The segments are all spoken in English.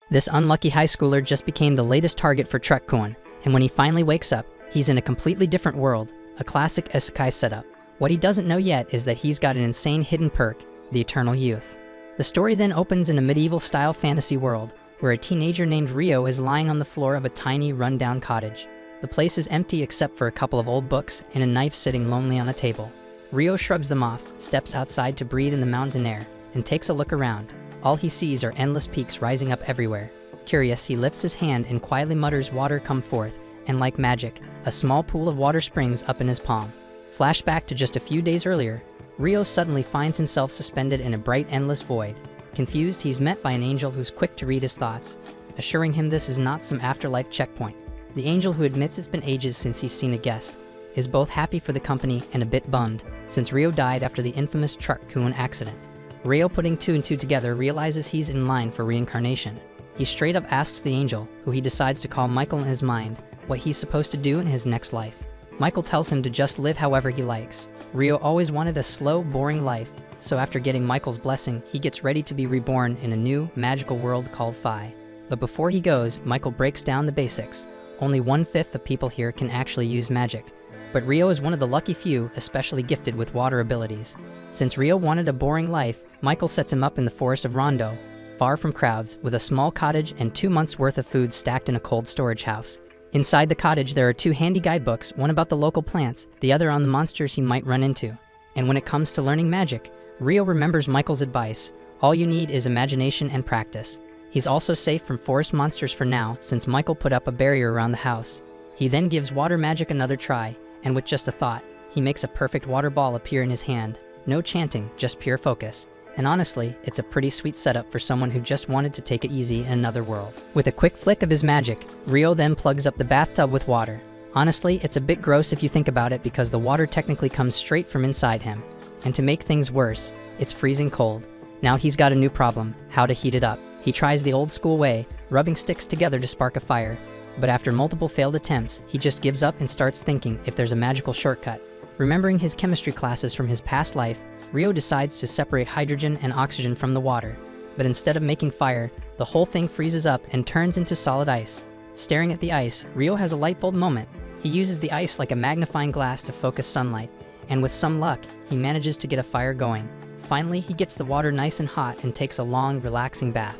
This unlucky high schooler just became the latest target for Truck-kun, and when he finally wakes up, he's in a completely different world, a classic isekai setup. What he doesn't know yet is that he's got an insane hidden perk, the eternal youth. The story then opens in a medieval-style fantasy world, where a teenager named Ryo is lying on the floor of a tiny, run-down cottage. The place is empty except for a couple of old books and a knife sitting lonely on a table. Ryo shrugs them off, steps outside to breathe in the mountain air, and takes a look around. All he sees are endless peaks rising up everywhere. Curious, he lifts his hand and quietly mutters, "Water, come forth," and like magic, a small pool of water springs up in his palm. Flashback to just a few days earlier, Ryo suddenly finds himself suspended in a bright, endless void. Confused, he's met by an angel who's quick to read his thoughts, assuring him this is not some afterlife checkpoint. The angel, who admits it's been ages since he's seen a guest, is both happy for the company and a bit bummed, since Ryo died after the infamous Truck-kun accident. Ryo, putting two and two together, realizes he's in line for reincarnation. He straight up asks the angel, who he decides to call Michael in his mind, what he's supposed to do in his next life. Michael tells him to just live however he likes. Ryo always wanted a slow, boring life, so after getting Michael's blessing, he gets ready to be reborn in a new, magical world called Phi. But before he goes, Michael breaks down the basics. Only 1/5 of people here can actually use magic. But Ryo is one of the lucky few, especially gifted with water abilities. Since Ryo wanted a boring life, Michael sets him up in the forest of Rondo, far from crowds, with a small cottage and 2 months' worth of food stacked in a cold storage house. Inside the cottage, there are 2 handy guidebooks, one about the local plants, the other on the monsters he might run into. And when it comes to learning magic, Ryo remembers Michael's advice: all you need is imagination and practice. He's also safe from forest monsters for now, since Michael put up a barrier around the house. He then gives water magic another try, and with just a thought, he makes a perfect water ball appear in his hand. No chanting, just pure focus. And honestly, it's a pretty sweet setup for someone who just wanted to take it easy in another world. With a quick flick of his magic, Ryo then plugs up the bathtub with water. Honestly, it's a bit gross if you think about it, because the water technically comes straight from inside him. And to make things worse, it's freezing cold. Now he's got a new problem: how to heat it up. He tries the old school way, rubbing sticks together to spark a fire. But after multiple failed attempts, he just gives up and starts thinking if there's a magical shortcut. Remembering his chemistry classes from his past life, Ryo decides to separate hydrogen and oxygen from the water. But instead of making fire, the whole thing freezes up and turns into solid ice. Staring at the ice, Ryo has a light bulb moment. He uses the ice like a magnifying glass to focus sunlight, and with some luck, he manages to get a fire going. Finally, he gets the water nice and hot and takes a long, relaxing bath.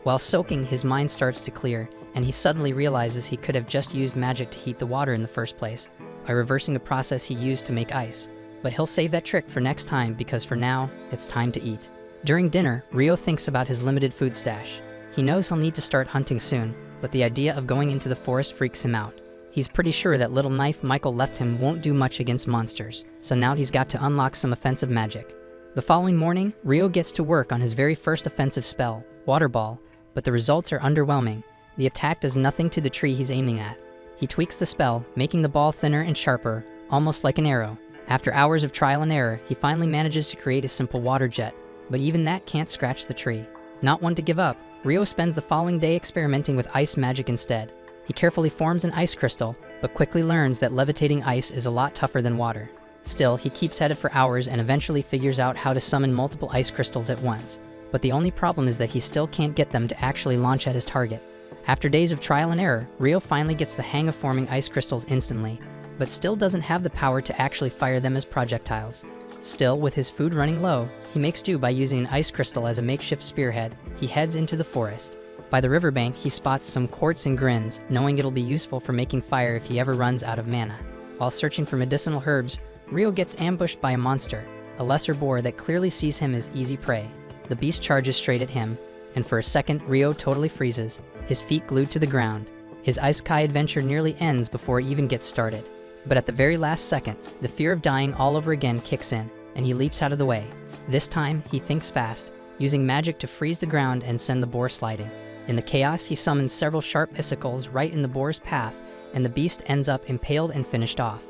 While soaking, his mind starts to clear, and he suddenly realizes he could have just used magic to heat the water in the first place, by reversing a process he used to make ice. But he'll save that trick for next time, because for now, it's time to eat. During dinner, Ryo thinks about his limited food stash. He knows he'll need to start hunting soon, but the idea of going into the forest freaks him out. He's pretty sure that little knife Michael left him won't do much against monsters, so now he's got to unlock some offensive magic. The following morning, Ryo gets to work on his very first offensive spell, Water Ball, but the results are underwhelming. The attack does nothing to the tree he's aiming at. He tweaks the spell, making the ball thinner and sharper, almost like an arrow. After hours of trial and error, he finally manages to create a simple water jet, but even that can't scratch the tree. Not one to give up, Ryo spends the following day experimenting with ice magic instead. He carefully forms an ice crystal, but quickly learns that levitating ice is a lot tougher than water. Still, he keeps at it for hours and eventually figures out how to summon multiple ice crystals at once. But the only problem is that he still can't get them to actually launch at his target. After days of trial and error, Ryo finally gets the hang of forming ice crystals instantly, but still doesn't have the power to actually fire them as projectiles. Still, with his food running low, he makes do by using an ice crystal as a makeshift spearhead. He heads into the forest. By the riverbank, he spots some quartz and grins, knowing it'll be useful for making fire if he ever runs out of mana. While searching for medicinal herbs, Ryo gets ambushed by a monster, a lesser boar that clearly sees him as easy prey. The beast charges straight at him, and for a second, Ryo totally freezes, his feet glued to the ground. His isekai adventure nearly ends before it even gets started. But at the very last second, the fear of dying all over again kicks in, and he leaps out of the way. This time, he thinks fast, using magic to freeze the ground and send the boar sliding. In the chaos, he summons several sharp icicles right in the boar's path, and the beast ends up impaled and finished off.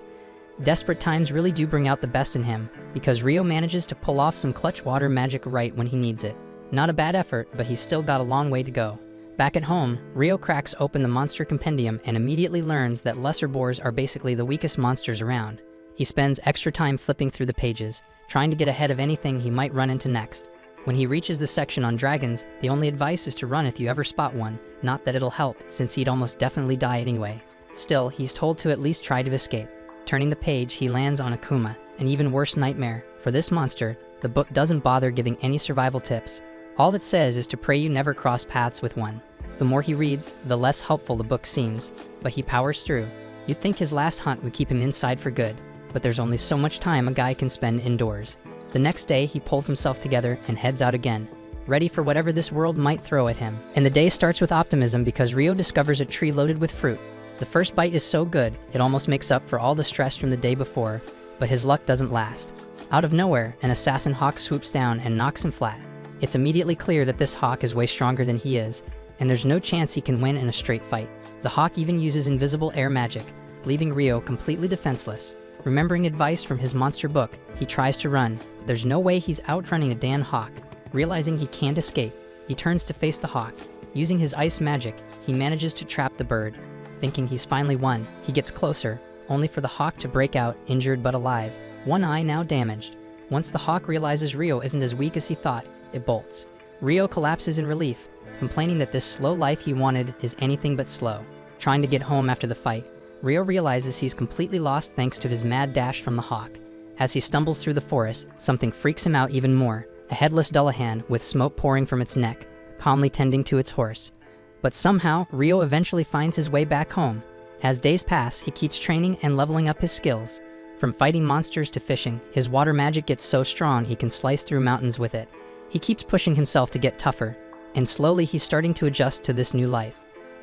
Desperate times really do bring out the best in him, because Ryo manages to pull off some clutch water magic right when he needs it. Not a bad effort, but he's still got a long way to go. Back at home, Ryo cracks open the monster compendium and immediately learns that lesser boars are basically the weakest monsters around. He spends extra time flipping through the pages, trying to get ahead of anything he might run into next. When he reaches the section on dragons, the only advice is to run if you ever spot one, not that it'll help, since he'd almost definitely die anyway. Still, he's told to at least try to escape. Turning the page, he lands on Akuma, an even worse nightmare. For this monster, the book doesn't bother giving any survival tips. All it says is to pray you never cross paths with one. The more he reads, the less helpful the book seems, but he powers through. You'd think his last hunt would keep him inside for good, but there's only so much time a guy can spend indoors. The next day, he pulls himself together and heads out again, ready for whatever this world might throw at him. And the day starts with optimism because Ryo discovers a tree loaded with fruit. The first bite is so good, it almost makes up for all the stress from the day before, but his luck doesn't last. Out of nowhere, an assassin hawk swoops down and knocks him flat. It's immediately clear that this hawk is way stronger than he is, and there's no chance he can win in a straight fight. The hawk even uses invisible air magic, leaving Ryo completely defenseless. Remembering advice from his monster book, he tries to run, but there's no way he's outrunning a Dan hawk. Realizing he can't escape, he turns to face the hawk. Using his ice magic, he manages to trap the bird. Thinking he's finally won, he gets closer, only for the hawk to break out, injured but alive, one eye now damaged. Once the hawk realizes Ryo isn't as weak as he thought, it bolts. Ryo collapses in relief, complaining that this slow life he wanted is anything but slow. Trying to get home after the fight, Ryo realizes he's completely lost thanks to his mad dash from the hawk. As he stumbles through the forest, something freaks him out even more, a headless Dullahan with smoke pouring from its neck, calmly tending to its horse. But somehow, Ryo eventually finds his way back home. As days pass, he keeps training and leveling up his skills. From fighting monsters to fishing, his water magic gets so strong he can slice through mountains with it. He keeps pushing himself to get tougher, and slowly he's starting to adjust to this new life.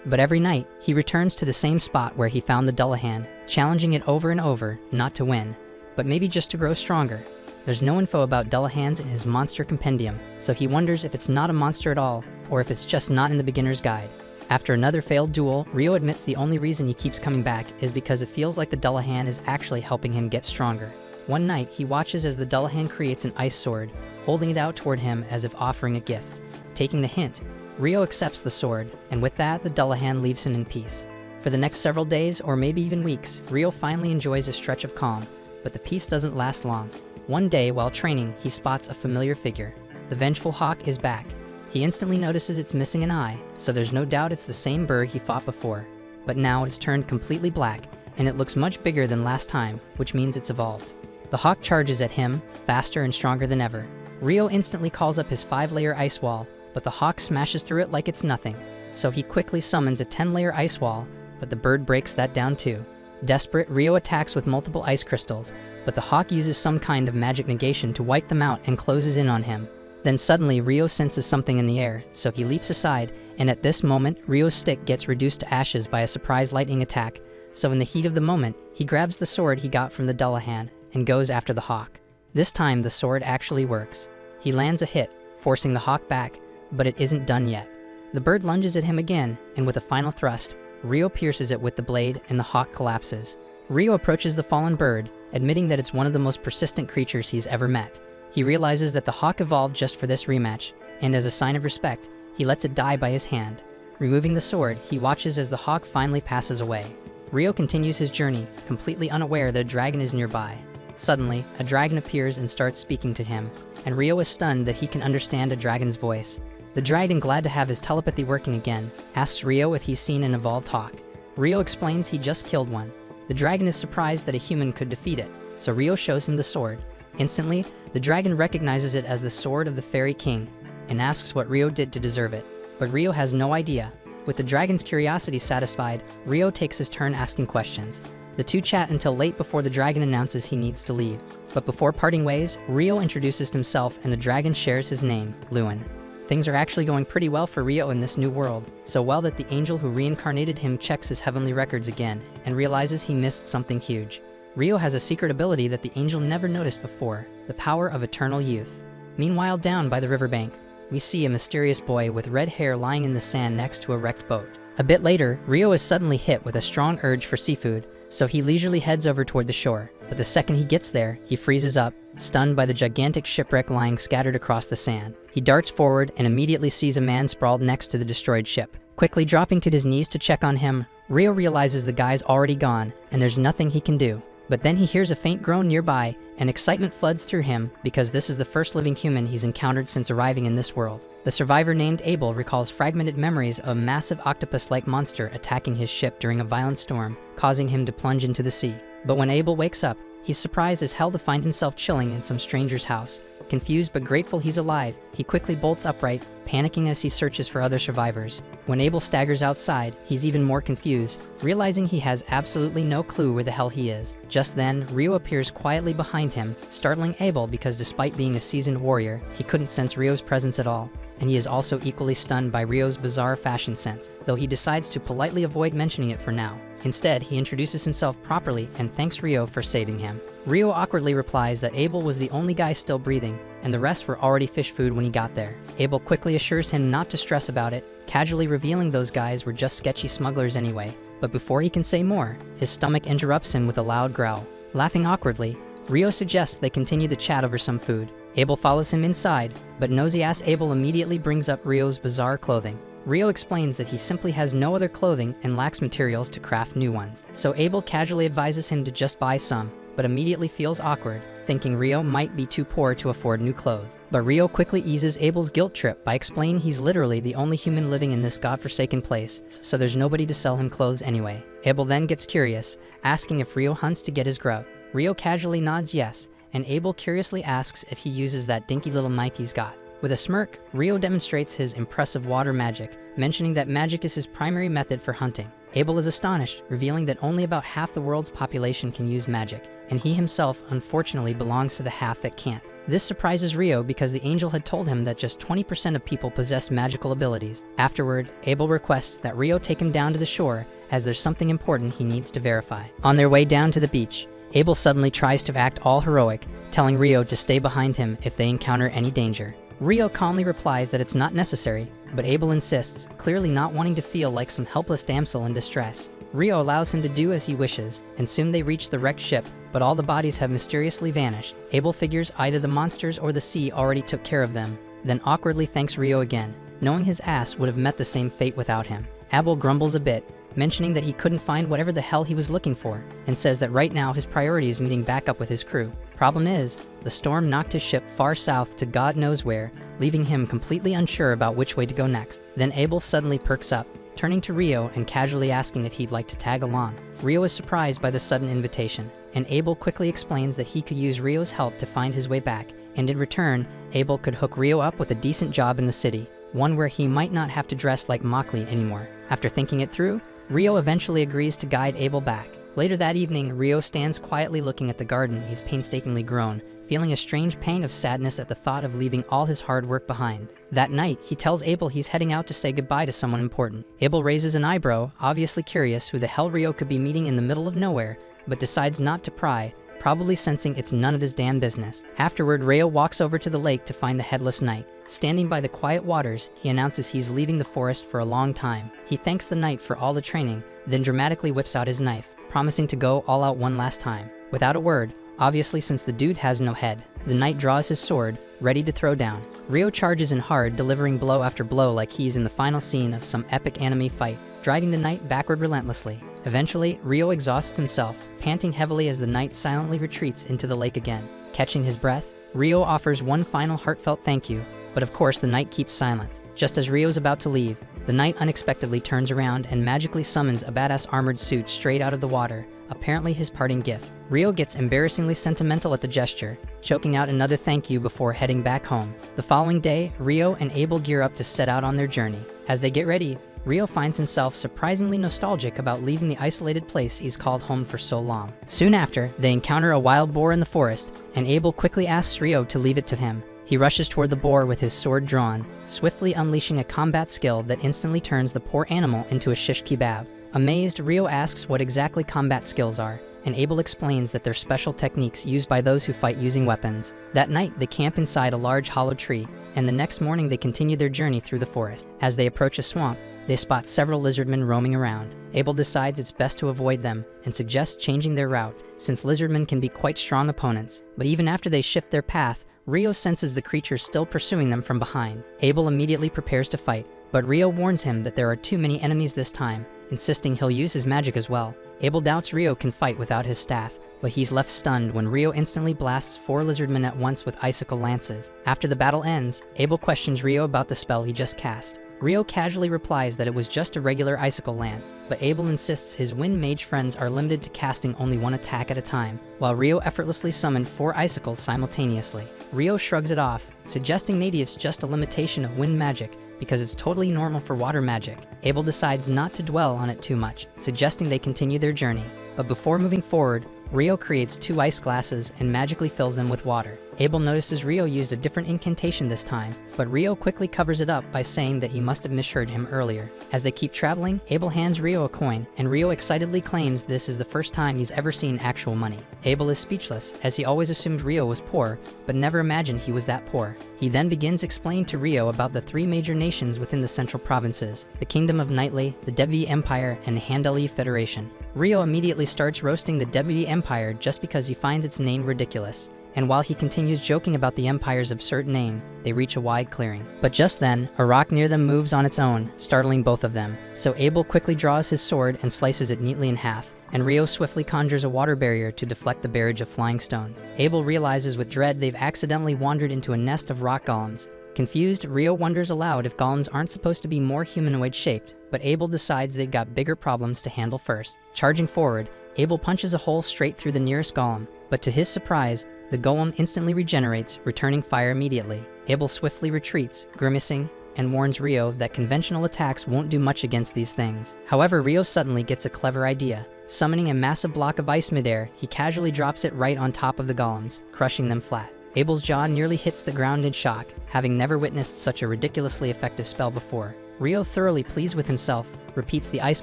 But every night, he returns to the same spot where he found the Dullahan, challenging it over and over, not to win, but maybe just to grow stronger. There's no info about Dullahans in his monster compendium, so he wonders if it's not a monster at all, or if it's just not in the beginner's guide. After another failed duel, Ryo admits the only reason he keeps coming back is because it feels like the Dullahan is actually helping him get stronger. One night, he watches as the Dullahan creates an ice sword, holding it out toward him as if offering a gift. Taking the hint, Ryo accepts the sword, and with that, the Dullahan leaves him in peace. For the next several days, or maybe even weeks, Ryo finally enjoys a stretch of calm, but the peace doesn't last long. One day, while training, he spots a familiar figure. The vengeful hawk is back. He instantly notices it's missing an eye, so there's no doubt it's the same bird he fought before. But now it's turned completely black, and it looks much bigger than last time, which means it's evolved. The hawk charges at him, faster and stronger than ever. Ryo instantly calls up his 5-layer ice wall, but the hawk smashes through it like it's nothing. So he quickly summons a 10-layer ice wall, but the bird breaks that down too. Desperate, Ryo attacks with multiple ice crystals, but the hawk uses some kind of magic negation to wipe them out and closes in on him. Then suddenly, Ryo senses something in the air, so he leaps aside, and at this moment, Ryo's stick gets reduced to ashes by a surprise lightning attack, so in the heat of the moment, he grabs the sword he got from the Dullahan and goes after the hawk. This time, the sword actually works. He lands a hit, forcing the hawk back, but it isn't done yet. The bird lunges at him again, and with a final thrust, Ryo pierces it with the blade and the hawk collapses. Ryo approaches the fallen bird, admitting that it's one of the most persistent creatures he's ever met. He realizes that the hawk evolved just for this rematch, and as a sign of respect, he lets it die by his hand. Removing the sword, he watches as the hawk finally passes away. Ryo continues his journey, completely unaware that a dragon is nearby. Suddenly, a dragon appears and starts speaking to him, and Ryo is stunned that he can understand a dragon's voice. The dragon, glad to have his telepathy working again, asks Ryo if he's seen an evolved hawk. Ryo explains he just killed one. The dragon is surprised that a human could defeat it, so Ryo shows him the sword. Instantly, the dragon recognizes it as the sword of the Fairy King, and asks what Ryo did to deserve it. But Ryo has no idea. With the dragon's curiosity satisfied, Ryo takes his turn asking questions. The two chat until late before the dragon announces he needs to leave. But before parting ways, Ryo introduces himself and the dragon shares his name, Lewin. Things are actually going pretty well for Ryo in this new world, so well that the angel who reincarnated him checks his heavenly records again and realizes he missed something huge. Ryo has a secret ability that the angel never noticed before, the power of eternal youth. Meanwhile, down by the riverbank, we see a mysterious boy with red hair lying in the sand next to a wrecked boat. A bit later, Ryo is suddenly hit with a strong urge for seafood, so he leisurely heads over toward the shore. But the second he gets there, he freezes up, stunned by the gigantic shipwreck lying scattered across the sand. He darts forward and immediately sees a man sprawled next to the destroyed ship. Quickly dropping to his knees to check on him, Ryo realizes the guy's already gone, and there's nothing he can do. But then he hears a faint groan nearby, and excitement floods through him because this is the first living human he's encountered since arriving in this world. The survivor named Abel recalls fragmented memories of a massive octopus-like monster attacking his ship during a violent storm, causing him to plunge into the sea. But when Abel wakes up, he's surprised as hell to find himself chilling in some stranger's house. Confused but grateful he's alive, he quickly bolts upright, panicking as he searches for other survivors. When Abel staggers outside, he's even more confused, realizing he has absolutely no clue where the hell he is. Just then, Rio appears quietly behind him, startling Abel because despite being a seasoned warrior, he couldn't sense Rio's presence at all. And he is also equally stunned by Rio's bizarre fashion sense, though he decides to politely avoid mentioning it for now. Instead, he introduces himself properly and thanks Rio for saving him. Rio awkwardly replies that Abel was the only guy still breathing, and the rest were already fish food when he got there. Abel quickly assures him not to stress about it, casually revealing those guys were just sketchy smugglers anyway. But before he can say more, his stomach interrupts him with a loud growl. Laughing awkwardly, Rio suggests they continue the chat over some food. Abel follows him inside, but nosy-ass Abel immediately brings up Rio's bizarre clothing. Rio explains that he simply has no other clothing and lacks materials to craft new ones. So Abel casually advises him to just buy some, but immediately feels awkward, thinking Rio might be too poor to afford new clothes. But Rio quickly eases Abel's guilt trip by explaining he's literally the only human living in this godforsaken place, so there's nobody to sell him clothes anyway. Abel then gets curious, asking if Rio hunts to get his grub. Rio casually nods yes, and Abel curiously asks if he uses that dinky little knife he's got. With a smirk, Rio demonstrates his impressive water magic, mentioning that magic is his primary method for hunting. Abel is astonished, revealing that only about half the world's population can use magic, and he himself unfortunately belongs to the half that can't. This surprises Rio because the angel had told him that just 20% of people possess magical abilities. Afterward, Abel requests that Rio take him down to the shore, as there's something important he needs to verify. On their way down to the beach, Abel suddenly tries to act all heroic, telling Rio to stay behind him if they encounter any danger. Rio calmly replies that it's not necessary, but Abel insists, clearly not wanting to feel like some helpless damsel in distress. Rio allows him to do as he wishes, and soon they reach the wrecked ship, but all the bodies have mysteriously vanished. Abel figures either the monsters or the sea already took care of them, then awkwardly thanks Rio again, knowing his ass would have met the same fate without him. Abel grumbles a bit, mentioning that he couldn't find whatever the hell he was looking for, and says that right now his priority is meeting back up with his crew. Problem is, the storm knocked his ship far south to God knows where, leaving him completely unsure about which way to go next. Then Abel suddenly perks up, turning to Rio and casually asking if he'd like to tag along. Rio is surprised by the sudden invitation, and Abel quickly explains that he could use Rio's help to find his way back, and in return, Abel could hook Rio up with a decent job in the city, one where he might not have to dress like Mockley anymore. After thinking it through, Rio eventually agrees to guide Abel back. Later that evening, Rio stands quietly looking at the garden he's painstakingly grown, feeling a strange pang of sadness at the thought of leaving all his hard work behind. That night, he tells Abel he's heading out to say goodbye to someone important. Abel raises an eyebrow, obviously curious who the hell Rio could be meeting in the middle of nowhere, but decides not to pry, probably sensing it's none of his damn business. Afterward, Rio walks over to the lake to find the headless knight. Standing by the quiet waters, he announces he's leaving the forest for a long time. He thanks the knight for all the training, then dramatically whips out his knife, promising to go all out one last time. Without a word, obviously since the dude has no head, the knight draws his sword, ready to throw down. Rio charges in hard, delivering blow after blow like he's in the final scene of some epic anime fight, driving the knight backward relentlessly. Eventually, Rio exhausts himself, panting heavily as the knight silently retreats into the lake again. Catching his breath, Rio offers one final heartfelt thank you, but of course the knight keeps silent. Just as Rio's about to leave, the knight unexpectedly turns around and magically summons a badass armored suit straight out of the water, apparently his parting gift. Rio gets embarrassingly sentimental at the gesture, choking out another thank you before heading back home. The following day, Rio and Abel gear up to set out on their journey. As they get ready, Rio finds himself surprisingly nostalgic about leaving the isolated place he's called home for so long. Soon after, they encounter a wild boar in the forest, and Abel quickly asks Rio to leave it to him. He rushes toward the boar with his sword drawn, swiftly unleashing a combat skill that instantly turns the poor animal into a shish kebab. Amazed, Rio asks what exactly combat skills are, and Abel explains that they're special techniques used by those who fight using weapons. That night, they camp inside a large hollow tree, and the next morning they continue their journey through the forest. As they approach a swamp, they spot several lizardmen roaming around. Abel decides it's best to avoid them, and suggests changing their route, since lizardmen can be quite strong opponents. But even after they shift their path, Rio senses the creatures still pursuing them from behind. Abel immediately prepares to fight, but Rio warns him that there are too many enemies this time, insisting he'll use his magic as well. Abel doubts Rio can fight without his staff, but he's left stunned when Rio instantly blasts 4 lizardmen at once with icicle lances. After the battle ends, Abel questions Rio about the spell he just cast. Rio casually replies that it was just a regular icicle lance, but Abel insists his wind mage friends are limited to casting only 1 attack at a time, while Rio effortlessly summoned 4 icicles simultaneously. Rio shrugs it off, suggesting maybe it's just a limitation of wind magic, because it's totally normal for water magic. Abel decides not to dwell on it too much, suggesting they continue their journey. But before moving forward, Rio creates 2 ice glasses and magically fills them with water. Abel notices Rio used a different incantation this time, but Rio quickly covers it up by saying that he must have misheard him earlier. As they keep traveling, Abel hands Rio a coin, and Rio excitedly claims this is the first time he's ever seen actual money. Abel is speechless, as he always assumed Rio was poor, but never imagined he was that poor. He then begins explaining to Rio about the 3 major nations within the central provinces: the Kingdom of Nightly, the Debi Empire, and the Handali Federation. Rio immediately starts roasting the Debi Empire just because he finds its name ridiculous. And while he continues joking about the Empire's absurd name, they reach a wide clearing. But just then, a rock near them moves on its own, startling both of them. So Abel quickly draws his sword and slices it neatly in half, and Rio swiftly conjures a water barrier to deflect the barrage of flying stones. Abel realizes with dread they've accidentally wandered into a nest of rock golems. Confused, Rio wonders aloud if golems aren't supposed to be more humanoid-shaped, but Abel decides they've got bigger problems to handle first. Charging forward, Abel punches a hole straight through the nearest golem, but to his surprise, the golem instantly regenerates, returning fire immediately. Abel swiftly retreats, grimacing, and warns Rio that conventional attacks won't do much against these things. However, Rio suddenly gets a clever idea. Summoning a massive block of ice midair, he casually drops it right on top of the golems, crushing them flat. Abel's jaw nearly hits the ground in shock, having never witnessed such a ridiculously effective spell before. Rio, thoroughly pleased with himself, repeats the ice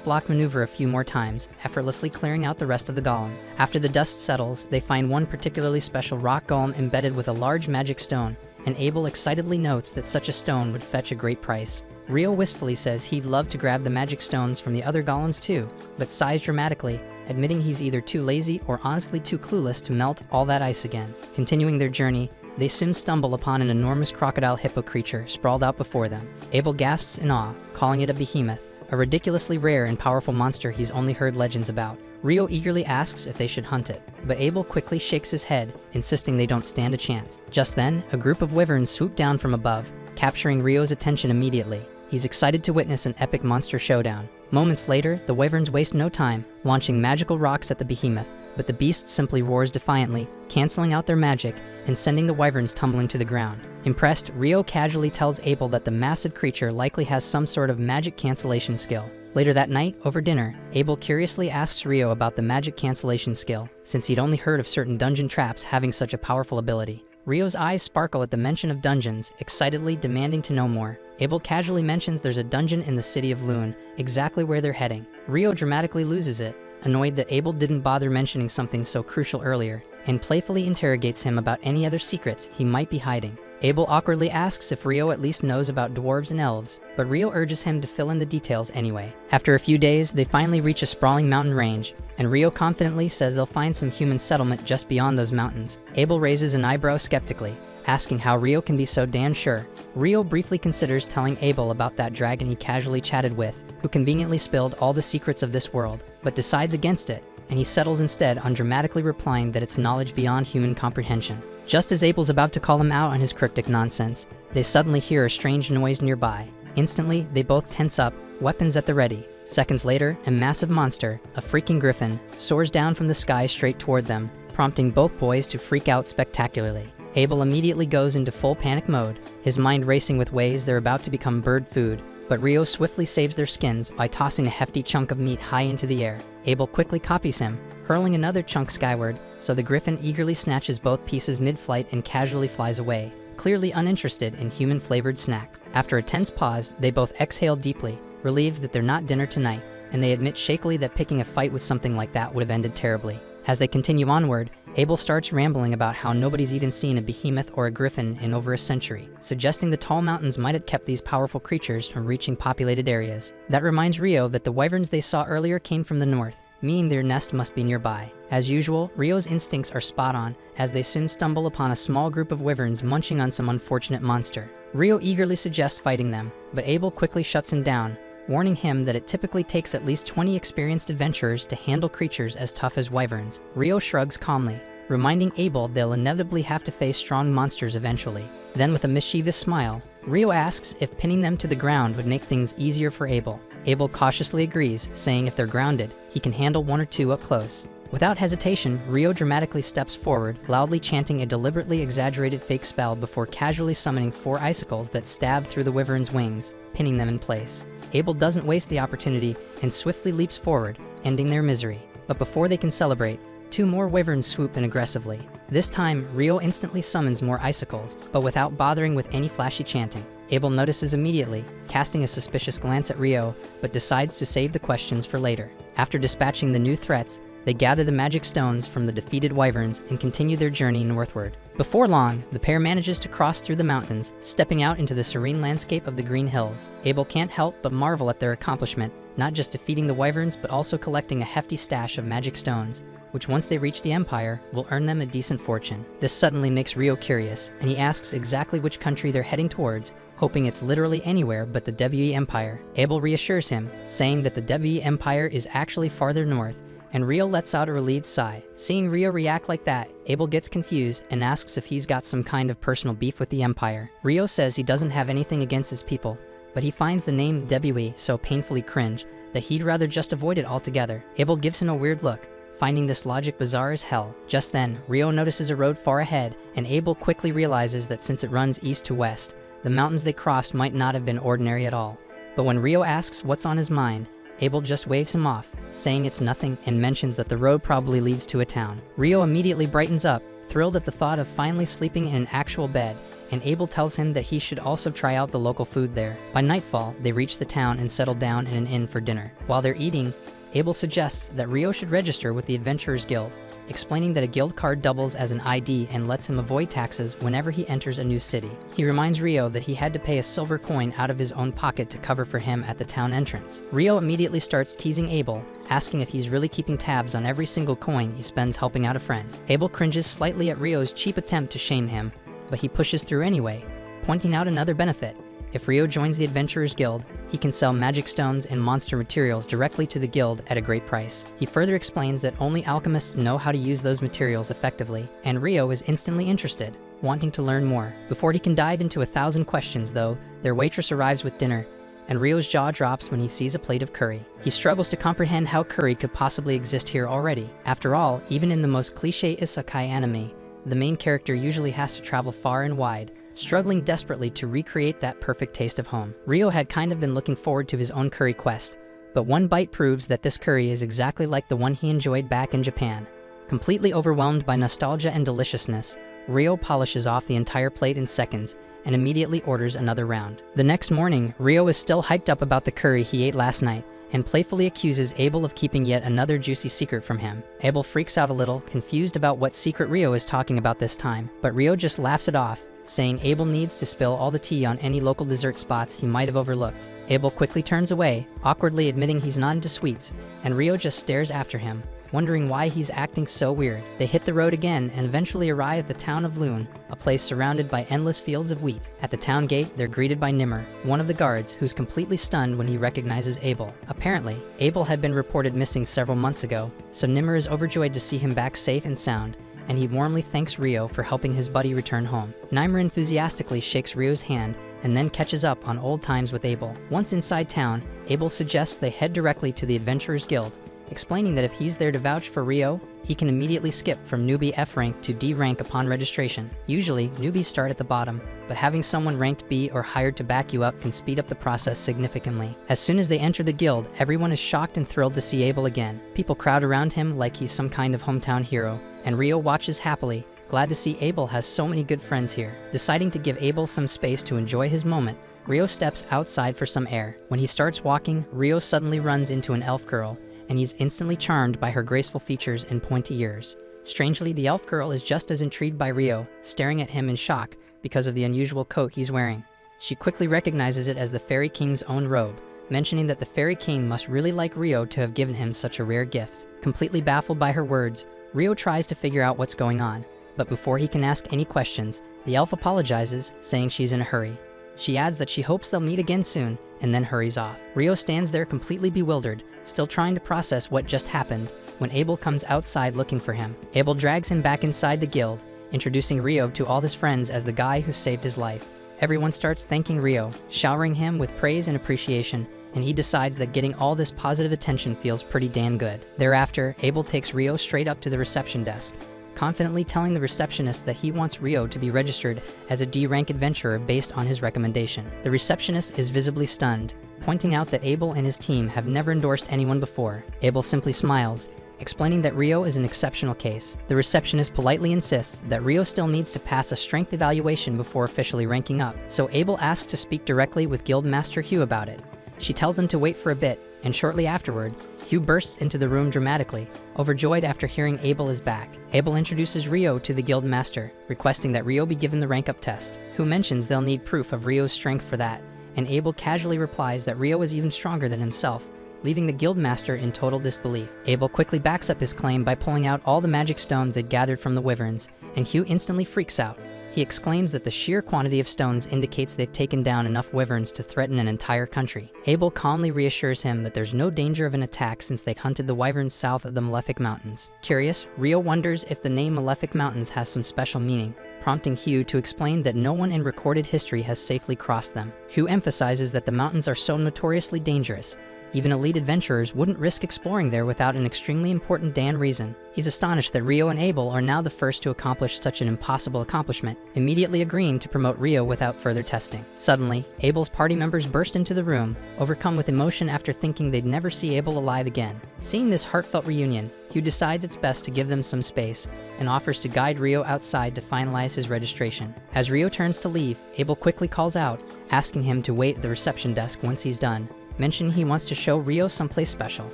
block maneuver a few more times, effortlessly clearing out the rest of the golems. After the dust settles, they find one particularly special rock golem embedded with a large magic stone, and Abel excitedly notes that such a stone would fetch a great price. Rio wistfully says he'd love to grab the magic stones from the other golems too, but sighs dramatically, admitting he's either too lazy or honestly too clueless to melt all that ice again. Continuing their journey, they soon stumble upon an enormous crocodile hippo creature sprawled out before them. Abel gasps in awe, calling it a behemoth, a ridiculously rare and powerful monster he's only heard legends about. Rio eagerly asks if they should hunt it, but Abel quickly shakes his head, insisting they don't stand a chance. Just then, a group of wyverns swoop down from above, capturing Rio's attention immediately. He's excited to witness an epic monster showdown. Moments later, the wyverns waste no time, launching magical rocks at the behemoth, but the beast simply roars defiantly, canceling out their magic and sending the wyverns tumbling to the ground. Impressed, Rio casually tells Abel that the massive creature likely has some sort of magic cancellation skill. Later that night, over dinner, Abel curiously asks Rio about the magic cancellation skill, since he'd only heard of certain dungeon traps having such a powerful ability. Rio's eyes sparkle at the mention of dungeons, excitedly demanding to know more. Abel casually mentions there's a dungeon in the city of Loon, exactly where they're heading. Rio dramatically loses it, annoyed that Abel didn't bother mentioning something so crucial earlier, and playfully interrogates him about any other secrets he might be hiding. Abel awkwardly asks if Rio at least knows about dwarves and elves, but Rio urges him to fill in the details anyway. After a few days, they finally reach a sprawling mountain range, and Rio confidently says they'll find some human settlement just beyond those mountains. Abel raises an eyebrow skeptically, asking how Rio can be so damn sure. Rio briefly considers telling Abel about that dragon he casually chatted with, who conveniently spilled all the secrets of this world, but decides against it, and he settles instead on dramatically replying that it's knowledge beyond human comprehension. Just as Abel's about to call him out on his cryptic nonsense, they suddenly hear a strange noise nearby. Instantly, they both tense up, weapons at the ready. Seconds later, a massive monster, a freaking griffin, soars down from the sky straight toward them, prompting both boys to freak out spectacularly. Abel immediately goes into full panic mode, his mind racing with ways they're about to become bird food, but Rio swiftly saves their skins by tossing a hefty chunk of meat high into the air. Abel quickly copies him, hurling another chunk skyward, so the griffin eagerly snatches both pieces mid-flight and casually flies away, clearly uninterested in human-flavored snacks. After a tense pause, they both exhale deeply, relieved that they're not dinner tonight, and they admit shakily that picking a fight with something like that would have ended terribly. As they continue onward, Abel starts rambling about how nobody's even seen a behemoth or a griffin in over a century, suggesting the tall mountains might have kept these powerful creatures from reaching populated areas. That reminds Rio that the wyverns they saw earlier came from the north, meaning their nest must be nearby. As usual, Rio's instincts are spot on, as they soon stumble upon a small group of wyverns munching on some unfortunate monster. Rio eagerly suggests fighting them, but Abel quickly shuts him down, warning him that it typically takes at least 20 experienced adventurers to handle creatures as tough as wyverns. Rio shrugs calmly, reminding Abel they'll inevitably have to face strong monsters eventually. Then with a mischievous smile, Rio asks if pinning them to the ground would make things easier for Abel. Abel cautiously agrees, saying if they're grounded, he can handle one or two up close. Without hesitation, Rio dramatically steps forward, loudly chanting a deliberately exaggerated fake spell before casually summoning 4 icicles that stab through the wyvern's wings, pinning them in place. Abel doesn't waste the opportunity and swiftly leaps forward, ending their misery. But before they can celebrate, 2 more wyverns swoop in aggressively. This time, Rio instantly summons more icicles, but without bothering with any flashy chanting. Abel notices immediately, casting a suspicious glance at Rio, but decides to save the questions for later. After dispatching the new threats, they gather the magic stones from the defeated wyverns and continue their journey northward. Before long, the pair manages to cross through the mountains, stepping out into the serene landscape of the green hills. Abel can't help but marvel at their accomplishment, not just defeating the wyverns but also collecting a hefty stash of magic stones, which once they reach the Empire, will earn them a decent fortune. This suddenly makes Rio curious, and he asks exactly which country they're heading towards, hoping it's literally anywhere but the WE Empire. Abel reassures him, saying that the WE Empire is actually farther north, and Rio lets out a relieved sigh. Seeing Rio react like that, Abel gets confused and asks if he's got some kind of personal beef with the Empire. Rio says he doesn't have anything against his people, but he finds the name WE so painfully cringe that he'd rather just avoid it altogether. Abel gives him a weird look, finding this logic bizarre as hell. Just then, Rio notices a road far ahead, and Abel quickly realizes that since it runs east to west, the mountains they crossed might not have been ordinary at all. But when Rio asks what's on his mind, Abel just waves him off, saying it's nothing and mentions that the road probably leads to a town. Rio immediately brightens up, thrilled at the thought of finally sleeping in an actual bed, and Abel tells him that he should also try out the local food there. By nightfall, they reach the town and settle down in an inn for dinner. While they're eating, Abel suggests that Rio should register with the Adventurers Guild, explaining that a guild card doubles as an ID and lets him avoid taxes whenever he enters a new city. He reminds Rio that he had to pay a silver coin out of his own pocket to cover for him at the town entrance. Rio immediately starts teasing Abel, asking if he's really keeping tabs on every single coin he spends helping out a friend. Abel cringes slightly at Rio's cheap attempt to shame him, but he pushes through anyway, pointing out another benefit. If Rio joins the Adventurers Guild, he can sell magic stones and monster materials directly to the guild at a great price. He further explains that only alchemists know how to use those materials effectively, and Rio is instantly interested, wanting to learn more. Before he can dive into 1,000 questions though, their waitress arrives with dinner, and Rio's jaw drops when he sees a plate of curry. He struggles to comprehend how curry could possibly exist here already. After all, even in the most cliché isekai anime, the main character usually has to travel far and wide, struggling desperately to recreate that perfect taste of home. Rio had kind of been looking forward to his own curry quest, but one bite proves that this curry is exactly like the one he enjoyed back in Japan. Completely overwhelmed by nostalgia and deliciousness, Rio polishes off the entire plate in seconds and immediately orders another round. The next morning, Rio is still hyped up about the curry he ate last night and playfully accuses Abel of keeping yet another juicy secret from him. Abel freaks out a little, confused about what secret Rio is talking about this time, but Rio just laughs it off, saying Abel needs to spill all the tea on any local dessert spots he might have overlooked. Abel quickly turns away, awkwardly admitting he's not into sweets, and Rio just stares after him, wondering why he's acting so weird. They hit the road again and eventually arrive at the town of Loon, a place surrounded by endless fields of wheat. At the town gate, they're greeted by Nimmer, one of the guards, who's completely stunned when he recognizes Abel. Apparently, Abel had been reported missing several months ago, so Nimmer is overjoyed to see him back safe and sound, and he warmly thanks Rio for helping his buddy return home. Nimmer enthusiastically shakes Rio's hand and then catches up on old times with Abel. Once inside town, Abel suggests they head directly to the Adventurers Guild, explaining that if he's there to vouch for Rio, he can immediately skip from newbie F rank to D rank upon registration. Usually, newbies start at the bottom, but having someone ranked B or higher to back you up can speed up the process significantly. As soon as they enter the guild, everyone is shocked and thrilled to see Abel again. People crowd around him like he's some kind of hometown hero, and Rio watches happily, glad to see Abel has so many good friends here. Deciding to give Abel some space to enjoy his moment, Rio steps outside for some air. When he starts walking, Rio suddenly runs into an elf girl, and he's instantly charmed by her graceful features and pointy ears. Strangely, the elf girl is just as intrigued by Rio, staring at him in shock because of the unusual coat he's wearing. She quickly recognizes it as the Fairy King's own robe, mentioning that the Fairy King must really like Rio to have given him such a rare gift. Completely baffled by her words, Rio tries to figure out what's going on, but before he can ask any questions, the elf apologizes, saying she's in a hurry. She adds that she hopes they'll meet again soon, and then hurries off. Rio stands there completely bewildered, still trying to process what just happened, when Abel comes outside looking for him. Abel drags him back inside the guild, introducing Rio to all his friends as the guy who saved his life. Everyone starts thanking Rio, showering him with praise and appreciation, and he decides that getting all this positive attention feels pretty damn good. Thereafter, Abel takes Rio straight up to the reception desk, confidently telling the receptionist that he wants Rio to be registered as a D-rank adventurer based on his recommendation. The receptionist is visibly stunned, pointing out that Abel and his team have never endorsed anyone before. Abel simply smiles, explaining that Rio is an exceptional case. The receptionist politely insists that Rio still needs to pass a strength evaluation before officially ranking up, so Abel asks to speak directly with Guildmaster Hugh about it. She tells him to wait for a bit, and shortly afterward, Hugh bursts into the room dramatically, overjoyed after hearing Abel is back. Abel introduces Rio to the Guildmaster, requesting that Rio be given the rank-up test. Hugh mentions they'll need proof of Rio's strength for that, and Abel casually replies that Rio is even stronger than himself, leaving the Guildmaster in total disbelief. Abel quickly backs up his claim by pulling out all the magic stones they'd gathered from the wyverns, and Hugh instantly freaks out. He exclaims that the sheer quantity of stones indicates they've taken down enough wyverns to threaten an entire country. Abel calmly reassures him that there's no danger of an attack since they've hunted the wyverns south of the Malefic Mountains. Curious, Rio wonders if the name Malefic Mountains has some special meaning, prompting Hugh to explain that no one in recorded history has safely crossed them. Hugh emphasizes that the mountains are so notoriously dangerous, even elite adventurers wouldn't risk exploring there without an extremely important damn reason. He's astonished that Rio and Abel are now the first to accomplish such an impossible accomplishment, immediately agreeing to promote Rio without further testing. Suddenly, Abel's party members burst into the room, overcome with emotion after thinking they'd never see Abel alive again. Seeing this heartfelt reunion, Hugh decides it's best to give them some space, and offers to guide Rio outside to finalize his registration. As Rio turns to leave, Abel quickly calls out, asking him to wait at the reception desk once he's done, mentioning he wants to show Rio someplace special.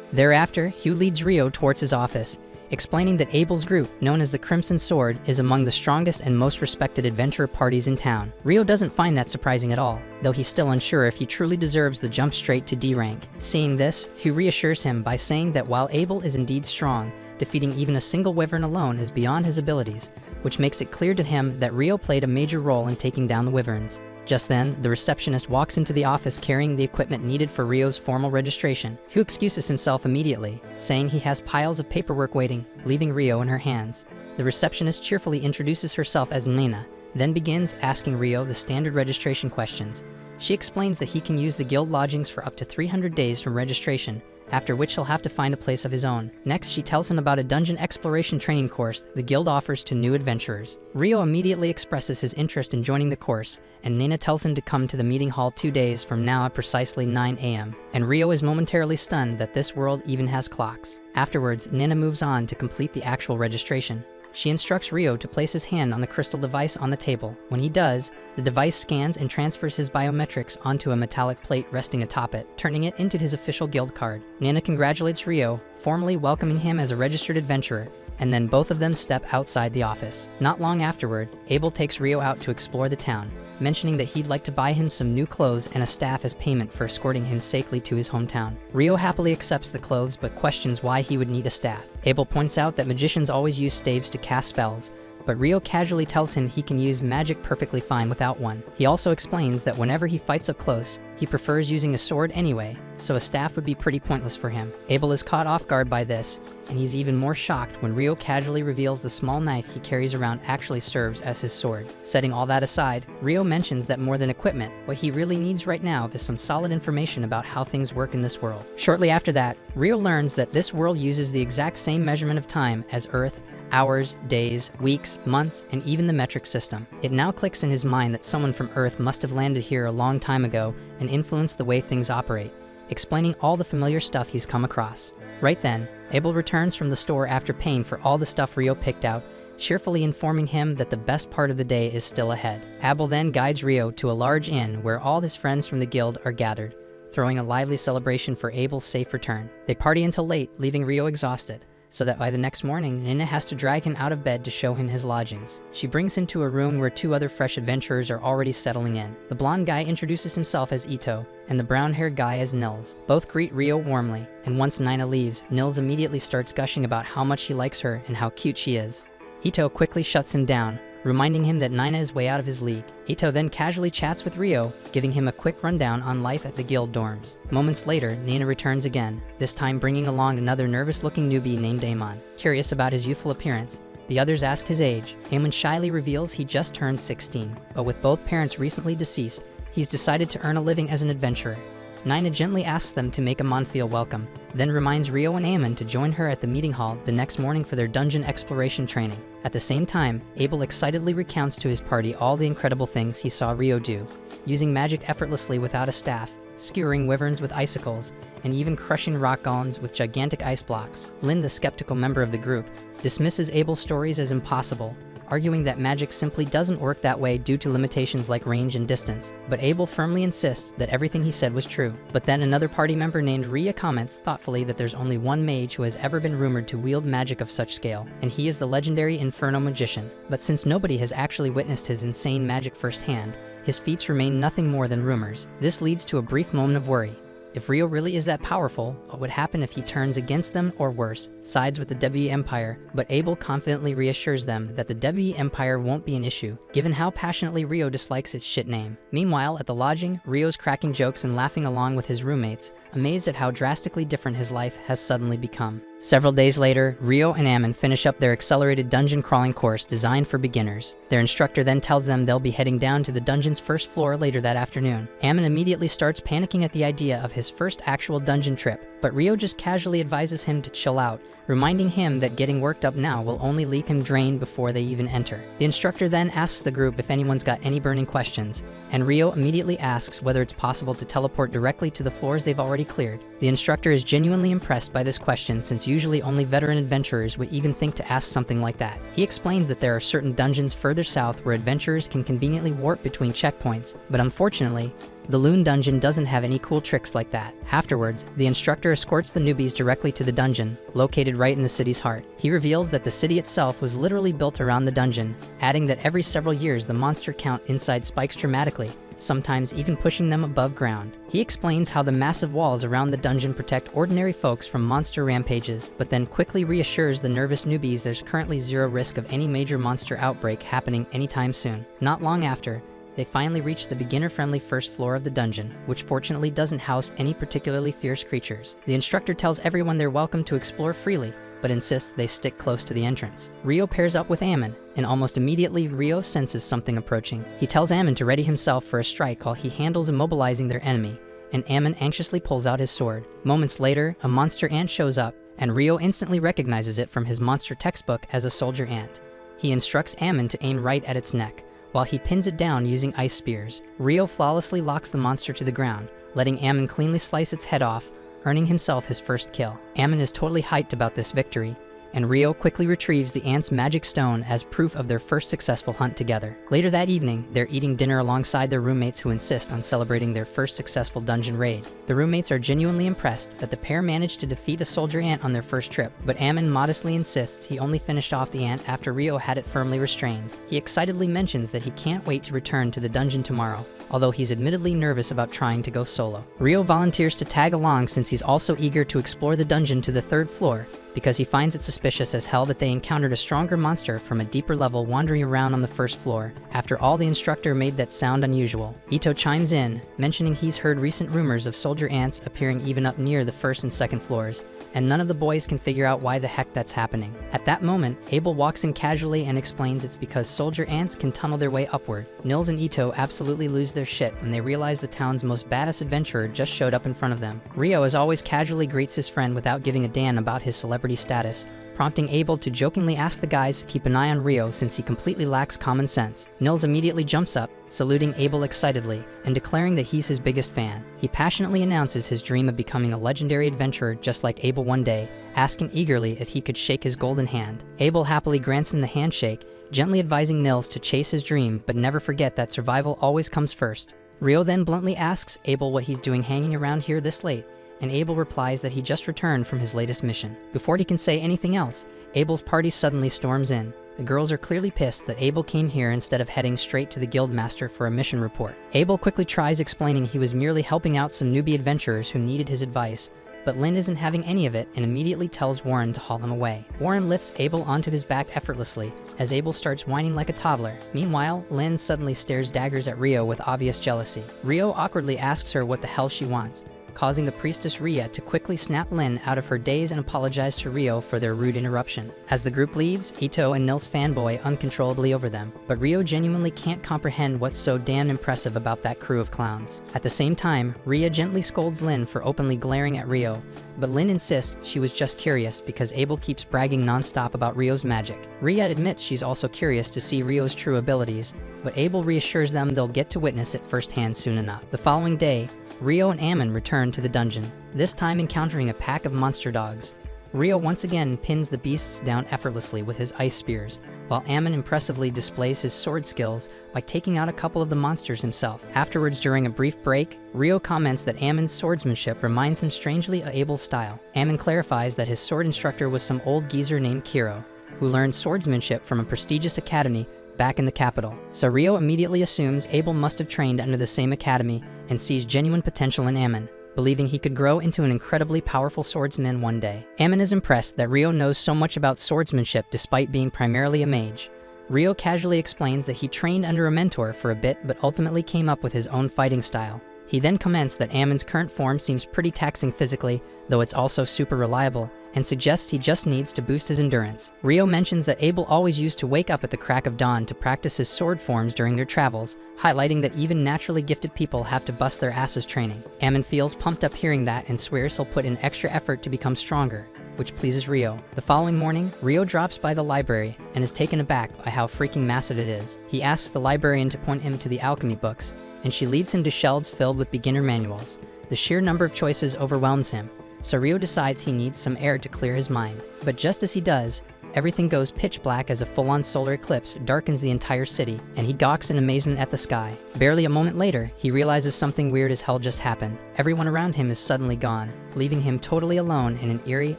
Thereafter, Hugh leads Rio towards his office, explaining that Abel's group, known as the Crimson Sword, is among the strongest and most respected adventurer parties in town. Rio doesn't find that surprising at all, though he's still unsure if he truly deserves the jump straight to D rank. Seeing this, Hugh reassures him by saying that while Abel is indeed strong, defeating even a single wyvern alone is beyond his abilities, which makes it clear to him that Rio played a major role in taking down the wyverns. Just then, the receptionist walks into the office carrying the equipment needed for Rio's formal registration. Hugh excuses himself immediately, saying he has piles of paperwork waiting, leaving Rio in her hands. The receptionist cheerfully introduces herself as Nina, then begins asking Rio the standard registration questions. She explains that he can use the guild lodgings for up to 300 days from registration, after which he'll have to find a place of his own. Next, she tells him about a dungeon exploration training course the guild offers to new adventurers. Rio immediately expresses his interest in joining the course, and Nina tells him to come to the meeting hall 2 days from now at precisely 9 a.m. And Rio is momentarily stunned that this world even has clocks. Afterwards, Nina moves on to complete the actual registration. She instructs Rio to place his hand on the crystal device on the table. When he does, the device scans and transfers his biometrics onto a metallic plate resting atop it, turning it into his official guild card. Nina congratulates Rio, formally welcoming him as a registered adventurer, and then both of them step outside the office. Not long afterward, Abel takes Rio out to explore the town, mentioning that he'd like to buy him some new clothes and a staff as payment for escorting him safely to his hometown. Rio happily accepts the clothes but questions why he would need a staff. Abel points out that magicians always use staves to cast spells, but Rio casually tells him he can use magic perfectly fine without one. He also explains that whenever he fights up close, he prefers using a sword anyway, so a staff would be pretty pointless for him. Abel is caught off guard by this, and he's even more shocked when Rio casually reveals the small knife he carries around actually serves as his sword. Setting all that aside, Rio mentions that more than equipment, what he really needs right now is some solid information about how things work in this world. Shortly after that, Rio learns that this world uses the exact same measurement of time as Earth, hours, days, weeks, months, and even the metric system. It now clicks in his mind that someone from Earth must have landed here a long time ago and influenced the way things operate, explaining all the familiar stuff he's come across. Right then, Abel returns from the store after paying for all the stuff Rio picked out, cheerfully informing him that the best part of the day is still ahead. Abel then guides Rio to a large inn where all his friends from the guild are gathered, throwing a lively celebration for Abel's safe return. They party until late, leaving Rio exhausted, so that by the next morning, Nina has to drag him out of bed to show him his lodgings. She brings him to a room where 2 other fresh adventurers are already settling in. The blonde guy introduces himself as Ito, and the brown-haired guy as Nils. Both greet Rio warmly, and once Nina leaves, Nils immediately starts gushing about how much he likes her and how cute she is. Ito quickly shuts him down, reminding him that Nina is way out of his league. Ito then casually chats with Rio, giving him a quick rundown on life at the guild dorms. Moments later, Nina returns again, this time bringing along another nervous-looking newbie named Amon. Curious about his youthful appearance, the others ask his age. Amon shyly reveals he just turned 16, but with both parents recently deceased, he's decided to earn a living as an adventurer. Nina gently asks them to make Amon feel welcome, then reminds Rio and Amon to join her at the meeting hall the next morning for their dungeon exploration training. At the same time, Abel excitedly recounts to his party all the incredible things he saw Rio do, using magic effortlessly without a staff, skewering wyverns with icicles, and even crushing rock golems with gigantic ice blocks. Lynn, the skeptical member of the group, dismisses Abel's stories as impossible, arguing that magic simply doesn't work that way due to limitations like range and distance. But Abel firmly insists that everything he said was true. But then another party member named Rhea comments thoughtfully that there's only one mage who has ever been rumored to wield magic of such scale, and he is the legendary Inferno magician. But since nobody has actually witnessed his insane magic firsthand, his feats remain nothing more than rumors. This leads to a brief moment of worry. If Rio really is that powerful, what would happen if he turns against them, or worse, sides with the WE Empire? But Abel confidently reassures them that the WE Empire won't be an issue, given how passionately Rio dislikes its shit name. Meanwhile, at the lodging, Rio's cracking jokes and laughing along with his roommates, amazed at how drastically different his life has suddenly become. Several days later, Rio and Amon finish up their accelerated dungeon crawling course designed for beginners. Their instructor then tells them they'll be heading down to the dungeon's first floor later that afternoon. Amon immediately starts panicking at the idea of his first actual dungeon trip, but Rio just casually advises him to chill out, reminding him that getting worked up now will only leave him drained before they even enter. The instructor then asks the group if anyone's got any burning questions, and Rio immediately asks whether it's possible to teleport directly to the floors they've already cleared. The instructor is genuinely impressed by this question, since usually only veteran adventurers would even think to ask something like that. He explains that there are certain dungeons further south where adventurers can conveniently warp between checkpoints, but unfortunately, the Loon dungeon doesn't have any cool tricks like that. Afterwards, the instructor escorts the newbies directly to the dungeon, located right in the city's heart. He reveals that the city itself was literally built around the dungeon, adding that every several years the monster count inside spikes dramatically, sometimes even pushing them above ground. He explains how the massive walls around the dungeon protect ordinary folks from monster rampages, but then quickly reassures the nervous newbies there's currently zero risk of any major monster outbreak happening anytime soon. Not long after, they finally reach the beginner-friendly first floor of the dungeon, which fortunately doesn't house any particularly fierce creatures. The instructor tells everyone they're welcome to explore freely, but insists they stick close to the entrance. Rio pairs up with Amon, and almost immediately Rio senses something approaching. He tells Amon to ready himself for a strike while he handles immobilizing their enemy, and Amon anxiously pulls out his sword. Moments later, a monster ant shows up, and Rio instantly recognizes it from his monster textbook as a soldier ant. He instructs Amon to aim right at its neck, while he pins it down using ice spears. Rio flawlessly locks the monster to the ground, letting Amon cleanly slice its head off, earning himself his first kill. Amon is totally hyped about this victory, and Rio quickly retrieves the ant's magic stone as proof of their first successful hunt together. Later that evening, they're eating dinner alongside their roommates who insist on celebrating their first successful dungeon raid. The roommates are genuinely impressed that the pair managed to defeat a soldier ant on their first trip, but Amon modestly insists he only finished off the ant after Rio had it firmly restrained. He excitedly mentions that he can't wait to return to the dungeon tomorrow, although he's admittedly nervous about trying to go solo. Rio volunteers to tag along since he's also eager to explore the dungeon to the third floor, because he finds it suspicious as hell that they encountered a stronger monster from a deeper level wandering around on the first floor. After all, the instructor made that sound unusual. Ito chimes in, mentioning he's heard recent rumors of soldier ants appearing even up near the first and second floors, and none of the boys can figure out why the heck that's happening. At that moment, Abel walks in casually and explains it's because soldier ants can tunnel their way upward. Nils and Ito absolutely lose their shit when they realize the town's most badass adventurer just showed up in front of them. Rio, as always, casually greets his friend without giving a damn about his celebrity status, prompting Abel to jokingly ask the guys to keep an eye on Rio since he completely lacks common sense. Nils immediately jumps up, saluting Abel excitedly, and declaring that he's his biggest fan. He passionately announces his dream of becoming a legendary adventurer just like Abel one day, asking eagerly if he could shake his golden hand. Abel happily grants him the handshake, gently advising Nils to chase his dream but never forget that survival always comes first. Rio then bluntly asks Abel what he's doing hanging around here this late, and Abel replies that he just returned from his latest mission. Before he can say anything else, Abel's party suddenly storms in. The girls are clearly pissed that Abel came here instead of heading straight to the guildmaster for a mission report. Abel quickly tries explaining he was merely helping out some newbie adventurers who needed his advice, but Lin isn't having any of it and immediately tells Warren to haul him away. Warren lifts Abel onto his back effortlessly as Abel starts whining like a toddler. Meanwhile, Lin suddenly stares daggers at Rio with obvious jealousy. Rio awkwardly asks her what the hell she wants, causing the priestess Ria to quickly snap Lin out of her daze and apologize to Rio for their rude interruption. As the group leaves, Ito and Nils fanboy uncontrollably over them, but Rio genuinely can't comprehend what's so damn impressive about that crew of clowns. At the same time, Ria gently scolds Lin for openly glaring at Rio, but Lin insists she was just curious because Abel keeps bragging non-stop about Rio's magic. Ria admits she's also curious to see Rio's true abilities, but Abel reassures them they'll get to witness it firsthand soon enough. The following day, Rio and Ammon return to the dungeon, this time encountering a pack of monster dogs. Rio once again pins the beasts down effortlessly with his ice spears, while Ammon impressively displays his sword skills by taking out a couple of the monsters himself. Afterwards, during a brief break, Rio comments that Ammon's swordsmanship reminds him strangely of Abel's style. Ammon clarifies that his sword instructor was some old geezer named Kiro, who learned swordsmanship from a prestigious academy back in the capital. So Rio immediately assumes Abel must have trained under the same academy and sees genuine potential in Ammon, believing he could grow into an incredibly powerful swordsman one day. Ammon is impressed that Rio knows so much about swordsmanship despite being primarily a mage. Rio casually explains that he trained under a mentor for a bit but ultimately came up with his own fighting style. He then comments that Ammon's current form seems pretty taxing physically, though it's also super reliable, and suggests he just needs to boost his endurance. Rio mentions that Abel always used to wake up at the crack of dawn to practice his sword forms during their travels, highlighting that even naturally gifted people have to bust their asses training. Ammon feels pumped up hearing that and swears he'll put in extra effort to become stronger, which pleases Rio. The following morning, Rio drops by the library and is taken aback by how freaking massive it is. He asks the librarian to point him to the alchemy books, and she leads him to shelves filled with beginner manuals. The sheer number of choices overwhelms him, so Rio decides he needs some air to clear his mind. But just as he does, everything goes pitch black as a full-on solar eclipse darkens the entire city, and he gawks in amazement at the sky. Barely a moment later, he realizes something weird as hell just happened. Everyone around him is suddenly gone, leaving him totally alone in an eerie,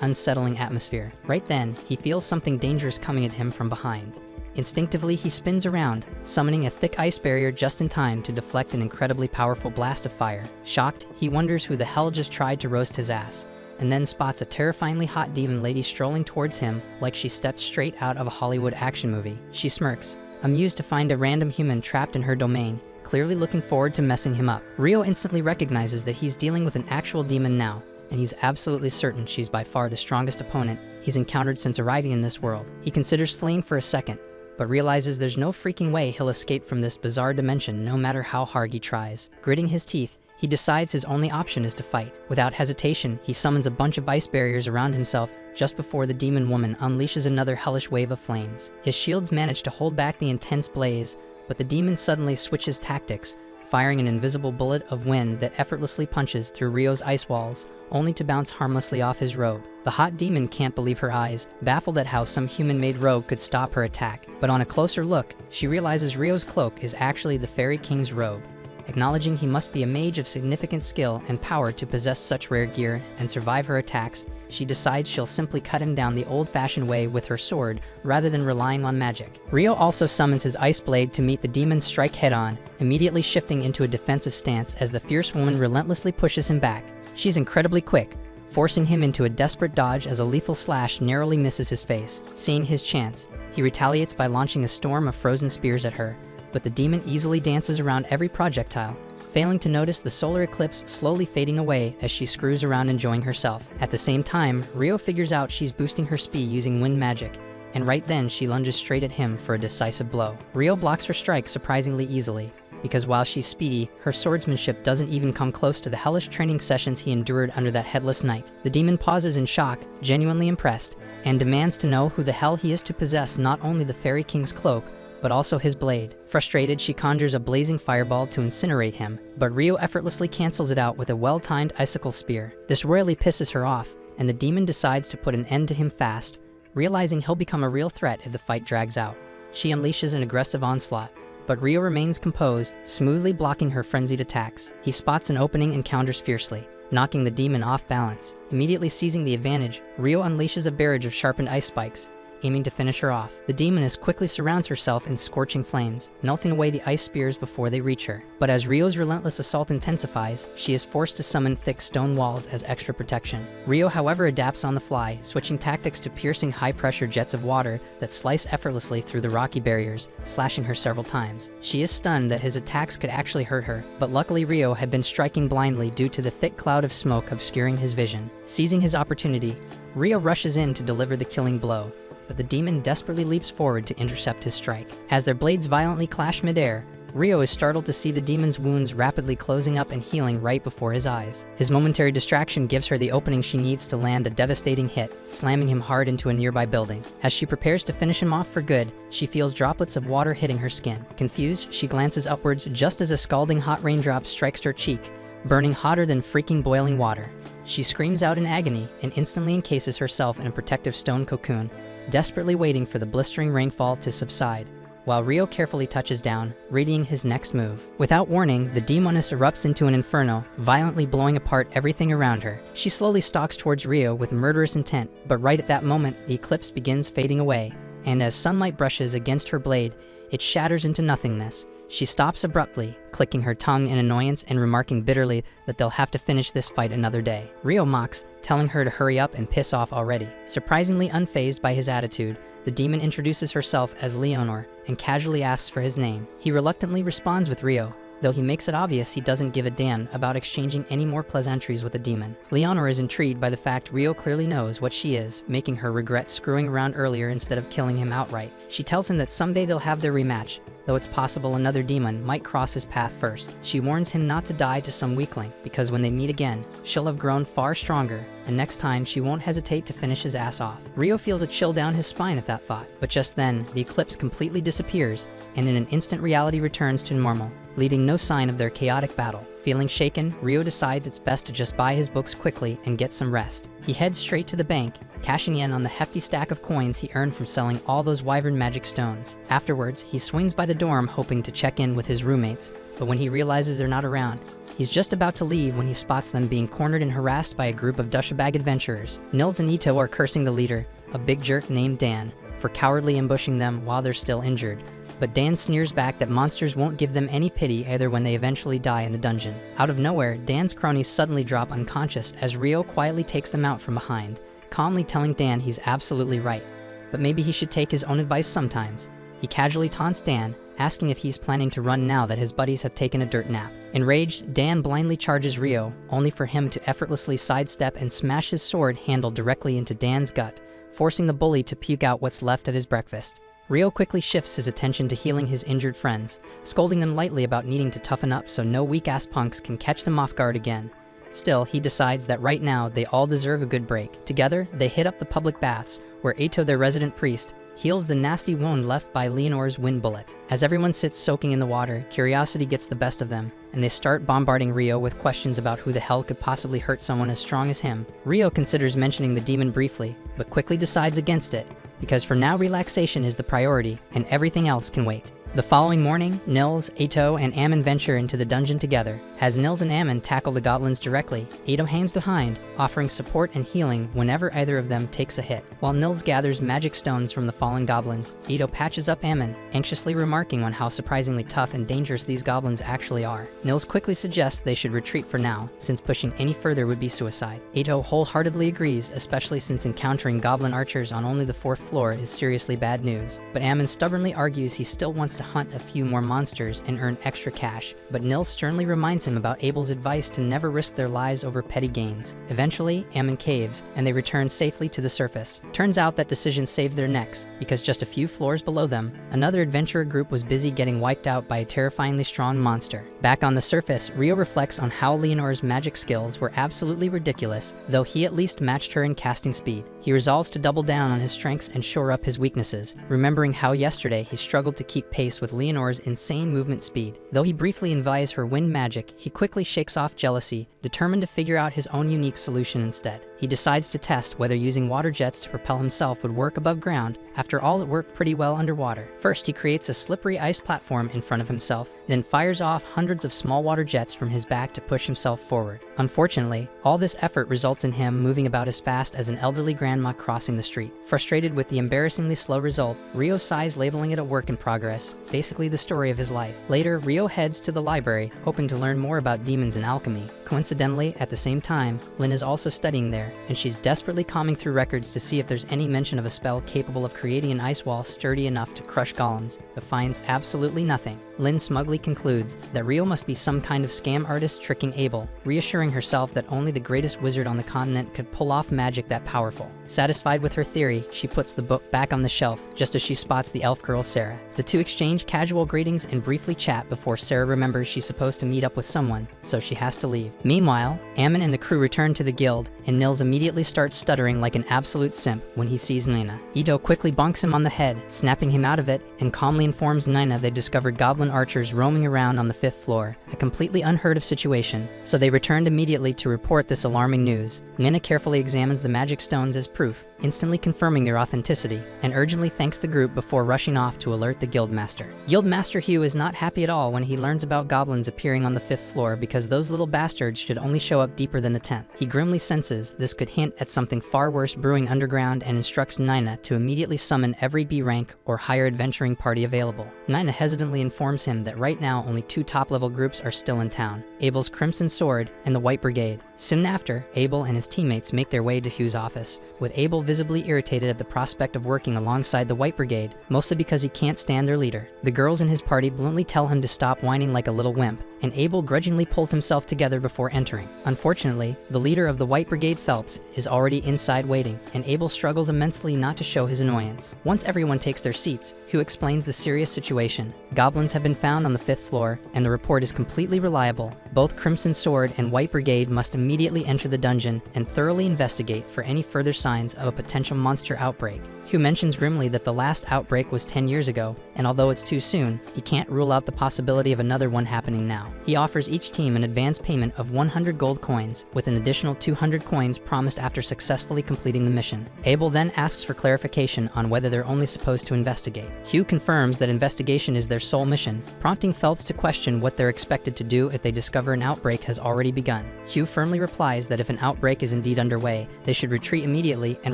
unsettling atmosphere. Right then, he feels something dangerous coming at him from behind. Instinctively, he spins around, summoning a thick ice barrier just in time to deflect an incredibly powerful blast of fire. Shocked, he wonders who the hell just tried to roast his ass, and then spots a terrifyingly hot demon lady strolling towards him like she stepped straight out of a Hollywood action movie. She smirks, amused to find a random human trapped in her domain, clearly looking forward to messing him up. Rio instantly recognizes that he's dealing with an actual demon now, and he's absolutely certain she's by far the strongest opponent he's encountered since arriving in this world. He considers fleeing for a second, but realizes there's no freaking way he'll escape from this bizarre dimension no matter how hard he tries. Gritting his teeth, he decides his only option is to fight. Without hesitation, he summons a bunch of ice barriers around himself just before the demon woman unleashes another hellish wave of flames. His shields manage to hold back the intense blaze, but the demon suddenly switches tactics, firing an invisible bullet of wind that effortlessly punches through Rio's ice walls, only to bounce harmlessly off his robe. The hot demon can't believe her eyes, baffled at how some human-made robe could stop her attack. But on a closer look, she realizes Rio's cloak is actually the Fairy King's robe. Acknowledging he must be a mage of significant skill and power to possess such rare gear and survive her attacks, she decides she'll simply cut him down the old-fashioned way with her sword rather than relying on magic. Rio also summons his ice blade to meet the demon's strike head-on, immediately shifting into a defensive stance as the fierce woman relentlessly pushes him back. She's incredibly quick, forcing him into a desperate dodge as a lethal slash narrowly misses his face. Seeing his chance, he retaliates by launching a storm of frozen spears at her, but the demon easily dances around every projectile, failing to notice the solar eclipse slowly fading away as she screws around enjoying herself. At the same time, Rio figures out she's boosting her speed using wind magic, and right then she lunges straight at him for a decisive blow. Rio blocks her strike surprisingly easily, because while she's speedy, her swordsmanship doesn't even come close to the hellish training sessions he endured under that headless knight. The demon pauses in shock, genuinely impressed, and demands to know who the hell he is to possess not only the Fairy King's cloak, but also his blade. Frustrated, she conjures a blazing fireball to incinerate him, but Rio effortlessly cancels it out with a well-timed icicle spear. This royally pisses her off, and the demon decides to put an end to him fast, realizing he'll become a real threat if the fight drags out. She unleashes an aggressive onslaught, but Rio remains composed, smoothly blocking her frenzied attacks. He spots an opening and counters fiercely, knocking the demon off balance. Immediately seizing the advantage, Rio unleashes a barrage of sharpened ice spikes, aiming to finish her off. The demoness quickly surrounds herself in scorching flames, melting away the ice spears before they reach her. But as Rio's relentless assault intensifies, she is forced to summon thick stone walls as extra protection. Rio, however, adapts on the fly, switching tactics to piercing high-pressure jets of water that slice effortlessly through the rocky barriers, slashing her several times. She is stunned that his attacks could actually hurt her, but luckily Rio had been striking blindly due to the thick cloud of smoke obscuring his vision. Seizing his opportunity, Rio rushes in to deliver the killing blow, but the demon desperately leaps forward to intercept his strike. As their blades violently clash midair, Rio is startled to see the demon's wounds rapidly closing up and healing right before his eyes. His momentary distraction gives her the opening she needs to land a devastating hit, slamming him hard into a nearby building. As she prepares to finish him off for good, she feels droplets of water hitting her skin. Confused, she glances upwards just as a scalding hot raindrop strikes her cheek, burning hotter than freaking boiling water. She screams out in agony and instantly encases herself in a protective stone cocoon, desperately waiting for the blistering rainfall to subside, while Rio carefully touches down, readying his next move. Without warning, the demoness erupts into an inferno, violently blowing apart everything around her. She slowly stalks towards Rio with murderous intent, but right at that moment, the eclipse begins fading away, and as sunlight brushes against her blade, it shatters into nothingness. She stops abruptly, clicking her tongue in annoyance and remarking bitterly that they'll have to finish this fight another day. Rio mocks, telling her to hurry up and piss off already. Surprisingly unfazed by his attitude, the demon introduces herself as Leonor and casually asks for his name. He reluctantly responds with Rio, though he makes it obvious he doesn't give a damn about exchanging any more pleasantries with a demon. Leonor is intrigued by the fact Rio clearly knows what she is, making her regret screwing around earlier instead of killing him outright. She tells him that someday they'll have their rematch, though it's possible another demon might cross his path first. She warns him not to die to some weakling, because when they meet again, she'll have grown far stronger, and next time she won't hesitate to finish his ass off. Rio feels a chill down his spine at that thought, but just then, the eclipse completely disappears, and in an instant reality returns to normal, leaving no sign of their chaotic battle. Feeling shaken, Rio decides it's best to just buy his books quickly and get some rest. He heads straight to the bank, cashing in on the hefty stack of coins he earned from selling all those wyvern magic stones. Afterwards, he swings by the dorm hoping to check in with his roommates, but when he realizes they're not around, he's just about to leave when he spots them being cornered and harassed by a group of Dushabag adventurers. Nils and Ito are cursing the leader, a big jerk named Dan, for cowardly ambushing them while they're still injured, but Dan sneers back that monsters won't give them any pity either when they eventually die in a dungeon. Out of nowhere, Dan's cronies suddenly drop unconscious as Rio quietly takes them out from behind, calmly telling Dan he's absolutely right, but maybe he should take his own advice sometimes. He casually taunts Dan, asking if he's planning to run now that his buddies have taken a dirt nap. Enraged, Dan blindly charges Rio, only for him to effortlessly sidestep and smash his sword handle directly into Dan's gut, forcing the bully to puke out what's left of his breakfast. Rio quickly shifts his attention to healing his injured friends, scolding them lightly about needing to toughen up so no weak-ass punks can catch them off guard again. Still, he decides that right now they all deserve a good break. Together, they hit up the public baths, where Ato, their resident priest, heals the nasty wound left by Leonor's wind bullet. As everyone sits soaking in the water, curiosity gets the best of them, and they start bombarding Rio with questions about who the hell could possibly hurt someone as strong as him. Rio considers mentioning the demon briefly, but quickly decides against it, because for now relaxation is the priority, and everything else can wait. The following morning, Nils, Ato, and Ammon venture into the dungeon together. As Nils and Ammon tackle the goblins directly, Ato hangs behind, offering support and healing whenever either of them takes a hit. While Nils gathers magic stones from the fallen goblins, Ato patches up Ammon, anxiously remarking on how surprisingly tough and dangerous these goblins actually are. Nils quickly suggests they should retreat for now, since pushing any further would be suicide. Ato wholeheartedly agrees, especially since encountering goblin archers on only the 4th floor is seriously bad news. But Ammon stubbornly argues he still wants to hunt a few more monsters and earn extra cash, but Nils sternly reminds him about Abel's advice to never risk their lives over petty gains. Eventually, Ammon caves, and they return safely to the surface. Turns out that decision saved their necks, because just a few floors below them, another adventurer group was busy getting wiped out by a terrifyingly strong monster. Back on the surface, Rio reflects on how Leonor's magic skills were absolutely ridiculous, though he at least matched her in casting speed. He resolves to double down on his strengths and shore up his weaknesses, remembering how yesterday he struggled to keep pace with Leonor's insane movement speed. Though he briefly envies her wind magic, he quickly shakes off jealousy, determined to figure out his own unique solution instead. He decides to test whether using water jets to propel himself would work above ground. After all, it worked pretty well underwater. First, he creates a slippery ice platform in front of himself, then fires off hundreds of small water jets from his back to push himself forward. Unfortunately, all this effort results in him moving about as fast as an elderly grandma crossing the street. Frustrated with the embarrassingly slow result, Rio sighs, labeling it a work in progress, basically the story of his life. Later, Rio heads to the library, hoping to learn more about demons and alchemy. Coincidentally, at the same time, Lynn is also studying there, and she's desperately combing through records to see if there's any mention of a spell capable of creating an ice wall sturdy enough to crush golems, but finds absolutely nothing. Lynn smugly concludes that Rio must be some kind of scam artist tricking Abel, reassuring herself that only the greatest wizard on the continent could pull off magic that powerful. Satisfied with her theory, she puts the book back on the shelf just as she spots the elf girl Sarah. The two exchange casual greetings and briefly chat before Sarah remembers she's supposed to meet up with someone, so she has to leave. Meanwhile, Ammon and the crew return to the guild, and Nils immediately starts stuttering like an absolute simp when he sees Nina. Ito quickly bonks him on the head, snapping him out of it, and calmly informs Nina they've discovered goblin archers roaming around on the 5th floor, a completely unheard of situation, so they returned immediately to report this alarming news. Nina carefully examines the magic stones as proof, instantly confirming their authenticity, and urgently thanks the group before rushing off to alert the guildmaster. Guildmaster Hugh is not happy at all when he learns about goblins appearing on the 5th floor because those little bastards should only show up deeper than the 10th. He grimly senses this could hint at something far worse brewing underground and instructs Nina to immediately summon every B rank or higher adventuring party available. Nina hesitantly informs him that right now only 2 top-level groups are still in town, Abel's Crimson Sword and the White Brigade. Soon after, Abel and his teammates make their way to Hugh's office, with Abel visibly irritated at the prospect of working alongside the White Brigade, mostly because he can't stand their leader. The girls in his party bluntly tell him to stop whining like a little wimp, and Abel grudgingly pulls himself together before entering. Unfortunately, the leader of the White Brigade, Phelps, is already inside waiting, and Abel struggles immensely not to show his annoyance. Once everyone takes their seats, Hugh explains the serious situation. Goblins have been found on the 5th floor, and the report is completely reliable. Both Crimson Sword and White Brigade must immediately enter the dungeon and thoroughly investigate for any further signs of a potential monster outbreak. Hugh mentions grimly that the last outbreak was 10 years ago, and although it's too soon, he can't rule out the possibility of another one happening now. He offers each team an advance payment of 100 gold coins, with an additional 200 coins promised after successfully completing the mission. Abel then asks for clarification on whether they're only supposed to investigate. Hugh confirms that investigation is their sole mission, prompting Phelps to question what they're expected to do if they discover an outbreak has already begun. Hugh firmly replies that if an outbreak is indeed underway, they should retreat immediately and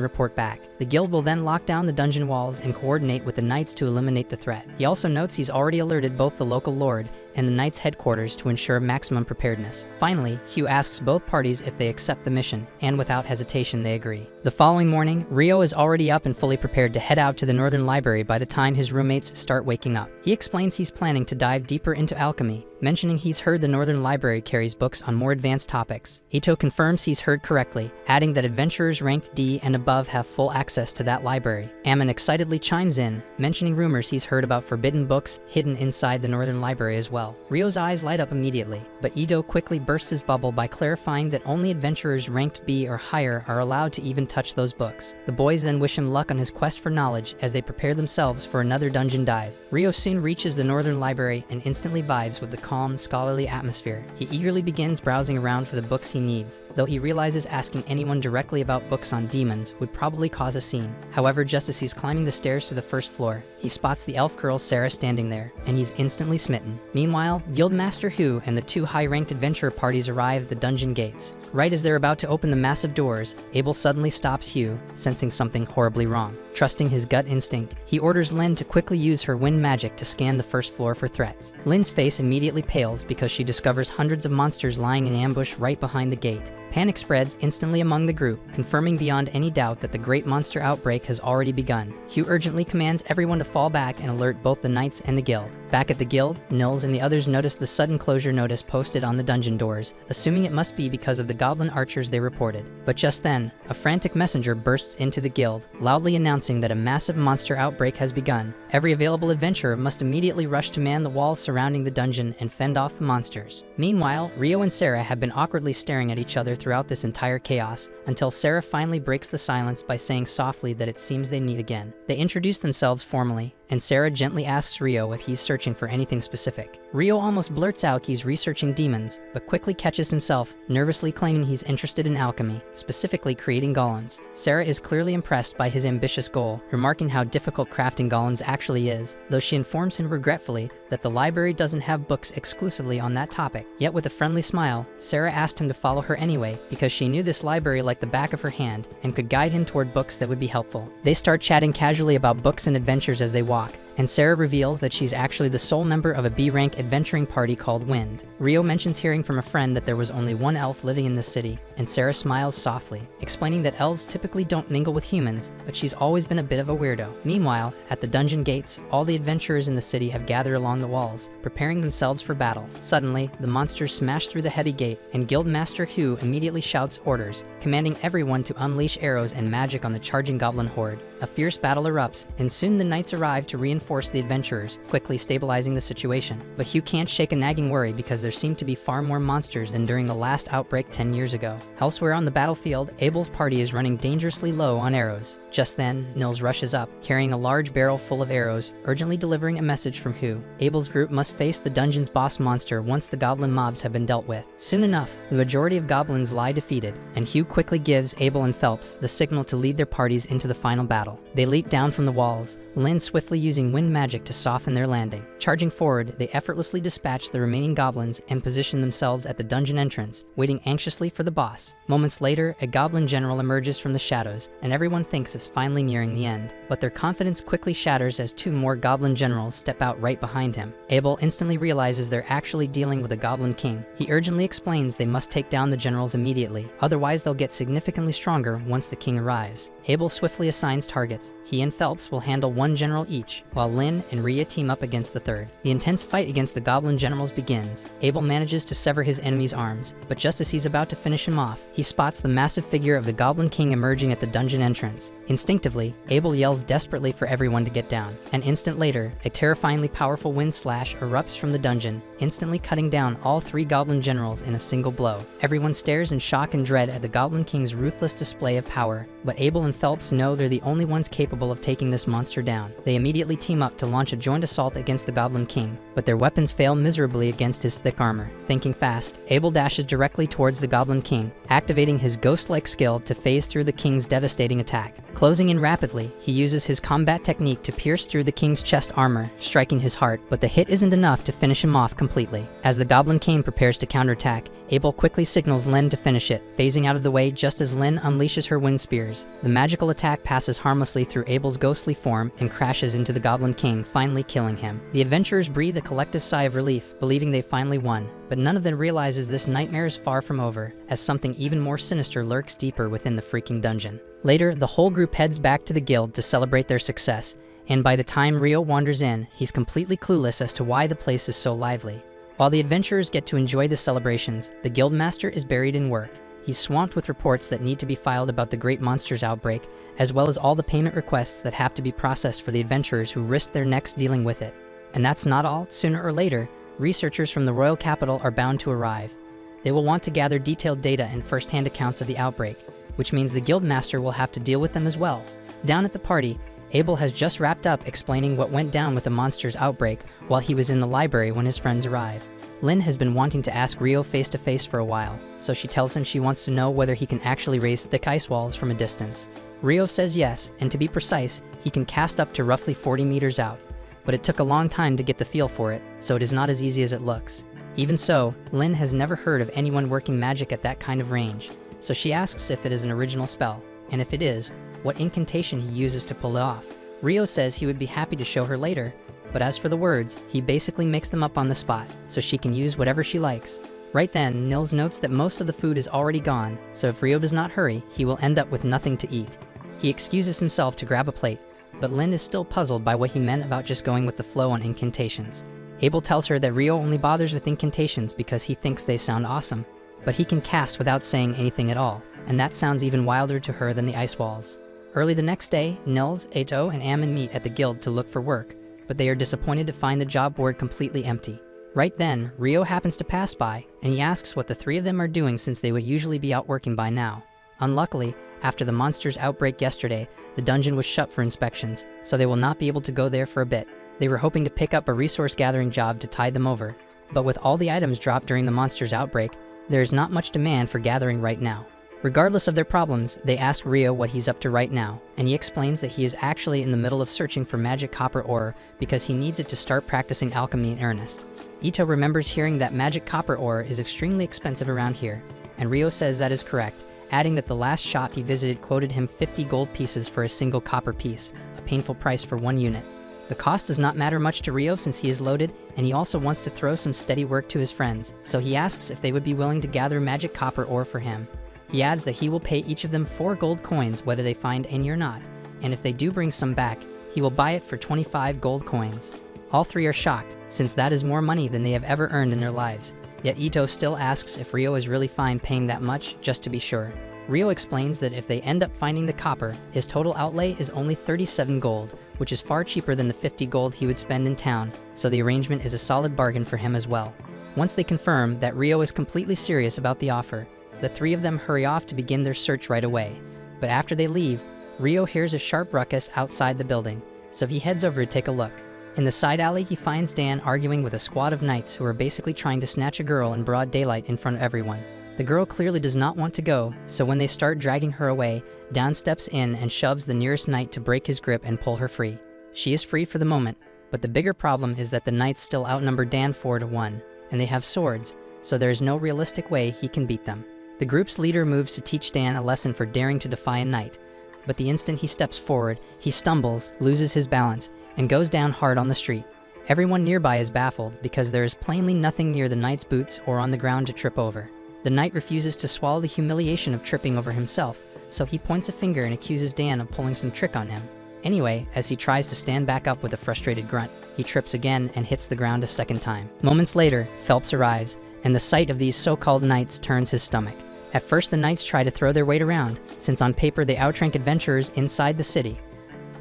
report back. The guild will then lock down the dungeon walls and coordinate with the knights to eliminate the threat. He also notes he's already alerted both the local lord and the Knights' headquarters to ensure maximum preparedness. Finally, Hugh asks both parties if they accept the mission, and without hesitation they agree. The following morning, Rio is already up and fully prepared to head out to the Northern Library by the time his roommates start waking up. He explains he's planning to dive deeper into alchemy, mentioning he's heard the Northern Library carries books on more advanced topics. Ito confirms he's heard correctly, adding that adventurers ranked D and above have full access to that library. Ammon excitedly chimes in, mentioning rumors he's heard about forbidden books hidden inside the Northern Library as well. Rio's eyes light up immediately, but Ito quickly bursts his bubble by clarifying that only adventurers ranked B or higher are allowed to even touch those books. The boys then wish him luck on his quest for knowledge as they prepare themselves for another dungeon dive. Rio soon reaches the Northern Library and instantly vibes with the calm, scholarly atmosphere. He eagerly begins browsing around for the books he needs, though he realizes asking anyone directly about books on demons would probably cause a scene. However, just as he's climbing the stairs to the 1st floor, he spots the elf girl Sarah standing there, and he's instantly smitten. Meanwhile, Guildmaster Hu and the 2 high-ranked adventurer parties arrive at the dungeon gates. Right as they're about to open the massive doors, Abel suddenly stops Hugh, sensing something horribly wrong. Trusting his gut instinct, he orders Lynn to quickly use her wind magic to scan the 1st floor for threats. Lynn's face immediately pales because she discovers hundreds of monsters lying in ambush right behind the gate. Panic spreads instantly among the group, confirming beyond any doubt that the great monster outbreak has already begun. Hugh urgently commands everyone to fall back and alert both the knights and the guild. Back at the guild, Nils and the others notice the sudden closure notice posted on the dungeon doors, assuming it must be because of the goblin archers they reported. But just then, a frantic messenger bursts into the guild, loudly announcing that a massive monster outbreak has begun. Every available adventurer must immediately rush to man the walls surrounding the dungeon and fend off the monsters. Meanwhile, Rio and Sarah have been awkwardly staring at each other throughout this entire chaos, until Sarah finally breaks the silence by saying softly that it seems they meet again. They introduce themselves formally, and Sarah gently asks Rio if he's searching for anything specific. Rio almost blurts out he's researching demons, but quickly catches himself, nervously claiming he's interested in alchemy, specifically creating golems. Sarah is clearly impressed by his ambitious goal, remarking how difficult crafting golems actually is, though she informs him regretfully that the library doesn't have books exclusively on that topic. Yet with a friendly smile, Sarah asked him to follow her anyway because she knew this library like the back of her hand and could guide him toward books that would be helpful. They start chatting casually about books and adventures as they walk, and Sarah reveals that she's actually the sole member of a B-rank adventuring party called Wind. Rio mentions hearing from a friend that there was only one elf living in this city, and Sarah smiles softly, explaining that elves typically don't mingle with humans, but she's always been a bit of a weirdo. Meanwhile, at the dungeon gates, all the adventurers in the city have gathered along the walls, preparing themselves for battle. Suddenly, the monsters smash through the heavy gate, and Guildmaster Hu immediately shouts orders, commanding everyone to unleash arrows and magic on the charging goblin horde. A fierce battle erupts, and soon the knights arrive to reinforce the adventurers, quickly stabilizing the situation. But Hugh can't shake a nagging worry because there seem to be far more monsters than during the last outbreak 10 years ago. Elsewhere on the battlefield, Abel's party is running dangerously low on arrows. Just then, Nils rushes up, carrying a large barrel full of arrows, urgently delivering a message from Hugh. Abel's group must face the dungeon's boss monster once the goblin mobs have been dealt with. Soon enough, the majority of goblins lie defeated, and Hugh quickly gives Abel and Phelps the signal to lead their parties into the final battle. They leap down from the walls, Lynn swiftly using wind magic to soften their landing. Charging forward, they effortlessly dispatch the remaining goblins and position themselves at the dungeon entrance, waiting anxiously for the boss. Moments later, a goblin general emerges from the shadows, and everyone thinks it's finally nearing the end. But their confidence quickly shatters as two more goblin generals step out right behind him. Abel instantly realizes they're actually dealing with a goblin king. He urgently explains they must take down the generals immediately, otherwise they'll get significantly stronger once the king arrives. Abel swiftly assigns targets. He and Phelps will handle one general each, while Lynn and Rhea team up against the third. The intense fight against the goblin generals begins. Abel manages to sever his enemy's arms, but just as he's about to finish him off, he spots the massive figure of the goblin king emerging at the dungeon entrance. Instinctively, Abel yells desperately for everyone to get down. An instant later, a terrifyingly powerful wind slash erupts from the dungeon, instantly cutting down all three goblin generals in a single blow. Everyone stares in shock and dread at the goblin king's ruthless display of power, but Abel and Phelps know they're the only ones capable of taking this monster down. They immediately team up to launch a joint assault against the goblin king, but their weapons fail miserably against his thick armor. Thinking fast, Abel dashes directly towards the goblin king, activating his ghost-like skill to phase through the king's devastating attack. Closing in rapidly, he uses his combat technique to pierce through the king's chest armor, striking his heart, but the hit isn't enough to finish him off completely. As the goblin king prepares to counterattack, Abel quickly signals Lynn to finish it, phasing out of the way just as Lynn unleashes her wind spears. The magical attack passes harmlessly through Abel's ghostly form and crashes into the goblin king, finally killing him. The adventurers breathe a collective sigh of relief, believing they finally won, but none of them realizes this nightmare is far from over, as something even more sinister lurks deeper within the freaking dungeon. Later, the whole group heads back to the guild to celebrate their success, and by the time Rio wanders in, he's completely clueless as to why the place is so lively. While the adventurers get to enjoy the celebrations, the guildmaster is buried in work. He's swamped with reports that need to be filed about the great monsters outbreak, as well as all the payment requests that have to be processed for the adventurers who risk their necks dealing with it. And that's not all. Sooner or later, researchers from the royal capital are bound to arrive. They will want to gather detailed data and first-hand accounts of the outbreak, which means the guildmaster will have to deal with them as well. Down at the party, Abel has just wrapped up explaining what went down with the monster's outbreak while he was in the library when his friends arrived. Lynn has been wanting to ask Rio face-to-face for a while, so she tells him she wants to know whether he can actually raise thick ice walls from a distance. Rio says yes, and to be precise, he can cast up to roughly 40 meters out, but it took a long time to get the feel for it, so it is not as easy as it looks. Even so, Lynn has never heard of anyone working magic at that kind of range, so she asks if it is an original spell, and if it is, what incantation he uses to pull it off. Rio says he would be happy to show her later, but as for the words, he basically makes them up on the spot, so she can use whatever she likes. Right then, Nils notes that most of the food is already gone, so if Rio does not hurry, he will end up with nothing to eat. He excuses himself to grab a plate, but Lynn is still puzzled by what he meant about just going with the flow on incantations. Abel tells her that Rio only bothers with incantations because he thinks they sound awesome, but he can cast without saying anything at all, and that sounds even wilder to her than the ice walls. Early the next day, Nils, Ato, and Ammon meet at the guild to look for work, but they are disappointed to find the job board completely empty. Right then, Rio happens to pass by, and he asks what the three of them are doing since they would usually be out working by now. Unluckily, After the monster's outbreak yesterday, the dungeon was shut for inspections, so they will not be able to go there for a bit. They were hoping to pick up a resource gathering job to tide them over. But with all the items dropped during the monster's outbreak, there is not much demand for gathering right now. Regardless of their problems, they ask Rio what he's up to right now, and he explains that he is actually in the middle of searching for magic copper ore because he needs it to start practicing alchemy in earnest. Ito remembers hearing that magic copper ore is extremely expensive around here, and Rio says that is correct, adding that the last shop he visited quoted him 50 gold pieces for a single copper piece, a painful price for 1 unit. The cost does not matter much to Rio since he is loaded, and he also wants to throw some steady work to his friends, so he asks if they would be willing to gather magic copper ore for him. He adds that he will pay each of them 4 gold coins whether they find any or not, and if they do bring some back, he will buy it for 25 gold coins. All three are shocked, since that is more money than they have ever earned in their lives. Yet Ito still asks if Rio is really fine paying that much, just to be sure. Rio explains that if they end up finding the copper, his total outlay is only 37 gold, which is far cheaper than the 50 gold he would spend in town, so the arrangement is a solid bargain for him as well. Once they confirm that Rio is completely serious about the offer, the three of them hurry off to begin their search right away. But after they leave, Rio hears a sharp ruckus outside the building, so he heads over to take a look. In the side alley, he finds Dan arguing with a squad of knights who are basically trying to snatch a girl in broad daylight in front of everyone. The girl clearly does not want to go, so when they start dragging her away, Dan steps in and shoves the nearest knight to break his grip and pull her free. She is free for the moment, but the bigger problem is that the knights still outnumber Dan 4 to 1, and they have swords, so there is no realistic way he can beat them. The group's leader moves to teach Dan a lesson for daring to defy a knight, but the instant he steps forward, he stumbles, loses his balance, and goes down hard on the street. Everyone nearby is baffled because there is plainly nothing near the knight's boots or on the ground to trip over. The knight refuses to swallow the humiliation of tripping over himself, so he points a finger and accuses Dan of pulling some trick on him. Anyway, as he tries to stand back up with a frustrated grunt, he trips again and hits the ground a second time. Moments later, Phelps arrives, and the sight of these so-called knights turns his stomach. At first, the knights try to throw their weight around, since on paper they outrank adventurers inside the city.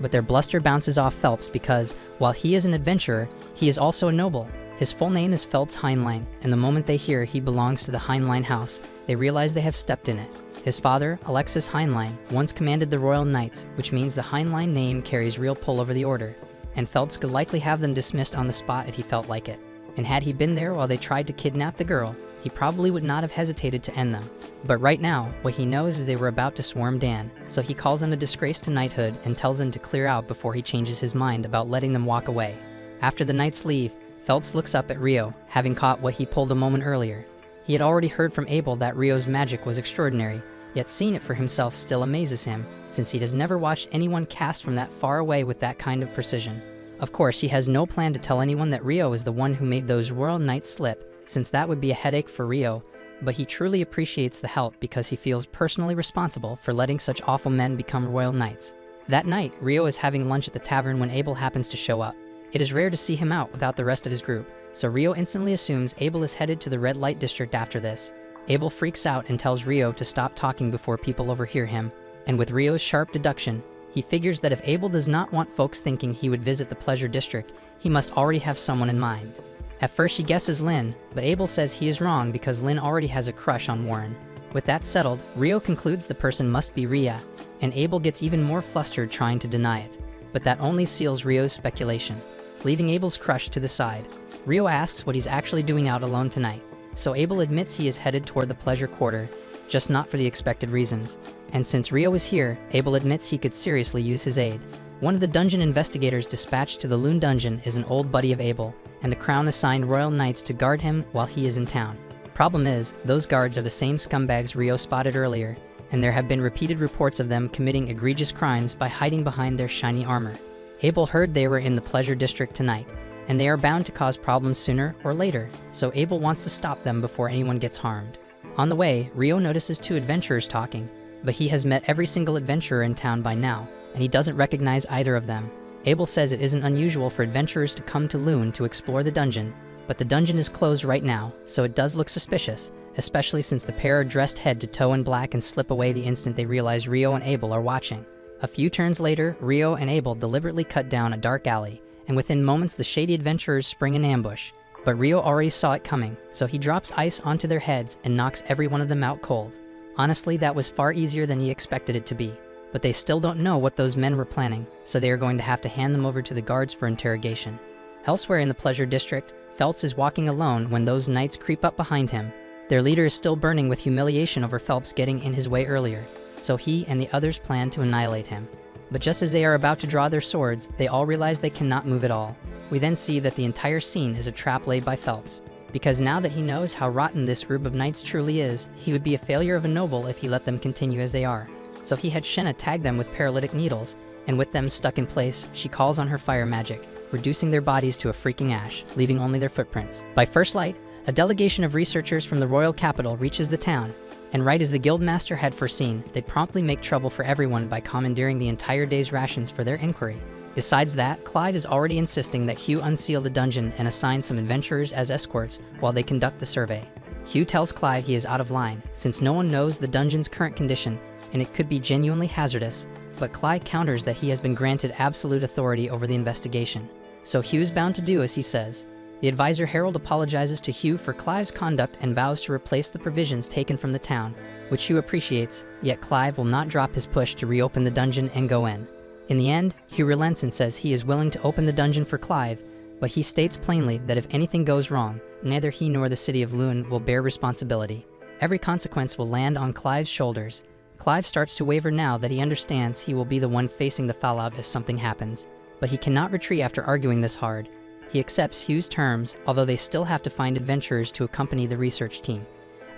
But their bluster bounces off Phelps because, while he is an adventurer, he is also a noble. His full name is Phelps Heinlein, and the moment they hear he belongs to the Heinlein house, they realize they have stepped in it. His father, Alexis Heinlein, once commanded the Royal Knights, which means the Heinlein name carries real pull over the order, and Phelps could likely have them dismissed on the spot if he felt like it. And had he been there while they tried to kidnap the girl, he probably would not have hesitated to end them. But right now, what he knows is they were about to swarm Dan, so he calls them a disgrace to knighthood and tells them to clear out before he changes his mind about letting them walk away. After the knights leave, Phelps looks up at Rio, having caught what he pulled a moment earlier. He had already heard from Abel that Rio's magic was extraordinary, yet seeing it for himself still amazes him, since he has never watched anyone cast from that far away with that kind of precision. Of course, he has no plan to tell anyone that Rio is the one who made those Royal Knights slip, since that would be a headache for Rio, but he truly appreciates the help because he feels personally responsible for letting such awful men become Royal Knights. That night, Rio is having lunch at the tavern when Abel happens to show up. It is rare to see him out without the rest of his group, so Rio instantly assumes Abel is headed to the red light district after this. Abel freaks out and tells Rio to stop talking before people overhear him, and with Rio's sharp deduction, he figures that if Abel does not want folks thinking he would visit the pleasure district, he must already have someone in mind. At first she guesses Lynn, but Abel says he is wrong because Lynn already has a crush on Warren. With that settled, Rio concludes the person must be Ria, and Abel gets even more flustered trying to deny it, but that only seals Rio's speculation. Leaving Abel's crush to the side, Rio asks what he's actually doing out alone tonight, so Abel admits he is headed toward the pleasure quarter, just not for the expected reasons. And since Rio is here, Abel admits he could seriously use his aid. One of the dungeon investigators dispatched to the Loon Dungeon is an old buddy of Abel, and the Crown assigned Royal Knights to guard him while he is in town. Problem is, those guards are the same scumbags Rio spotted earlier, and there have been repeated reports of them committing egregious crimes by hiding behind their shiny armor. Abel heard they were in the pleasure district tonight, and they are bound to cause problems sooner or later, so Abel wants to stop them before anyone gets harmed. On the way, Rio notices 2 adventurers talking, but he has met every single adventurer in town by now, and he doesn't recognize either of them. Abel says it isn't unusual for adventurers to come to Loon to explore the dungeon, but the dungeon is closed right now, so it does look suspicious, especially since the pair are dressed head to toe in black and slip away the instant they realize Rio and Abel are watching. A few turns later, Rio and Abel deliberately cut down a dark alley, and within moments the shady adventurers spring an ambush. But Rio already saw it coming, so he drops ice onto their heads and knocks every one of them out cold. Honestly, that was far easier than he expected it to be. But they still don't know what those men were planning, so they are going to have to hand them over to the guards for interrogation. Elsewhere in the Pleasure District, Phelps is walking alone when those knights creep up behind him. Their leader is still burning with humiliation over Phelps getting in his way earlier, so he and the others plan to annihilate him. But just as they are about to draw their swords, they all realize they cannot move at all. We then see that the entire scene is a trap laid by Phelps, because now that he knows how rotten this group of knights truly is, he would be a failure of a noble if he let them continue as they are. So he had Shenna tag them with paralytic needles, and with them stuck in place, she calls on her fire magic, reducing their bodies to a freaking ash, leaving only their footprints. By first light, a delegation of researchers from the royal capital reaches the town, and right as the guildmaster had foreseen, they promptly make trouble for everyone by commandeering the entire day's rations for their inquiry. Besides that, Clyde is already insisting that Hugh unseal the dungeon and assign some adventurers as escorts while they conduct the survey. Hugh tells Clyde he is out of line, since no one knows the dungeon's current condition and it could be genuinely hazardous, but Clyde counters that he has been granted absolute authority over the investigation. So Hugh is bound to do as he says. The advisor Harold apologizes to Hugh for Clive's conduct and vows to replace the provisions taken from the town, which Hugh appreciates, yet Clive will not drop his push to reopen the dungeon and go in. In the end, Hugh relents and says he is willing to open the dungeon for Clive, but he states plainly that if anything goes wrong, neither he nor the city of Lune will bear responsibility. Every consequence will land on Clive's shoulders. Clive starts to waver now that he understands he will be the one facing the fallout if something happens, but he cannot retreat after arguing this hard. He accepts Hugh's terms, although they still have to find adventurers to accompany the research team.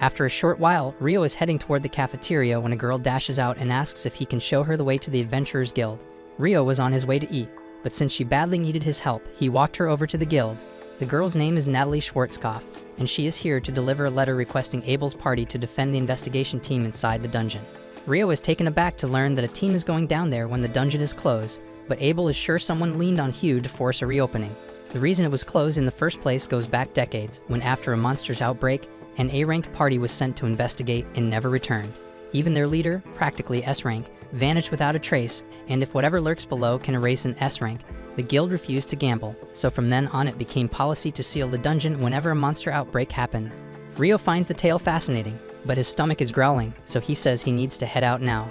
After a short while, Rio is heading toward the cafeteria when a girl dashes out and asks if he can show her the way to the Adventurers Guild. Rio was on his way to eat, but since she badly needed his help, he walked her over to the guild. The girl's name is Natalie Schwarzkopf, and she is here to deliver a letter requesting Abel's party to defend the investigation team inside the dungeon. Rio is taken aback to learn that a team is going down there when the dungeon is closed, but Abel is sure someone leaned on Hugh to force a reopening. The reason it was closed in the first place goes back decades, when after a monster's outbreak, an A-ranked party was sent to investigate and never returned. Even their leader, practically S-rank, vanished without a trace, and if whatever lurks below can erase an S-rank, the guild refused to gamble, so from then on it became policy to seal the dungeon whenever a monster outbreak happened. Rio finds the tale fascinating, but his stomach is growling, so he says he needs to head out now.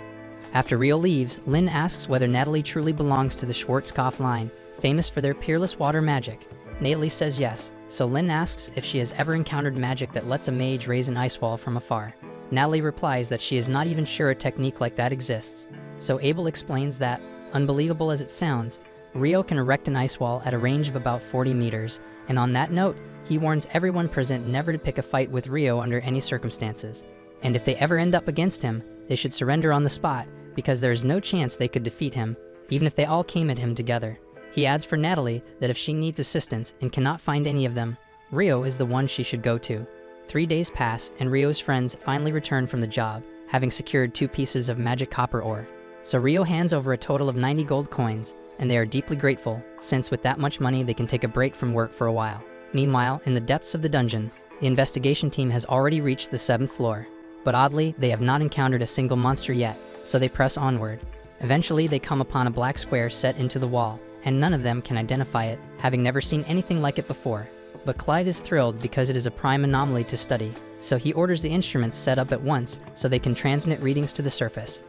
After Rio leaves, Lynn asks whether Natalie truly belongs to the Schwarzkopf line, famous for their peerless water magic. Natalie says yes, so Lynn asks if she has ever encountered magic that lets a mage raise an ice wall from afar. Natalie replies that she is not even sure a technique like that exists. So Abel explains that, unbelievable as it sounds, Rio can erect an ice wall at a range of about 40 meters, and on that note, he warns everyone present never to pick a fight with Rio under any circumstances. And if they ever end up against him, they should surrender on the spot, because there is no chance they could defeat him, even if they all came at him together. He adds for Natalie that if she needs assistance and cannot find any of them, Rio is the one she should go to. 3 days pass, and Rio's friends finally return from the job, having secured 2 pieces of magic copper ore. So Rio hands over a total of 90 gold coins, and they are deeply grateful, since with that much money they can take a break from work for a while. Meanwhile, in the depths of the dungeon, the investigation team has already reached the 7th floor. But oddly, they have not encountered a single monster yet, so they press onward. Eventually, they come upon a black square set into the wall, and none of them can identify it, having never seen anything like it before. But Clyde is thrilled because it is a prime anomaly to study, so he orders the instruments set up at once so they can transmit readings to the surface.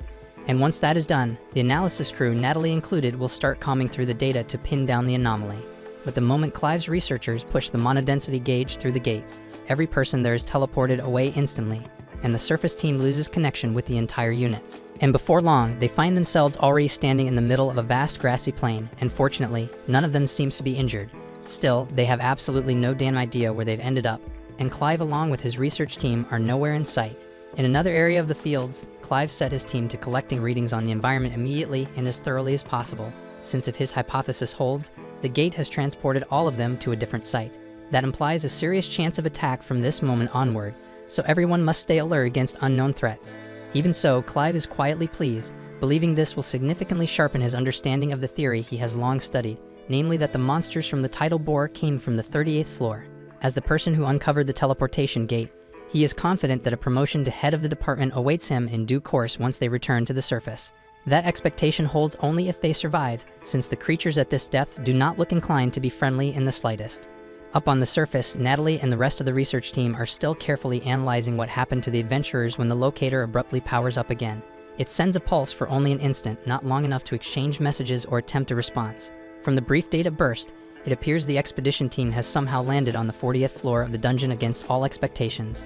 And once that is done, the analysis crew, Natalie included, will start combing through the data to pin down the anomaly. But the moment Clive's researchers push the monodensity gauge through the gate, every person there is teleported away instantly, and the surface team loses connection with the entire unit. And before long, they find themselves already standing in the middle of a vast grassy plain, and fortunately, none of them seems to be injured. Still, they have absolutely no damn idea where they've ended up, and Clive along with his research team are nowhere in sight. In another area of the fields, Clive set his team to collecting readings on the environment immediately and as thoroughly as possible, since if his hypothesis holds, the gate has transported all of them to a different site. That implies a serious chance of attack from this moment onward, so everyone must stay alert against unknown threats. Even so, Clive is quietly pleased, believing this will significantly sharpen his understanding of the theory he has long studied, namely that the monsters from the tidal bore came from the 38th floor. As the person who uncovered the teleportation gate, he is confident that a promotion to head of the department awaits him in due course once they return to the surface. That expectation holds only if they survive, since the creatures at this depth do not look inclined to be friendly in the slightest. Up on the surface, Natalie and the rest of the research team are still carefully analyzing what happened to the adventurers when the locator abruptly powers up again. It sends a pulse for only an instant, not long enough to exchange messages or attempt a response. From the brief data burst, it appears the expedition team has somehow landed on the 40th floor of the dungeon against all expectations.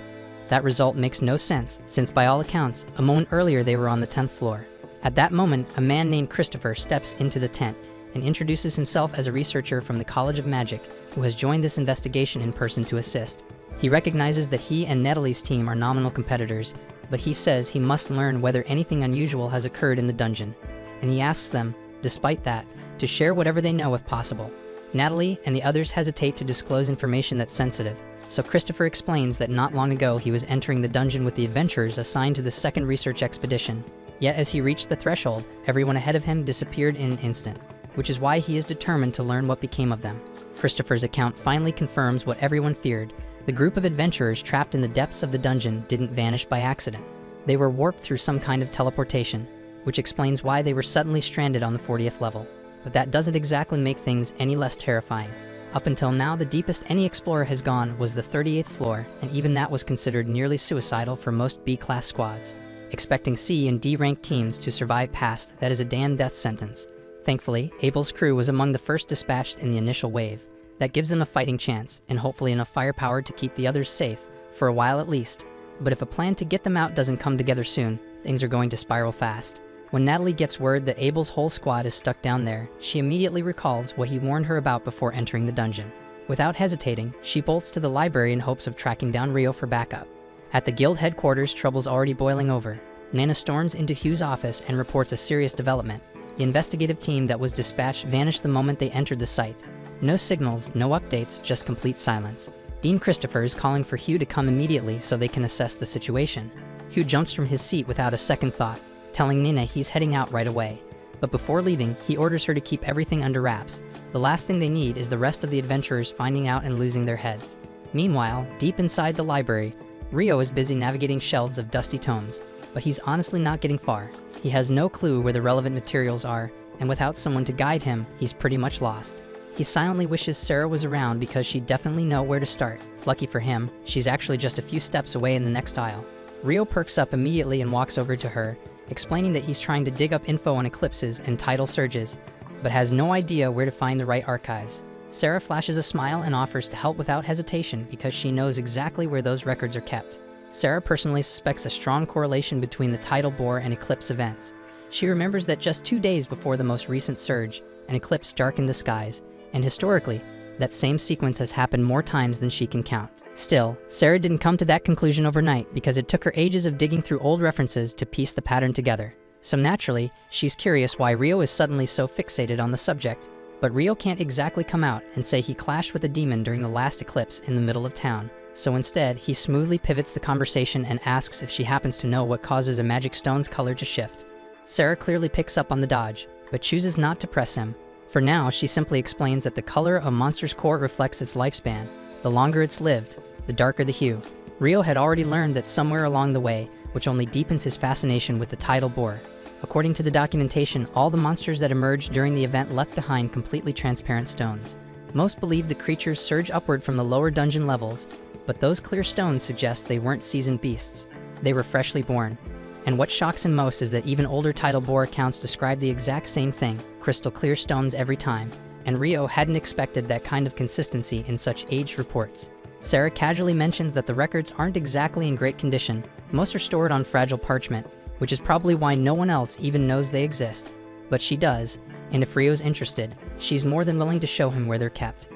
That result makes no sense, since by all accounts, a moment earlier they were on the 10th floor. At that moment, a man named Christopher steps into the tent and introduces himself as a researcher from the College of Magic who has joined this investigation in person to assist. He recognizes that he and Natalie's team are nominal competitors, but he says he must learn whether anything unusual has occurred in the dungeon, and he asks them, despite that, to share whatever they know if possible. Natalie and the others hesitate to disclose information that's sensitive, so Christopher explains that not long ago he was entering the dungeon with the adventurers assigned to the second research expedition. Yet as he reached the threshold, everyone ahead of him disappeared in an instant, which is why he is determined to learn what became of them. Christopher's account finally confirms what everyone feared. The group of adventurers trapped in the depths of the dungeon didn't vanish by accident. They were warped through some kind of teleportation, which explains why they were suddenly stranded on the 40th level. But that doesn't exactly make things any less terrifying. Up until now, the deepest any explorer has gone was the 38th floor, and even that was considered nearly suicidal for most B-class squads. Expecting C and D rank teams to survive past that is a damn death sentence. Thankfully, Abel's crew was among the first dispatched in the initial wave. That gives them a fighting chance, and hopefully enough firepower to keep the others safe, for a while at least. But if a plan to get them out doesn't come together soon, things are going to spiral fast. When Natalie gets word that Abel's whole squad is stuck down there, she immediately recalls what he warned her about before entering the dungeon. Without hesitating, she bolts to the library in hopes of tracking down Rio for backup. At the guild headquarters, trouble's already boiling over. Nana storms into Hugh's office and reports a serious development. The investigative team that was dispatched vanished the moment they entered the site. No signals, no updates, just complete silence. Dean Christopher is calling for Hugh to come immediately so they can assess the situation. Hugh jumps from his seat without a second thought, telling Nina he's heading out right away. But before leaving, he orders her to keep everything under wraps. The last thing they need is the rest of the adventurers finding out and losing their heads. Meanwhile, deep inside the library, Rio is busy navigating shelves of dusty tomes, but he's honestly not getting far. He has no clue where the relevant materials are, and without someone to guide him, he's pretty much lost. He silently wishes Sarah was around because she'd definitely know where to start. Lucky for him, she's actually just a few steps away in the next aisle. Rio perks up immediately and walks over to her, explaining that he's trying to dig up info on eclipses and tidal surges, but has no idea where to find the right archives. Sarah flashes a smile and offers to help without hesitation because she knows exactly where those records are kept. Sarah personally suspects a strong correlation between the tidal bore and eclipse events. She remembers that just 2 days before the most recent surge, an eclipse darkened the skies, and historically, that same sequence has happened more times than she can count. Still, Sarah didn't come to that conclusion overnight because it took her ages of digging through old references to piece the pattern together. So naturally, she's curious why Rio is suddenly so fixated on the subject. But Rio can't exactly come out and say he clashed with a demon during the last eclipse in the middle of town. So instead, he smoothly pivots the conversation and asks if she happens to know what causes a magic stone's color to shift. Sarah clearly picks up on the dodge, but chooses not to press him. For now, she simply explains that the color of a monster's core reflects its lifespan. The longer it's lived, the darker the hue. Rio had already learned that somewhere along the way, which only deepens his fascination with the tidal bore. According to the documentation, all the monsters that emerged during the event left behind completely transparent stones. Most believe the creatures surge upward from the lower dungeon levels, but those clear stones suggest they weren't seasoned beasts. They were freshly born. And what shocks him most is that even older tidal bore accounts describe the exact same thing, crystal clear stones every time. And Rio hadn't expected that kind of consistency in such aged reports. Sarah casually mentions that the records aren't exactly in great condition. Most are stored on fragile parchment, which is probably why no one else even knows they exist. But she does, and if Rio's interested, she's more than willing to show him where they're kept.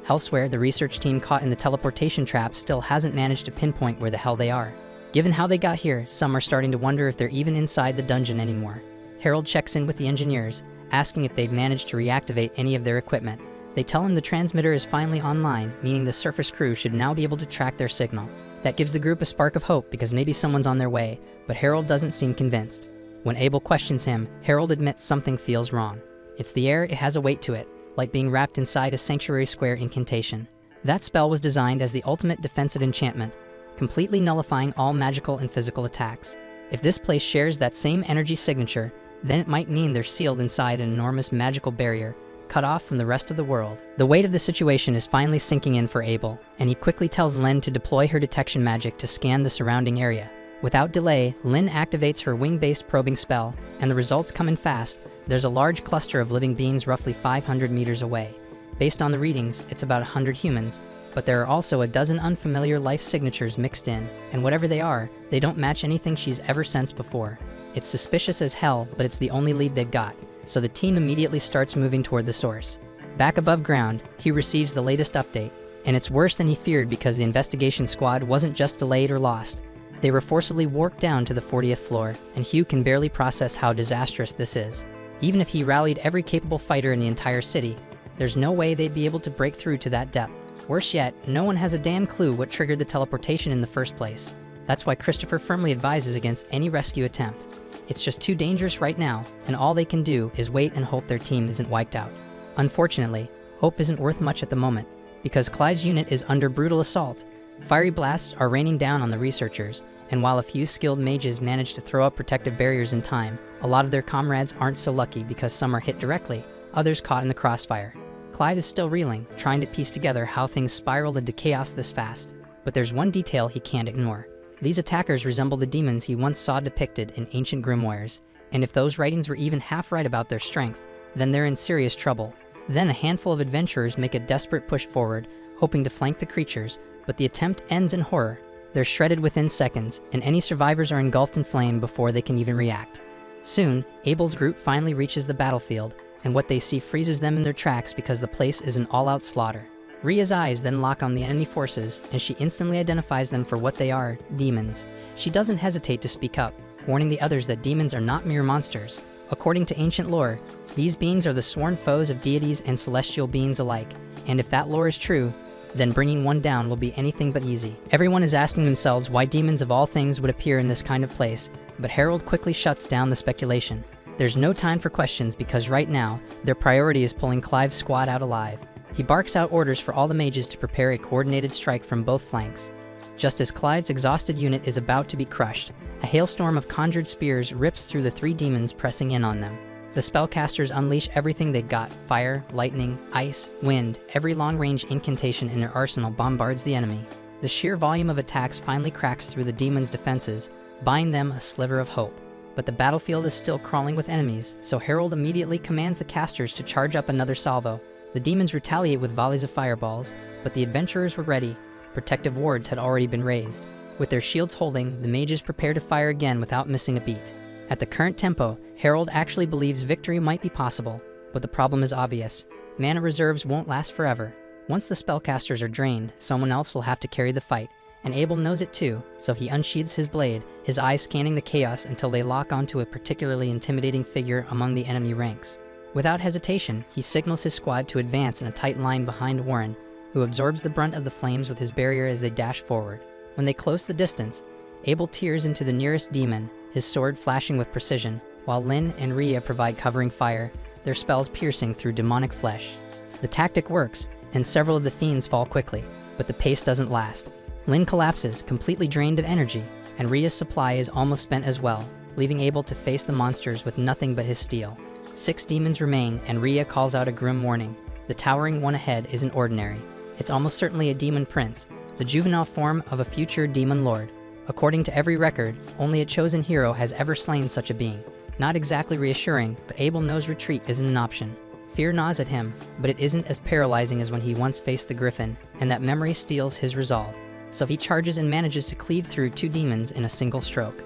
Elsewhere, the research team caught in the teleportation trap still hasn't managed to pinpoint where the hell they are. Given how they got here, some are starting to wonder if they're even inside the dungeon anymore. Harold checks in with the engineers, asking if they've managed to reactivate any of their equipment. They tell him the transmitter is finally online, meaning the surface crew should now be able to track their signal. That gives the group a spark of hope because maybe someone's on their way, but Harold doesn't seem convinced. When Abel questions him, Harold admits something feels wrong. It's the air, it has a weight to it, like being wrapped inside a sanctuary square incantation. That spell was designed as the ultimate defensive enchantment, completely nullifying all magical and physical attacks. If this place shares that same energy signature, then it might mean they're sealed inside an enormous magical barrier cut off from the rest of the world. The weight of the situation is finally sinking in for Abel, and he quickly tells Lynn to deploy her detection magic to scan the surrounding area. Without delay, Lynn activates her wing-based probing spell, and the results come in fast. There's a large cluster of living beings roughly 500 meters away. Based on the readings, it's about 100 humans, but there are also a dozen unfamiliar life signatures mixed in, and whatever they are, they don't match anything she's ever sensed before. It's suspicious as hell, but it's the only lead they've got, so the team immediately starts moving toward the source. Back above ground, he receives the latest update, and it's worse than he feared because the investigation squad wasn't just delayed or lost. They were forcibly warped down to the 40th floor, and Hugh can barely process how disastrous this is. Even if he rallied every capable fighter in the entire city, there's no way they'd be able to break through to that depth. Worse yet, no one has a damn clue what triggered the teleportation in the first place. That's why Christopher firmly advises against any rescue attempt. It's just too dangerous right now, and all they can do is wait and hope their team isn't wiped out. Unfortunately, hope isn't worth much at the moment, because Clyde's unit is under brutal assault. Fiery blasts are raining down on the researchers, and while a few skilled mages manage to throw up protective barriers in time, a lot of their comrades aren't so lucky because some are hit directly, others caught in the crossfire. Clyde is still reeling, trying to piece together how things spiraled into chaos this fast. But there's one detail he can't ignore. These attackers resemble the demons he once saw depicted in ancient grimoires, and if those writings were even half right about their strength, then they're in serious trouble. Then a handful of adventurers make a desperate push forward, hoping to flank the creatures, but the attempt ends in horror. They're shredded within seconds, and any survivors are engulfed in flame before they can even react. Soon, Abel's group finally reaches the battlefield, and what they see freezes them in their tracks because the place is an all-out slaughter. Rhea's eyes then lock on the enemy forces, and she instantly identifies them for what they are, demons. She doesn't hesitate to speak up, warning the others that demons are not mere monsters. According to ancient lore, these beings are the sworn foes of deities and celestial beings alike, and if that lore is true, then bringing one down will be anything but easy. Everyone is asking themselves why demons of all things would appear in this kind of place, but Harold quickly shuts down the speculation. There's no time for questions because right now, their priority is pulling Clive's squad out alive. He barks out orders for all the mages to prepare a coordinated strike from both flanks. Just as Clyde's exhausted unit is about to be crushed, a hailstorm of conjured spears rips through the three demons pressing in on them. The spellcasters unleash everything they've got: fire, lightning, ice, wind. Every long-range incantation in their arsenal bombards the enemy. The sheer volume of attacks finally cracks through the demons' defenses, buying them a sliver of hope. But the battlefield is still crawling with enemies, so Harold immediately commands the casters to charge up another salvo. The demons retaliate with volleys of fireballs, but the adventurers were ready. Protective wards had already been raised. With their shields holding, the mages prepare to fire again without missing a beat. At the current tempo, Harold actually believes victory might be possible, but the problem is obvious. Mana reserves won't last forever. Once the spellcasters are drained, someone else will have to carry the fight, and Abel knows it too, so he unsheathes his blade, his eyes scanning the chaos until they lock onto a particularly intimidating figure among the enemy ranks. Without hesitation, he signals his squad to advance in a tight line behind Warren, who absorbs the brunt of the flames with his barrier as they dash forward. When they close the distance, Abel tears into the nearest demon, his sword flashing with precision, while Lynn and Rhea provide covering fire, their spells piercing through demonic flesh. The tactic works, and several of the fiends fall quickly, but the pace doesn't last. Lynn collapses, completely drained of energy, and Rhea's supply is almost spent as well, leaving Abel to face the monsters with nothing but his steel. 6 demons remain, and Rhea calls out a grim warning. The towering one ahead isn't ordinary. It's almost certainly a demon prince, the juvenile form of a future demon lord. According to every record, only a chosen hero has ever slain such a being. Not exactly reassuring, but Abel knows retreat isn't an option. Fear gnaws at him, but it isn't as paralyzing as when he once faced the Griffin, and that memory steals his resolve. So he charges and manages to cleave through 2 demons in a single stroke.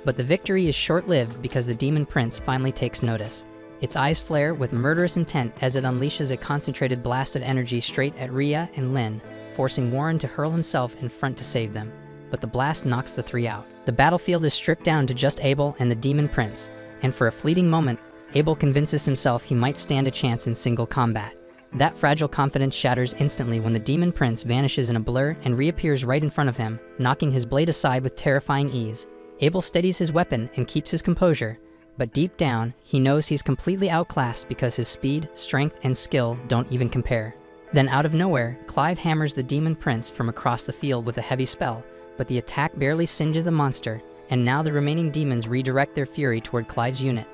But the victory is short-lived because the demon prince finally takes notice. Its eyes flare with murderous intent as it unleashes a concentrated blast of energy straight at Rhea and Lynn, forcing Warren to hurl himself in front to save them. But the blast knocks the 3 out. The battlefield is stripped down to just Abel and the demon prince, and for a fleeting moment, Abel convinces himself he might stand a chance in single combat. That fragile confidence shatters instantly when the demon prince vanishes in a blur and reappears right in front of him, knocking his blade aside with terrifying ease. Abel steadies his weapon and keeps his composure, but deep down, he knows he's completely outclassed because his speed, strength, and skill don't even compare. Then out of nowhere, Clive hammers the demon prince from across the field with a heavy spell, but the attack barely singes the monster, and now the remaining demons redirect their fury toward Clive's unit.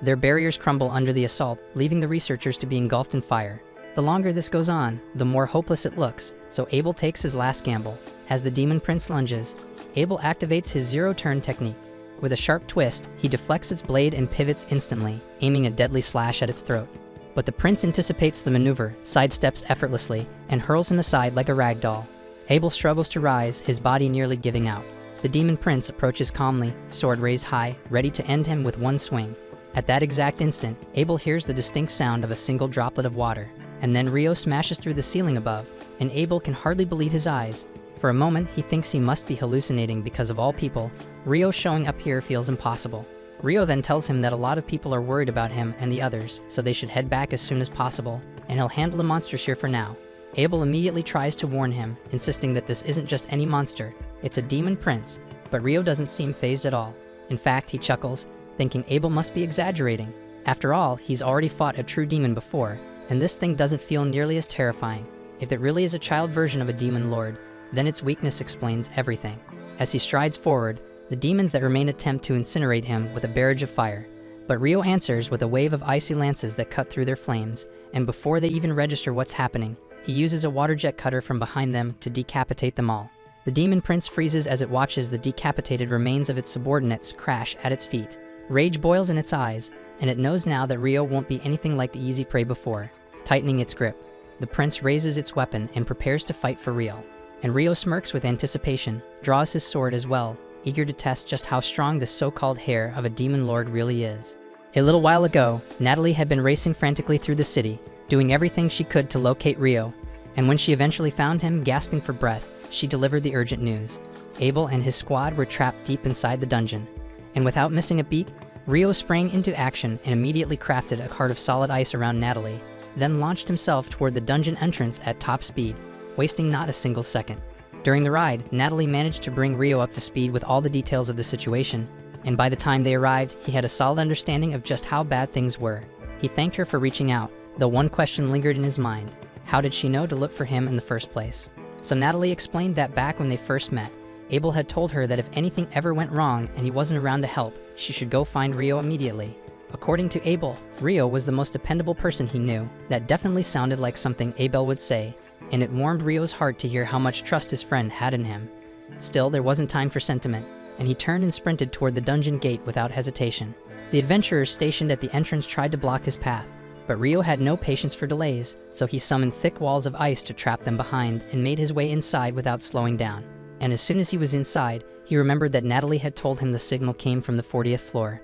Their barriers crumble under the assault, leaving the researchers to be engulfed in fire. The longer this goes on, the more hopeless it looks, so Abel takes his last gamble. As the demon prince lunges, Abel activates his zero-turn technique. With a sharp twist, he deflects its blade and pivots instantly, aiming a deadly slash at its throat. But the prince anticipates the maneuver, sidesteps effortlessly, and hurls him aside like a rag doll. Abel struggles to rise, his body nearly giving out. The demon prince approaches calmly, sword raised high, ready to end him with one swing. At that exact instant, Abel hears the distinct sound of a single droplet of water, and then Rio smashes through the ceiling above, and Abel can hardly believe his eyes. For a moment, he thinks he must be hallucinating because of all people, Rio showing up here feels impossible. Rio then tells him that a lot of people are worried about him and the others, so they should head back as soon as possible, and he'll handle the monsters here for now. Abel immediately tries to warn him, insisting that this isn't just any monster, it's a demon prince, but Rio doesn't seem fazed at all. In fact, he chuckles, thinking Abel must be exaggerating. After all, he's already fought a true demon before, and this thing doesn't feel nearly as terrifying. If it really is a child version of a demon lord, then its weakness explains everything. As he strides forward, the demons that remain attempt to incinerate him with a barrage of fire, but Rio answers with a wave of icy lances that cut through their flames, and before they even register what's happening, he uses a water jet cutter from behind them to decapitate them all. The demon prince freezes as it watches the decapitated remains of its subordinates crash at its feet. Rage boils in its eyes, and it knows now that Rio won't be anything like the easy prey before. Tightening its grip, the prince raises its weapon and prepares to fight for Rio. And Rio smirks with anticipation, draws his sword as well, eager to test just how strong this so-called heir of a demon lord really is. A little while ago, Natalie had been racing frantically through the city, doing everything she could to locate Rio, and when she eventually found him, gasping for breath, she delivered the urgent news. Abel and his squad were trapped deep inside the dungeon. And without missing a beat, Rio sprang into action and immediately crafted a cart of solid ice around Natalie, then launched himself toward the dungeon entrance at top speed, wasting not a single second. During the ride, Natalie managed to bring Rio up to speed with all the details of the situation, and by the time they arrived, he had a solid understanding of just how bad things were. He thanked her for reaching out, though one question lingered in his mind. How did she know to look for him in the first place? So Natalie explained that back when they first met, Abel had told her that if anything ever went wrong and he wasn't around to help, she should go find Rio immediately. According to Abel, Rio was the most dependable person he knew. That definitely sounded like something Abel would say, and it warmed Rio's heart to hear how much trust his friend had in him. Still, there wasn't time for sentiment, and he turned and sprinted toward the dungeon gate without hesitation. The adventurers stationed at the entrance tried to block his path, but Rio had no patience for delays, so he summoned thick walls of ice to trap them behind and made his way inside without slowing down. And as soon as he was inside, he remembered that Natalie had told him the signal came from the 40th floor.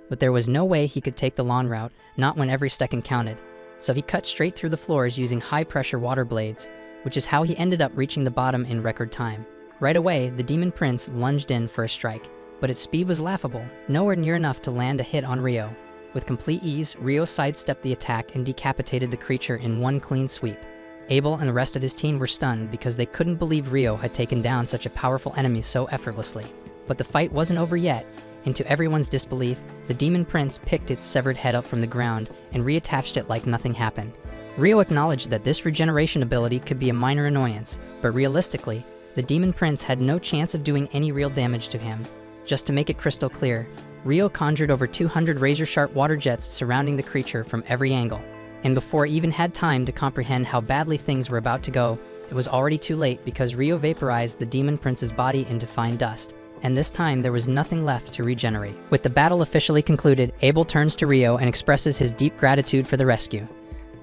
But there was no way he could take the lawn route, not when every second counted. So he cut straight through the floors using high-pressure water blades, which is how he ended up reaching the bottom in record time. Right away, the demon prince lunged in for a strike, but its speed was laughable, nowhere near enough to land a hit on Rio. With complete ease, Rio sidestepped the attack and decapitated the creature in one clean sweep. Abel and the rest of his team were stunned because they couldn't believe Rio had taken down such a powerful enemy so effortlessly. But the fight wasn't over yet, and to everyone's disbelief, the demon prince picked its severed head up from the ground and reattached it like nothing happened. Rio acknowledged that this regeneration ability could be a minor annoyance, but realistically, the demon prince had no chance of doing any real damage to him. Just to make it crystal clear, Rio conjured over 200 razor-sharp water jets surrounding the creature from every angle. And before it even had time to comprehend how badly things were about to go, it was already too late because Rio vaporized the demon prince's body into fine dust, and this time there was nothing left to regenerate. With the battle officially concluded, Abel turns to Rio and expresses his deep gratitude for the rescue.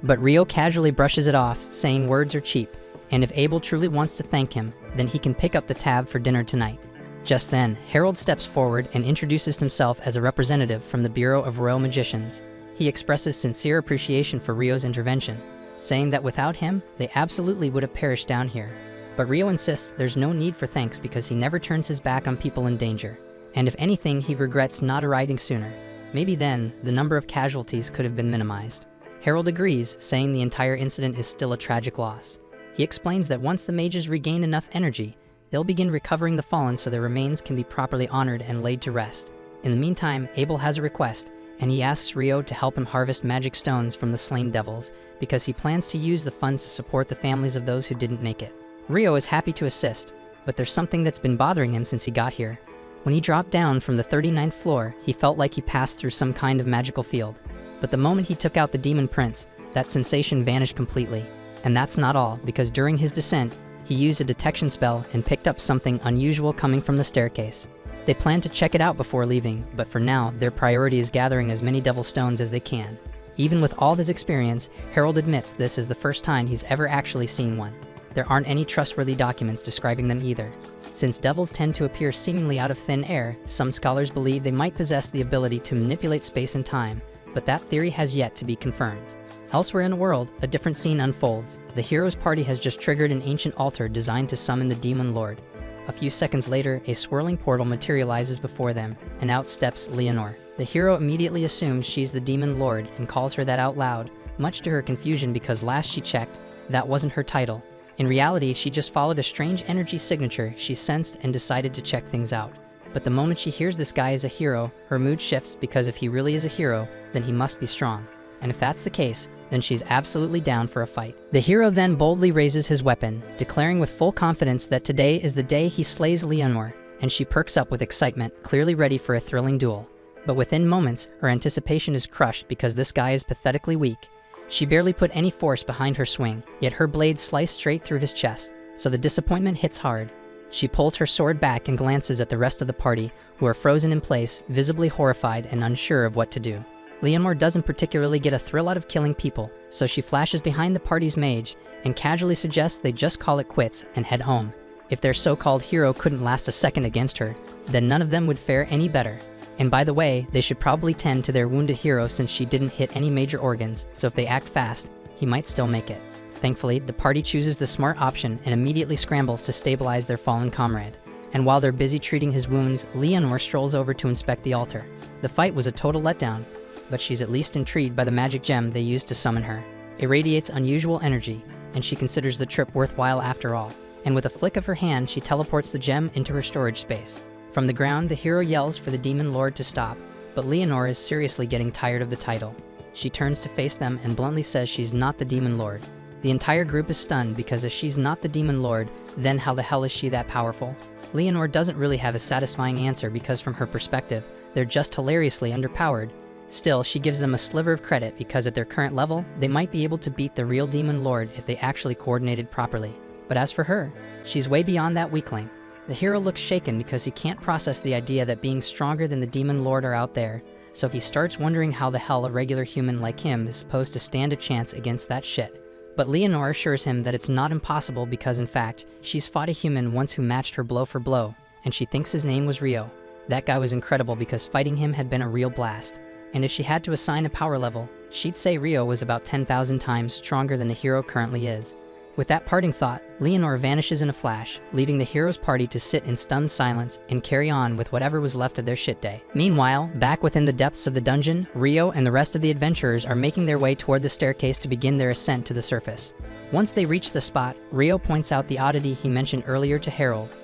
But Rio casually brushes it off, saying words are cheap, and if Abel truly wants to thank him, then he can pick up the tab for dinner tonight. Just then, Harold steps forward and introduces himself as a representative from the Bureau of Royal Magicians. He expresses sincere appreciation for Rio's intervention, saying that without him, they absolutely would have perished down here. But Rio insists there's no need for thanks because he never turns his back on people in danger. And if anything, he regrets not arriving sooner. Maybe then, the number of casualties could have been minimized. Harold agrees, saying the entire incident is still a tragic loss. He explains that once the mages regain enough energy, they'll begin recovering the fallen so their remains can be properly honored and laid to rest. In the meantime, Abel has a request, and he asks Rio to help him harvest magic stones from the slain devils, because he plans to use the funds to support the families of those who didn't make it. Rio is happy to assist, but there's something that's been bothering him since he got here. When he dropped down from the 39th floor, he felt like he passed through some kind of magical field. But the moment he took out the demon prince, that sensation vanished completely. And that's not all, because during his descent, he used a detection spell and picked up something unusual coming from the staircase. They plan to check it out before leaving, but for now, their priority is gathering as many devil stones as they can. Even with all his experience, Harold admits this is the first time he's ever actually seen one. There aren't any trustworthy documents describing them either. Since devils tend to appear seemingly out of thin air, some scholars believe they might possess the ability to manipulate space and time, but that theory has yet to be confirmed. Elsewhere in the world, a different scene unfolds. The hero's party has just triggered an ancient altar designed to summon the demon lord. A few seconds later, a swirling portal materializes before them, and out steps Leonore. The hero immediately assumes she's the demon lord and calls her that out loud, much to her confusion because last she checked, that wasn't her title. In reality, she just followed a strange energy signature she sensed and decided to check things out. But the moment she hears this guy is a hero, her mood shifts because if he really is a hero, then he must be strong. And if that's the case, then she's absolutely down for a fight. The hero then boldly raises his weapon, declaring with full confidence that today is the day he slays Leonore, and she perks up with excitement, clearly ready for a thrilling duel. But within moments, her anticipation is crushed because this guy is pathetically weak. She barely put any force behind her swing, yet her blade sliced straight through his chest, so the disappointment hits hard. She pulls her sword back and glances at the rest of the party, who are frozen in place, visibly horrified and unsure of what to do. Leonore doesn't particularly get a thrill out of killing people, so she flashes behind the party's mage and casually suggests they just call it quits and head home. If their so-called hero couldn't last a second against her, then none of them would fare any better. And by the way, they should probably tend to their wounded hero since she didn't hit any major organs, so if they act fast, he might still make it. Thankfully, the party chooses the smart option and immediately scrambles to stabilize their fallen comrade. And while they're busy treating his wounds, Leonore strolls over to inspect the altar. The fight was a total letdown, but she's at least intrigued by the magic gem they used to summon her. It radiates unusual energy, and she considers the trip worthwhile after all. And with a flick of her hand, she teleports the gem into her storage space. From the ground, the hero yells for the demon lord to stop, but Leonore is seriously getting tired of the title. She turns to face them and bluntly says she's not the demon lord. The entire group is stunned because if she's not the demon lord, then how the hell is she that powerful? Leonore doesn't really have a satisfying answer because from her perspective, they're just hilariously underpowered. Still, she gives them a sliver of credit because at their current level, they might be able to beat the real demon lord if they actually coordinated properly. But as for her, she's way beyond that weakling. The hero looks shaken because he can't process the idea that being stronger than the demon lord are out there, so he starts wondering how the hell a regular human like him is supposed to stand a chance against that shit. But Leonore assures him that it's not impossible because in fact, she's fought a human once who matched her blow for blow, and she thinks his name was Rio. That guy was incredible because fighting him had been a real blast. And if she had to assign a power level, she'd say Rio was about 10,000 times stronger than the hero currently is. With that parting thought, Leonore vanishes in a flash, leaving the hero's party to sit in stunned silence and carry on with whatever was left of their shit day. Meanwhile, back within the depths of the dungeon, Rio and the rest of the adventurers are making their way toward the staircase to begin their ascent to the surface. Once they reach the spot, Rio points out the oddity he mentioned earlier to Harold.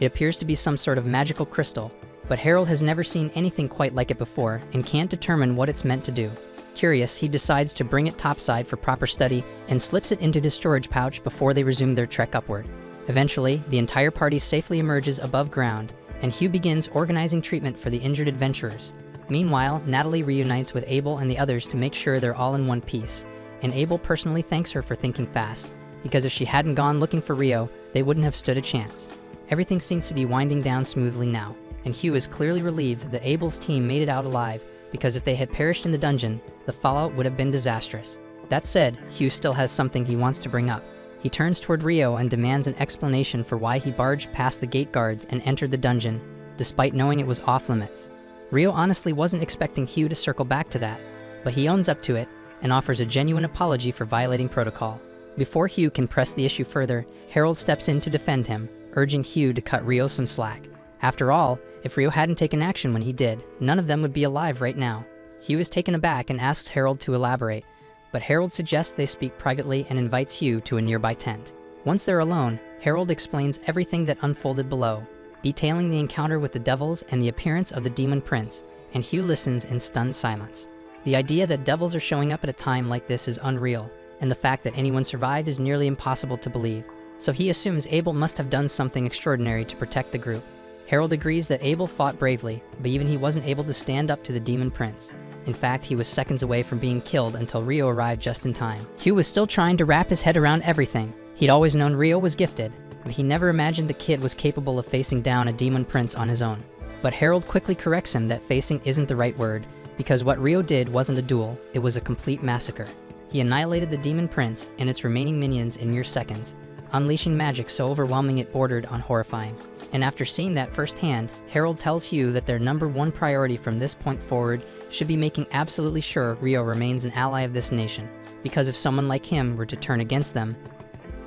It appears to be some sort of magical crystal, but Harold has never seen anything quite like it before and can't determine what it's meant to do. Curious, he decides to bring it topside for proper study and slips it into his storage pouch before they resume their trek upward. Eventually, the entire party safely emerges above ground, and Hugh begins organizing treatment for the injured adventurers. Meanwhile, Natalie reunites with Abel and the others to make sure they're all in one piece, and Abel personally thanks her for thinking fast, because if she hadn't gone looking for Rio, they wouldn't have stood a chance. Everything seems to be winding down smoothly now, and Hugh is clearly relieved that Abel's team made it out alive, because if they had perished in the dungeon, the fallout would have been disastrous. That said, Hugh still has something he wants to bring up. He turns toward Rio and demands an explanation for why he barged past the gate guards and entered the dungeon, despite knowing it was off limits. Rio honestly wasn't expecting Hugh to circle back to that, but he owns up to it and offers a genuine apology for violating protocol. Before Hugh can press the issue further, Harold steps in to defend him, urging Hugh to cut Rio some slack. After all, if Rio hadn't taken action when he did, none of them would be alive right now. Hugh is taken aback and asks Harold to elaborate, but Harold suggests they speak privately and invites Hugh to a nearby tent. Once they're alone, Harold explains everything that unfolded below, detailing the encounter with the devils and the appearance of the demon prince, and Hugh listens in stunned silence. The idea that devils are showing up at a time like this is unreal, and the fact that anyone survived is nearly impossible to believe, so he assumes Abel must have done something extraordinary to protect the group. Harold agrees that Abel fought bravely, but even he wasn't able to stand up to the Demon Prince. In fact, he was seconds away from being killed until Rio arrived just in time. Hugh was still trying to wrap his head around everything. He'd always known Rio was gifted, but he never imagined the kid was capable of facing down a Demon Prince on his own. But Harold quickly corrects him that facing isn't the right word, because what Rio did wasn't a duel, it was a complete massacre. He annihilated the Demon Prince and its remaining minions in mere seconds, unleashing magic so overwhelming it bordered on horrifying. And after seeing that firsthand, Harold tells Hugh that their #1 priority from this point forward should be making absolutely sure Rio remains an ally of this nation, because if someone like him were to turn against them,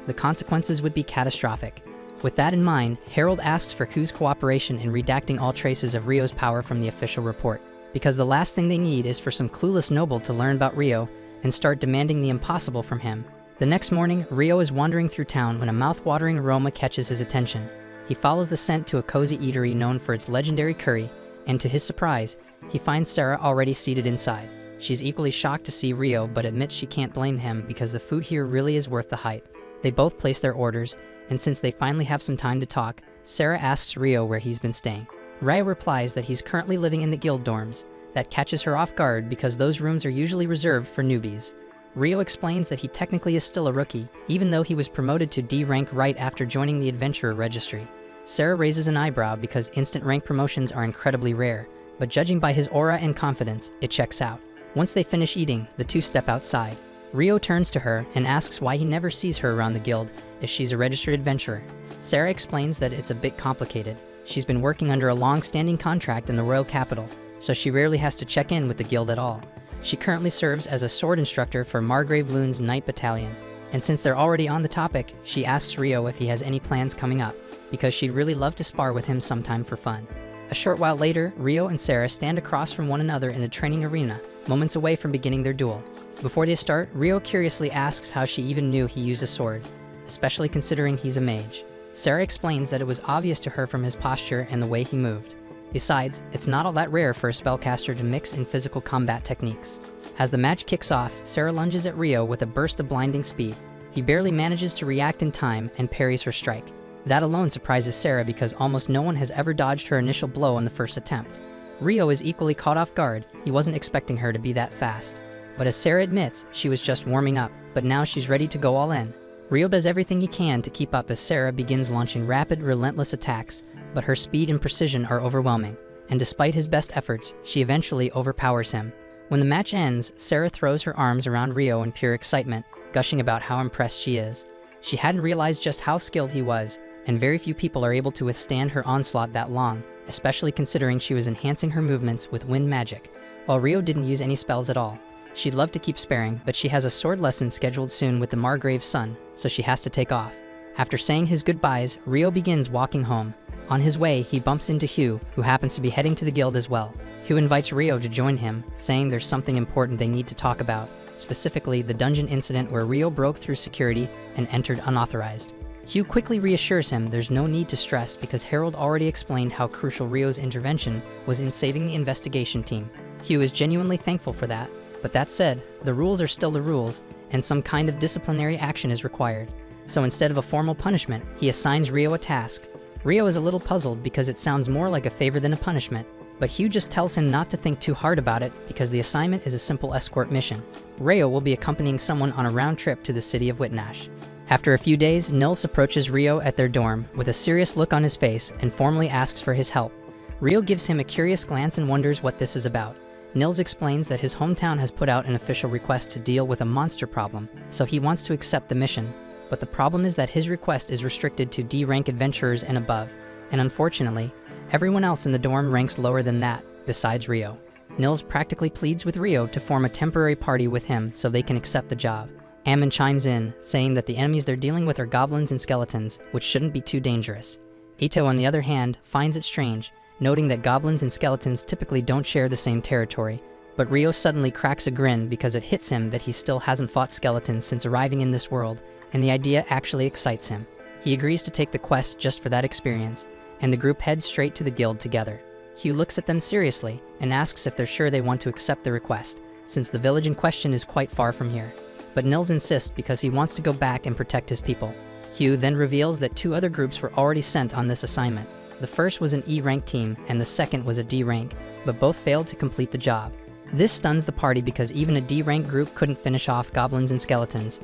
the consequences would be catastrophic. With that in mind, Harold asks for Hugh's cooperation in redacting all traces of Rio's power from the official report, because the last thing they need is for some clueless noble to learn about Rio and start demanding the impossible from him. The next morning, Rio is wandering through town when a mouth-watering aroma catches his attention. He follows the scent to a cozy eatery known for its legendary curry, and to his surprise, he finds Sarah already seated inside. She's equally shocked to see Rio, but admits she can't blame him because the food here really is worth the hype. They both place their orders, and since they finally have some time to talk, Sarah asks Rio where he's been staying. Rio replies that he's currently living in the guild dorms. That catches her off guard because those rooms are usually reserved for newbies. Rio explains that he technically is still a rookie, even though he was promoted to D rank right after joining the Adventurer Registry. Sarah raises an eyebrow because instant rank promotions are incredibly rare, but judging by his aura and confidence, it checks out. Once they finish eating, the two step outside. Rio turns to her and asks why he never sees her around the guild if she's a registered adventurer. Sarah explains that it's a bit complicated. She's been working under a long-standing contract in the royal capital, so she rarely has to check in with the guild at all. She currently serves as a sword instructor for Margrave Loon's Knight Battalion, and since they're already on the topic, she asks Rio if he has any plans coming up, because she'd really love to spar with him sometime for fun. A short while later, Rio and Sarah stand across from one another in the training arena, moments away from beginning their duel. Before they start, Rio curiously asks how she even knew he used a sword, especially considering he's a mage. Sarah explains that it was obvious to her from his posture and the way he moved. Besides, it's not all that rare for a spellcaster to mix in physical combat techniques. As the match kicks off, Sarah lunges at Rio with a burst of blinding speed. He barely manages to react in time and parries her strike. That alone surprises Sarah because almost no one has ever dodged her initial blow on the first attempt. Rio is equally caught off guard. He wasn't expecting her to be that fast. But as Sarah admits, she was just warming up, but now she's ready to go all in. Rio does everything he can to keep up as Sarah begins launching rapid, relentless attacks, but her speed and precision are overwhelming, and despite his best efforts, she eventually overpowers him. When the match ends, Sarah throws her arms around Rio in pure excitement, gushing about how impressed she is. She hadn't realized just how skilled he was, and very few people are able to withstand her onslaught that long, especially considering she was enhancing her movements with wind magic, while Rio didn't use any spells at all. She'd love to keep sparing, but she has a sword lesson scheduled soon with the Margrave's son, so she has to take off. After saying his goodbyes, Rio begins walking home. On his way, he bumps into Hugh, who happens to be heading to the guild as well. Hugh invites Rio to join him, saying there's something important they need to talk about, specifically the dungeon incident where Rio broke through security and entered unauthorized. Hugh quickly reassures him there's no need to stress because Harold already explained how crucial Rio's intervention was in saving the investigation team. Hugh is genuinely thankful for that, but that said, the rules are still the rules, and some kind of disciplinary action is required. So instead of a formal punishment, he assigns Rio a task. Rio is a little puzzled because it sounds more like a favor than a punishment, but Hugh just tells him not to think too hard about it because the assignment is a simple escort mission. Rio will be accompanying someone on a round trip to the city of Whitnash. After a few days, Nils approaches Rio at their dorm with a serious look on his face and formally asks for his help. Rio gives him a curious glance and wonders what this is about. Nils explains that his hometown has put out an official request to deal with a monster problem, so he wants to accept the mission. But the problem is that his request is restricted to D-rank adventurers and above, and unfortunately, everyone else in the dorm ranks lower than that, besides Rio. Nils practically pleads with Rio to form a temporary party with him so they can accept the job. Ammon chimes in, saying that the enemies they're dealing with are goblins and skeletons, which shouldn't be too dangerous. Ito, on the other hand, finds it strange, noting that goblins and skeletons typically don't share the same territory, but Rio suddenly cracks a grin because it hits him that he still hasn't fought skeletons since arriving in this world, and the idea actually excites him. He agrees to take the quest just for that experience, and the group heads straight to the guild together. Hugh looks at them seriously and asks if they're sure they want to accept the request, since the village in question is quite far from here. But Nils insists because he wants to go back and protect his people. Hugh then reveals that 2 other groups were already sent on this assignment. The first was an E-rank team, and the second was a D-rank, but both failed to complete the job. This stuns the party because even a D-rank group couldn't finish off goblins and skeletons.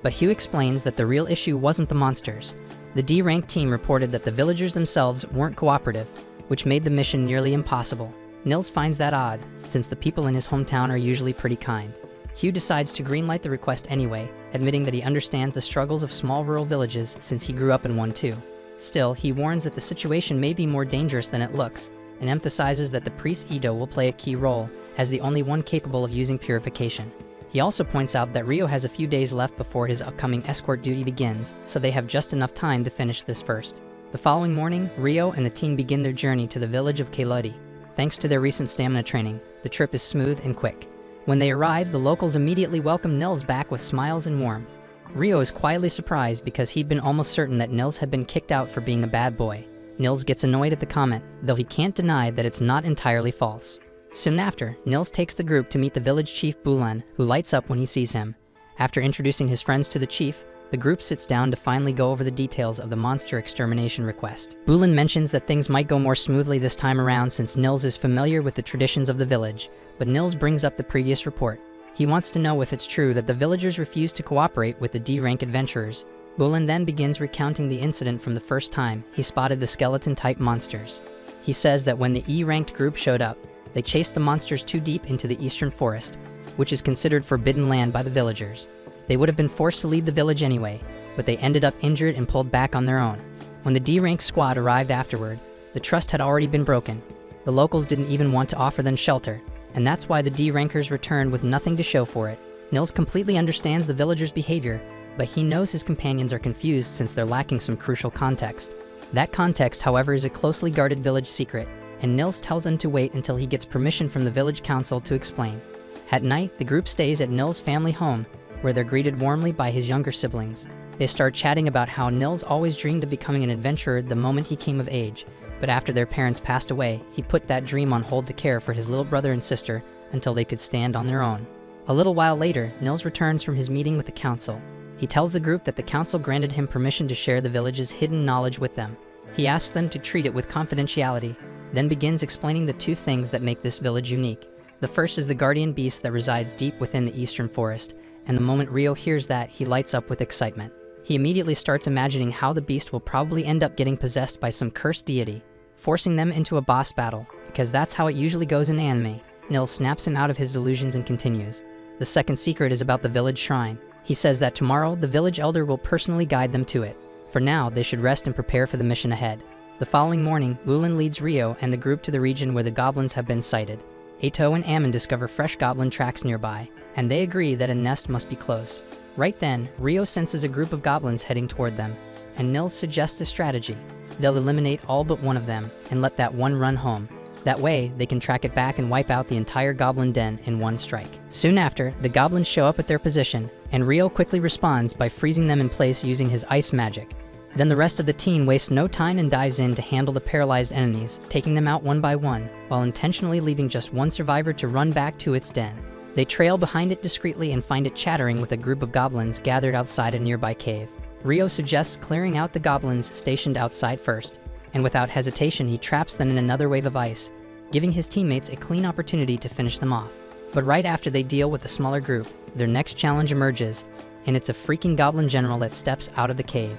But Hugh explains that the real issue wasn't the monsters. The D-rank team reported that the villagers themselves weren't cooperative, which made the mission nearly impossible. Nils finds that odd, since the people in his hometown are usually pretty kind. Hugh decides to greenlight the request anyway, admitting that he understands the struggles of small rural villages since he grew up in one too. Still, he warns that the situation may be more dangerous than it looks, and emphasizes that the priest Ito will play a key role, as the only one capable of using purification. He also points out that Rio has a few days left before his upcoming escort duty begins, so they have just enough time to finish this first. The following morning, Rio and the team begin their journey to the village of Keludi. Thanks to their recent stamina training, the trip is smooth and quick. When they arrive, the locals immediately welcome Nils back with smiles and warmth. Rio is quietly surprised because he'd been almost certain that Nils had been kicked out for being a bad boy. Nils gets annoyed at the comment, though he can't deny that it's not entirely false. Soon after, Nils takes the group to meet the village chief Bulan, who lights up when he sees him. After introducing his friends to the chief, the group sits down to finally go over the details of the monster extermination request. Bulan mentions that things might go more smoothly this time around since Nils is familiar with the traditions of the village, but Nils brings up the previous report. He wants to know if it's true that the villagers refused to cooperate with the D-rank adventurers. Bulan then begins recounting the incident from the first time he spotted the skeleton-type monsters. He says that when the E-ranked group showed up, they chased the monsters too deep into the eastern forest, which is considered forbidden land by the villagers. They would have been forced to leave the village anyway, but they ended up injured and pulled back on their own. When the D-rank squad arrived afterward, the trust had already been broken. The locals didn't even want to offer them shelter, and that's why the D-rankers returned with nothing to show for it. Nils completely understands the villagers' behavior, but he knows his companions are confused since they're lacking some crucial context. That context, however, is a closely guarded village secret, and Nils tells them to wait until he gets permission from the village council to explain. At night, the group stays at Nils' family home, where they're greeted warmly by his younger siblings. They start chatting about how Nils always dreamed of becoming an adventurer the moment he came of age, but after their parents passed away, he put that dream on hold to care for his little brother and sister until they could stand on their own. A little while later, Nils returns from his meeting with the council. He tells the group that the council granted him permission to share the village's hidden knowledge with them. He asks them to treat it with confidentiality, then begins explaining the two things that make this village unique. The first is the guardian beast that resides deep within the eastern forest, and the moment Rio hears that, he lights up with excitement. He immediately starts imagining how the beast will probably end up getting possessed by some cursed deity, forcing them into a boss battle, because that's how it usually goes in anime. Nils snaps him out of his delusions and continues. The second secret is about the village shrine. He says that tomorrow, the village elder will personally guide them to it. For now, they should rest and prepare for the mission ahead. The following morning, Bulan leads Rio and the group to the region where the goblins have been sighted. Ato and Ammon discover fresh goblin tracks nearby, and they agree that a nest must be close. Right then, Rio senses a group of goblins heading toward them, and Nils suggests a strategy. They'll eliminate all but one of them, and let that one run home. That way, they can track it back and wipe out the entire goblin den in one strike. Soon after, the goblins show up at their position, and Rio quickly responds by freezing them in place using his ice magic. Then the rest of the team wastes no time and dives in to handle the paralyzed enemies, taking them out one by one, while intentionally leaving just one survivor to run back to its den. They trail behind it discreetly and find it chattering with a group of goblins gathered outside a nearby cave. Rio suggests clearing out the goblins stationed outside first, and without hesitation he traps them in another wave of ice, giving his teammates a clean opportunity to finish them off. But right after they deal with the smaller group, their next challenge emerges, and it's a freaking goblin general that steps out of the cave.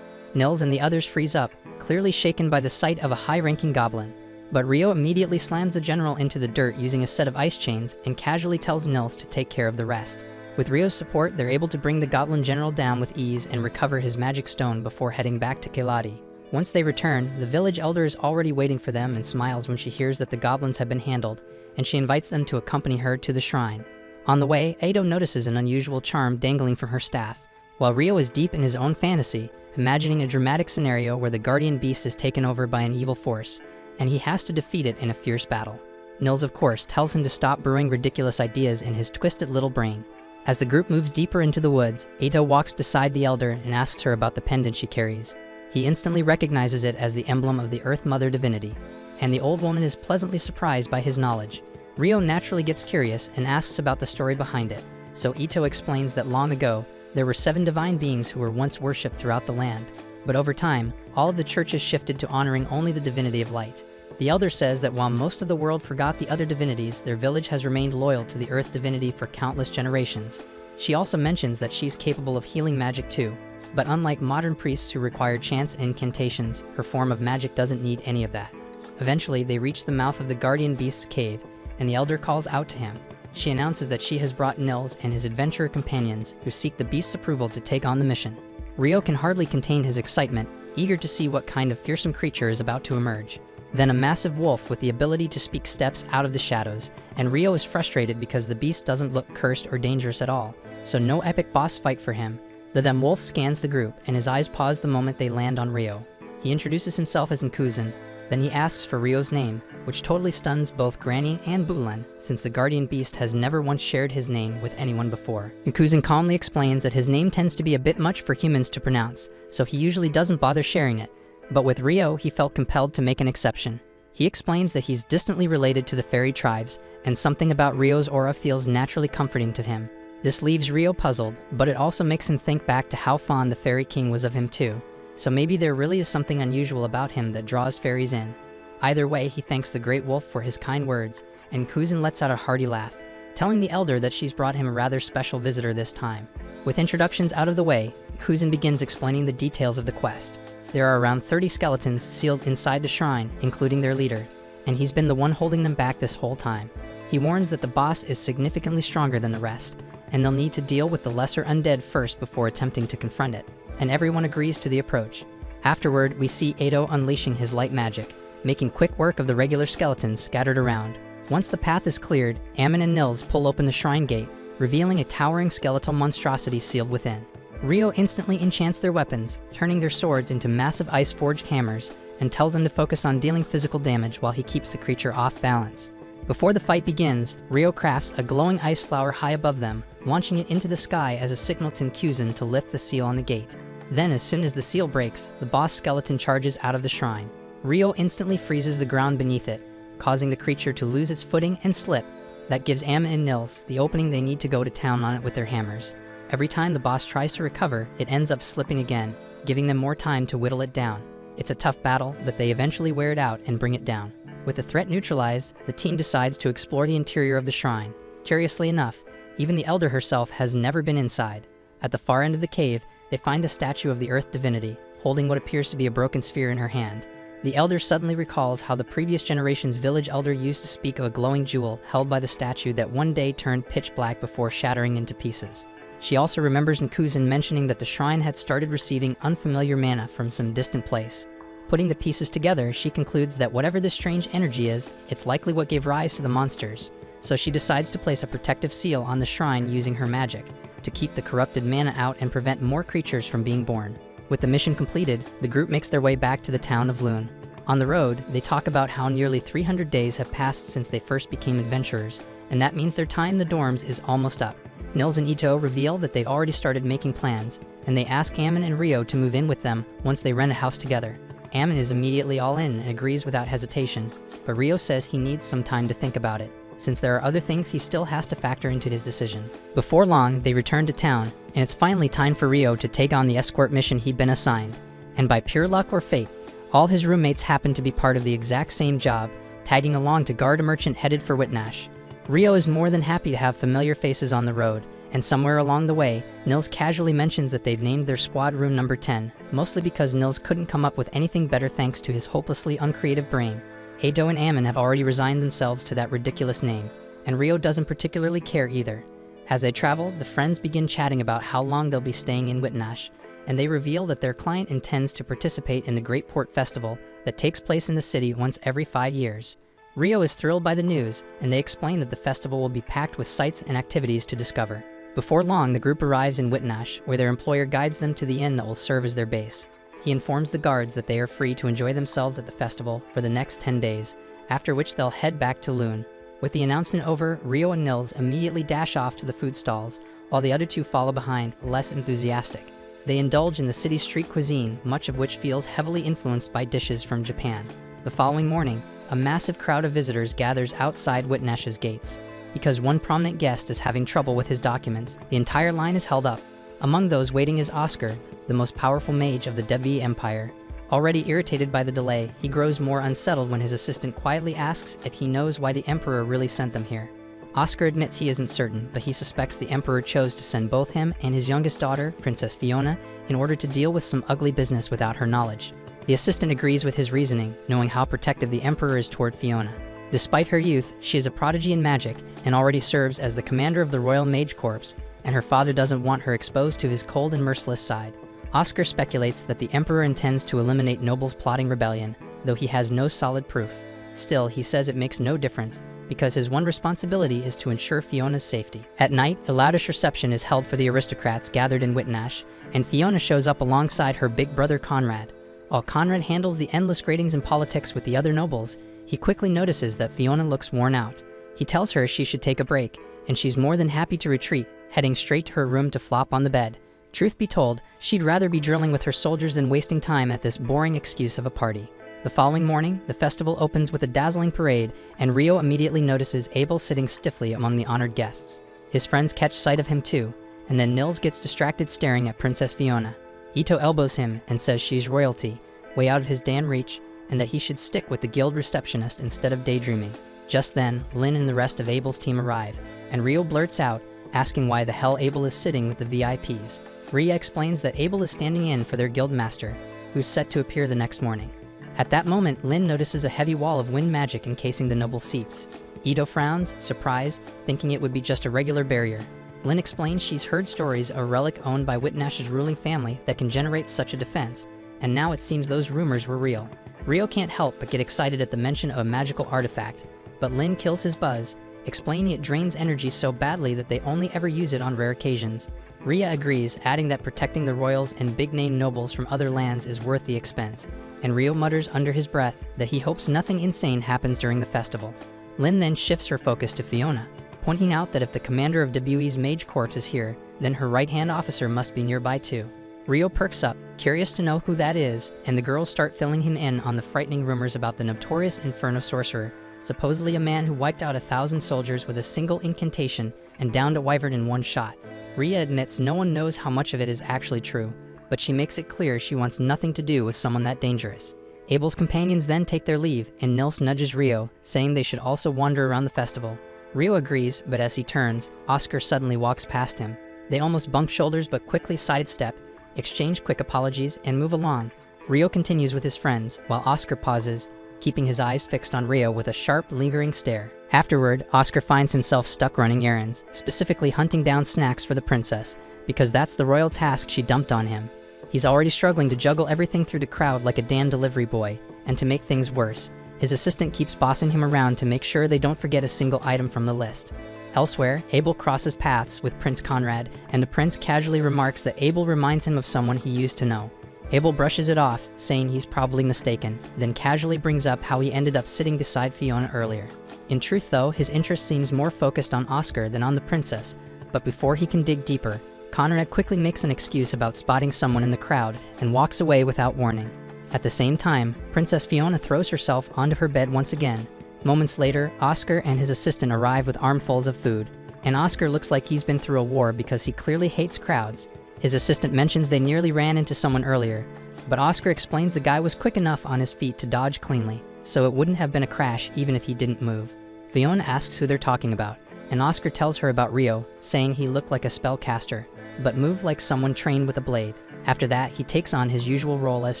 Nils and the others freeze up, clearly shaken by the sight of a high-ranking goblin. But Rio immediately slams the general into the dirt using a set of ice chains and casually tells Nils to take care of the rest. With Rio's support, they're able to bring the goblin general down with ease and recover his magic stone before heading back to Keladi. Once they return, the village elder is already waiting for them and smiles when she hears that the goblins have been handled, and she invites them to accompany her to the shrine. On the way, Ado notices an unusual charm dangling from her staff. While Rio is deep in his own fantasy, imagining a dramatic scenario where the guardian beast is taken over by an evil force, and he has to defeat it in a fierce battle. Nils, of course, tells him to stop brewing ridiculous ideas in his twisted little brain. As the group moves deeper into the woods, Ado walks beside the elder and asks her about the pendant she carries. He instantly recognizes it as the emblem of the Earth Mother divinity, and the old woman is pleasantly surprised by his knowledge. Rio naturally gets curious and asks about the story behind it, so Ito explains that long ago, there were 7 divine beings who were once worshipped throughout the land. But over time, all of the churches shifted to honoring only the divinity of light. The elder says that while most of the world forgot the other divinities, their village has remained loyal to the earth divinity for countless generations. She also mentions that she's capable of healing magic too, but unlike modern priests who require chants and incantations, her form of magic doesn't need any of that. Eventually, they reach the mouth of the guardian beast's cave, and the elder calls out to him. She announces that she has brought Nils and his adventurer companions who seek the beast's approval to take on the mission. Rio can hardly contain his excitement, eager to see what kind of fearsome creature is about to emerge. Then a massive wolf with the ability to speak steps out of the shadows, and Rio is frustrated because the beast doesn't look cursed or dangerous at all, so no epic boss fight for him. The then wolf scans the group, and his eyes pause the moment they land on Rio. He introduces himself as Nkuzan, then he asks for Rio's name, which totally stuns both Granny and Bulan, since the guardian beast has never once shared his name with anyone before. Nkuzan calmly explains that his name tends to be a bit much for humans to pronounce, so he usually doesn't bother sharing it. But with Rio, he felt compelled to make an exception. He explains that he's distantly related to the fairy tribes, and something about Rio's aura feels naturally comforting to him. This leaves Rio puzzled, but it also makes him think back to how fond the fairy king was of him too. So maybe there really is something unusual about him that draws fairies in. Either way, he thanks the great wolf for his kind words, and Nkuzan lets out a hearty laugh, telling the elder that she's brought him a rather special visitor this time. With introductions out of the way, Nkuzan begins explaining the details of the quest. There are around 30 skeletons sealed inside the shrine, including their leader, and he's been the one holding them back this whole time. He warns that the boss is significantly stronger than the rest, and they'll need to deal with the lesser undead first before attempting to confront it, and everyone agrees to the approach. Afterward, we see Edo unleashing his light magic, making quick work of the regular skeletons scattered around. Once the path is cleared, Ammon and Nils pull open the shrine gate, revealing a towering skeletal monstrosity sealed within. Rio instantly enchants their weapons, turning their swords into massive ice-forged hammers, and tells them to focus on dealing physical damage while he keeps the creature off balance. Before the fight begins, Rio crafts a glowing ice flower high above them, launching it into the sky as a signal to Nkuzan to lift the seal on the gate. Then, as soon as the seal breaks, the boss skeleton charges out of the shrine. Rio instantly freezes the ground beneath it, causing the creature to lose its footing and slip. That gives Ammon and Nils the opening they need to go to town on it with their hammers. Every time the boss tries to recover, it ends up slipping again, giving them more time to whittle it down. It's a tough battle, but they eventually wear it out and bring it down. With the threat neutralized, the team decides to explore the interior of the shrine. Curiously enough, even the elder herself has never been inside. At the far end of the cave, they find a statue of the earth divinity, holding what appears to be a broken sphere in her hand. The elder suddenly recalls how the previous generation's village elder used to speak of a glowing jewel held by the statue that one day turned pitch black before shattering into pieces. She also remembers Nkuzan mentioning that the shrine had started receiving unfamiliar mana from some distant place. Putting the pieces together, she concludes that whatever this strange energy is, it's likely what gave rise to the monsters. So she decides to place a protective seal on the shrine using her magic, to keep the corrupted mana out and prevent more creatures from being born. With the mission completed, the group makes their way back to the town of Lune. On the road, they talk about how nearly 300 days have passed since they first became adventurers, and that means their time in the dorms is almost up. Nils and Ito reveal that they've already started making plans, and they ask Ammon and Rio to move in with them once they rent a house together. Ammon is immediately all in and agrees without hesitation, but Rio says he needs some time to think about it, since there are other things he still has to factor into his decision. Before long, they return to town, and it's finally time for Rio to take on the escort mission he'd been assigned. And by pure luck or fate, all his roommates happen to be part of the exact same job, tagging along to guard a merchant headed for Whitnash. Rio is more than happy to have familiar faces on the road, and somewhere along the way, Nils casually mentions that they've named their squad room number 10, mostly because Nils couldn't come up with anything better thanks to his hopelessly uncreative brain. Edo and Ammon have already resigned themselves to that ridiculous name, and Rio doesn't particularly care either. As they travel, the friends begin chatting about how long they'll be staying in Whitnash, and they reveal that their client intends to participate in the Great Port Festival that takes place in the city once every 5 years. Rio is thrilled by the news, and they explain that the festival will be packed with sights and activities to discover. Before long, the group arrives in Whitnash, where their employer guides them to the inn that will serve as their base. He informs the guards that they are free to enjoy themselves at the festival for the next 10 days, after which they'll head back to Lune. With the announcement over, Rio and Nils immediately dash off to the food stalls, while the other two follow behind, less enthusiastic. They indulge in the city's street cuisine, much of which feels heavily influenced by dishes from Japan. The following morning, a massive crowd of visitors gathers outside Whitnash's gates. Because one prominent guest is having trouble with his documents, the entire line is held up. Among those waiting is Oscar, the most powerful mage of the Devi Empire. Already irritated by the delay, he grows more unsettled when his assistant quietly asks if he knows why the Emperor really sent them here. Oscar admits he isn't certain, but he suspects the Emperor chose to send both him and his youngest daughter, Princess Fiona, in order to deal with some ugly business without her knowledge. The assistant agrees with his reasoning, knowing how protective the Emperor is toward Fiona. Despite her youth, she is a prodigy in magic and already serves as the commander of the Royal Mage Corps, and her father doesn't want her exposed to his cold and merciless side. Oscar speculates that the Emperor intends to eliminate nobles plotting rebellion, though he has no solid proof. Still, he says it makes no difference, because his one responsibility is to ensure Fiona's safety. At night, a lavish reception is held for the aristocrats gathered in Witnash, and Fiona shows up alongside her big brother Conrad. While Conrad handles the endless gratings and politics with the other nobles, he quickly notices that Fiona looks worn out. He tells her she should take a break, and she's more than happy to retreat, heading straight to her room to flop on the bed. Truth be told, she'd rather be drilling with her soldiers than wasting time at this boring excuse of a party. The following morning, the festival opens with a dazzling parade, and Rio immediately notices Abel sitting stiffly among the honored guests. His friends catch sight of him too, and then Nils gets distracted staring at Princess Fiona. Ito elbows him and says she's royalty, way out of his damn reach, and that he should stick with the guild receptionist instead of daydreaming. Just then, Lynn and the rest of Abel's team arrive, and Rio blurts out, asking why the hell Abel is sitting with the VIPs. Ria explains that Abel is standing in for their guild master, who's set to appear the next morning. At that moment, Lynn notices a heavy wall of wind magic encasing the noble seats. Ito frowns, surprised, thinking it would be just a regular barrier. Lynn explains she's heard stories of a relic owned by Witnash's ruling family that can generate such a defense, and now it seems those rumors were real. Rio can't help but get excited at the mention of a magical artifact, but Lynn kills his buzz, explaining it drains energy so badly that they only ever use it on rare occasions. Ria agrees, adding that protecting the royals and big-name nobles from other lands is worth the expense, and Rio mutters under his breath that he hopes nothing insane happens during the festival. Lynn then shifts her focus to Fiona, pointing out that if the commander of WE's Mage Corps is here, then her right-hand officer must be nearby too. Rio perks up, curious to know who that is, and the girls start filling him in on the frightening rumors about the notorious Inferno sorcerer, supposedly a man who wiped out 1,000 soldiers with a single incantation and downed a wyvern in one shot. Ria admits no one knows how much of it is actually true, but she makes it clear she wants nothing to do with someone that dangerous. Abel's companions then take their leave, and Nils nudges Rio, saying they should also wander around the festival. Rio agrees, but as he turns, Oscar suddenly walks past him. They almost bump shoulders but quickly sidestep, exchange quick apologies, and move along. Rio continues with his friends, while Oscar pauses, keeping his eyes fixed on Rio with a sharp, lingering stare. Afterward, Oscar finds himself stuck running errands, specifically hunting down snacks for the princess, because that's the royal task she dumped on him. He's already struggling to juggle everything through the crowd like a damn delivery boy, and to make things worse, his assistant keeps bossing him around to make sure they don't forget a single item from the list. Elsewhere, Abel crosses paths with Prince Conrad, and the prince casually remarks that Abel reminds him of someone he used to know. Abel brushes it off, saying he's probably mistaken, then casually brings up how he ended up sitting beside Fiona earlier. In truth though, his interest seems more focused on Oscar than on the princess, but before he can dig deeper, Conrad quickly makes an excuse about spotting someone in the crowd and walks away without warning. At the same time, Princess Fiona throws herself onto her bed once again. Moments later, Oscar and his assistant arrive with armfuls of food, and Oscar looks like he's been through a war because he clearly hates crowds. His assistant mentions they nearly ran into someone earlier, but Oscar explains the guy was quick enough on his feet to dodge cleanly, so it wouldn't have been a crash even if he didn't move. Fiona asks who they're talking about, and Oscar tells her about Rio, saying he looked like a spellcaster, but moved like someone trained with a blade. After that, he takes on his usual role as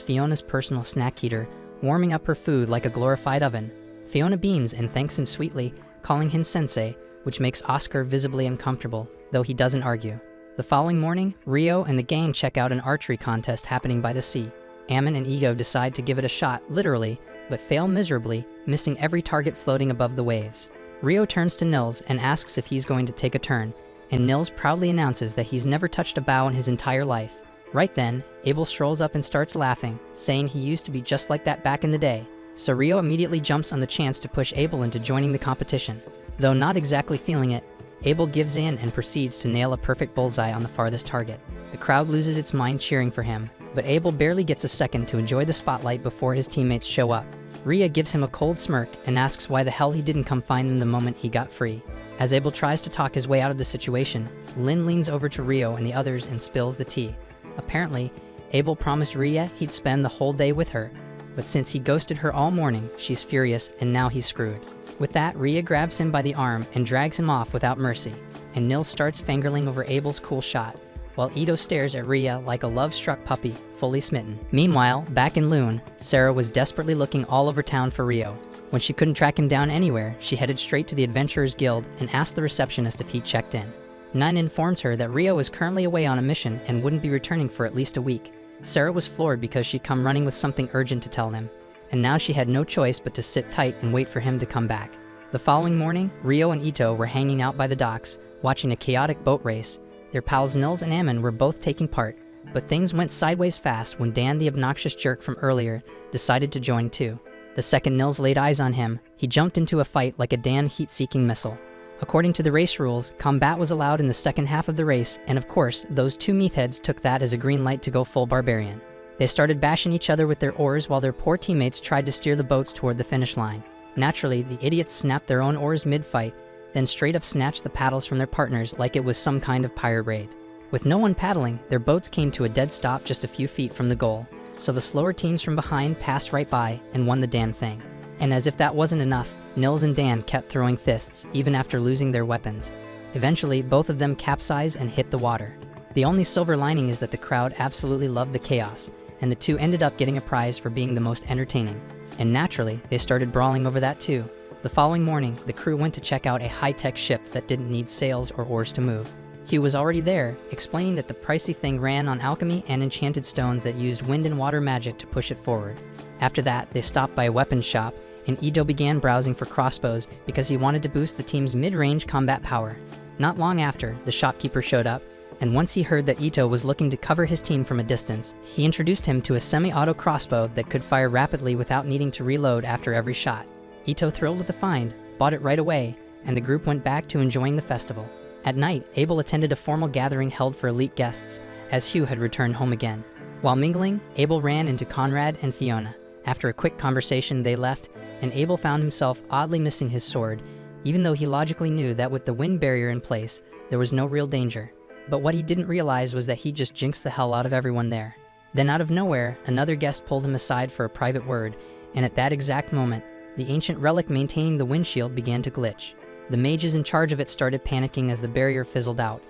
Fiona's personal snack eater, warming up her food like a glorified oven. Fiona beams and thanks him sweetly, calling him sensei, which makes Oscar visibly uncomfortable, though he doesn't argue. The following morning, Rio and the gang check out an archery contest happening by the sea. Ammon and Ego decide to give it a shot, literally, but fail miserably, missing every target floating above the waves. Rio turns to Nils and asks if he's going to take a turn, and Nils proudly announces that he's never touched a bow in his entire life. Right then, Abel strolls up and starts laughing, saying he used to be just like that back in the day, so Rio immediately jumps on the chance to push Abel into joining the competition. Though not exactly feeling it, Abel gives in and proceeds to nail a perfect bullseye on the farthest target. The crowd loses its mind cheering for him, but Abel barely gets a second to enjoy the spotlight before his teammates show up. Ria gives him a cold smirk and asks why the hell he didn't come find them the moment he got free. As Abel tries to talk his way out of the situation, Lin leans over to Rio and the others and spills the tea. Apparently, Abel promised Ria he'd spend the whole day with her, but since he ghosted her all morning, she's furious and now he's screwed. With that, Ria grabs him by the arm and drags him off without mercy, and Nils starts fangirling over Abel's cool shot, while Ito stares at Ria like a love-struck puppy, fully smitten. Meanwhile, back in Lune, Sarah was desperately looking all over town for Rio. When she couldn't track him down anywhere, she headed straight to the Adventurers Guild and asked the receptionist if he'd checked in. Nine informs her that Rio is currently away on a mission and wouldn't be returning for at least a week. Sarah was floored because she'd come running with something urgent to tell him, and now she had no choice but to sit tight and wait for him to come back. The following morning, Rio and Ito were hanging out by the docks, watching a chaotic boat race. Their pals Nils and Ammon were both taking part, but things went sideways fast when Dan, the obnoxious jerk from earlier, decided to join too. The second Nils laid eyes on him, he jumped into a fight like a damn heat-seeking missile. According to the race rules, combat was allowed in the second half of the race, and of course, those two meatheads took that as a green light to go full barbarian. They started bashing each other with their oars while their poor teammates tried to steer the boats toward the finish line. Naturally, the idiots snapped their own oars mid-fight, then straight up snatched the paddles from their partners like it was some kind of pirate raid. With no one paddling, their boats came to a dead stop just a few feet from the goal, so the slower teams from behind passed right by and won the damn thing. And as if that wasn't enough, Nils and Dan kept throwing fists, even after losing their weapons. Eventually, both of them capsized and hit the water. The only silver lining is that the crowd absolutely loved the chaos, and the two ended up getting a prize for being the most entertaining. And naturally, they started brawling over that too. The following morning, the crew went to check out a high-tech ship that didn't need sails or oars to move. Hugh was already there, explaining that the pricey thing ran on alchemy and enchanted stones that used wind and water magic to push it forward. After that, they stopped by a weapons shop, and Ito began browsing for crossbows because he wanted to boost the team's mid-range combat power. Not long after, the shopkeeper showed up, and once he heard that Ito was looking to cover his team from a distance, he introduced him to a semi-auto crossbow that could fire rapidly without needing to reload after every shot. Ito, thrilled with the find, bought it right away, and the group went back to enjoying the festival. At night, Abel attended a formal gathering held for elite guests, as Hugh had returned home again. While mingling, Abel ran into Conrad and Fiona. After a quick conversation, they left, and Abel found himself oddly missing his sword, even though he logically knew that with the wind barrier in place, there was no real danger. But what he didn't realize was that he just jinxed the hell out of everyone there. Then out of nowhere, another guest pulled him aside for a private word, and at that exact moment, the ancient relic maintaining the windshield began to glitch. The mages in charge of it started panicking as the barrier fizzled out,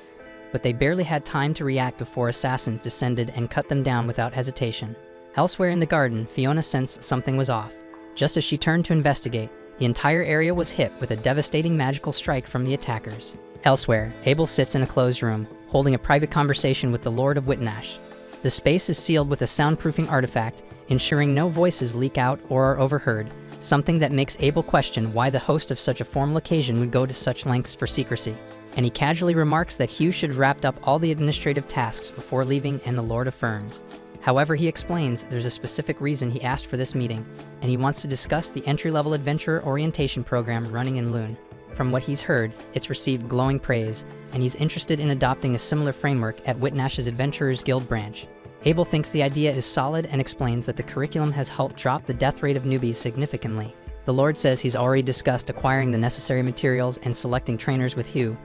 but they barely had time to react before assassins descended and cut them down without hesitation. Elsewhere in the garden, Fiona sensed something was off. Just as she turned to investigate, the entire area was hit with a devastating magical strike from the attackers. Elsewhere, Abel sits in a closed room, holding a private conversation with the Lord of Witnash. The space is sealed with a soundproofing artifact, ensuring no voices leak out or are overheard, something that makes Abel question why the host of such a formal occasion would go to such lengths for secrecy. And he casually remarks that Hugh should have wrapped up all the administrative tasks before leaving, and the Lord affirms. However, he explains there's a specific reason he asked for this meeting, and he wants to discuss the entry-level adventurer orientation program running in Lune. From what he's heard, it's received glowing praise, and he's interested in adopting a similar framework at Whitnash's Adventurers Guild branch. Abel thinks the idea is solid and explains that the curriculum has helped drop the death rate of newbies significantly. The Lord says he's already discussed acquiring the necessary materials and selecting trainers with Hugh,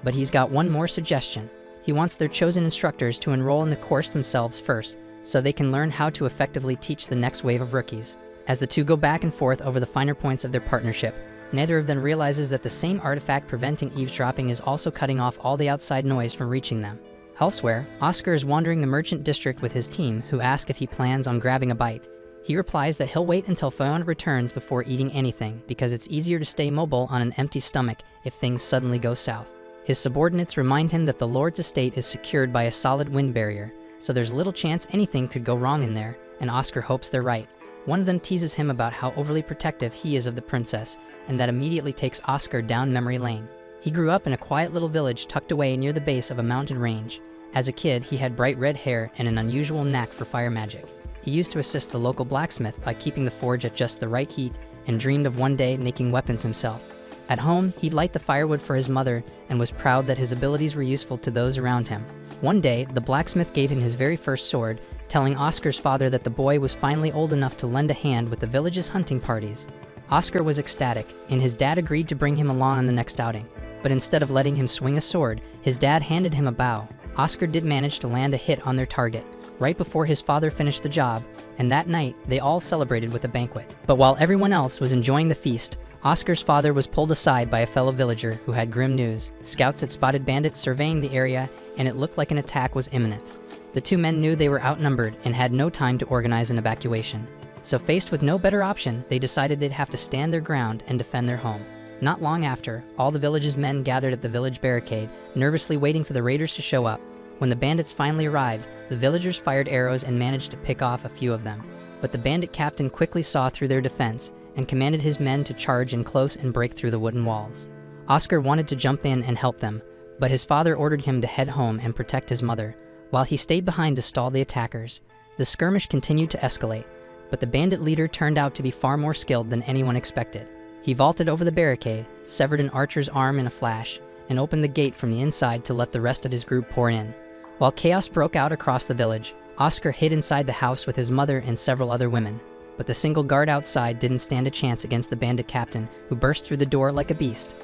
but he's got one more suggestion. He wants their chosen instructors to enroll in the course themselves first, so they can learn how to effectively teach the next wave of rookies. As the two go back and forth over the finer points of their partnership, neither of them realizes that the same artifact preventing eavesdropping is also cutting off all the outside noise from reaching them. Elsewhere, Oscar is wandering the merchant district with his team, who ask if he plans on grabbing a bite. He replies that he'll wait until Fiona returns before eating anything, because it's easier to stay mobile on an empty stomach if things suddenly go south. His subordinates remind him that the Lord's estate is secured by a solid wind barrier, so there's little chance anything could go wrong in there, and Oscar hopes they're right. One of them teases him about how overly protective he is of the princess, and that immediately takes Oscar down memory lane. He grew up in a quiet little village tucked away near the base of a mountain range. As a kid, he had bright red hair and an unusual knack for fire magic. He used to assist the local blacksmith by keeping the forge at just the right heat, and dreamed of one day making weapons himself. At home, he'd light the firewood for his mother and was proud that his abilities were useful to those around him. One day, the blacksmith gave him his very first sword, telling Oscar's father that the boy was finally old enough to lend a hand with the village's hunting parties. Oscar was ecstatic, and his dad agreed to bring him along on the next outing. but instead of letting him swing a sword, his dad handed him a bow. Oscar did manage to land a hit on their target, right before his father finished the job, and that night, they all celebrated with a banquet. But while everyone else was enjoying the feast, Oscar's father was pulled aside by a fellow villager who had grim news. Scouts had spotted bandits surveying the area, and it looked like an attack was imminent. The two men knew they were outnumbered and had no time to organize an evacuation. So faced with no better option, they decided they'd have to stand their ground and defend their home. Not long after, all the village's men gathered at the village barricade, nervously waiting for the raiders to show up. When the bandits finally arrived, the villagers fired arrows and managed to pick off a few of them. But the bandit captain quickly saw through their defense and commanded his men to charge in close and break through the wooden walls. Oscar wanted to jump in and help them, but his father ordered him to head home and protect his mother, while he stayed behind to stall the attackers. The skirmish continued to escalate, but the bandit leader turned out to be far more skilled than anyone expected. He vaulted over the barricade, severed an archer's arm in a flash, and opened the gate from the inside to let the rest of his group pour in. While chaos broke out across the village, Oscar hid inside the house with his mother and several other women. But the single guard outside didn't stand a chance against the bandit captain, who burst through the door like a beast.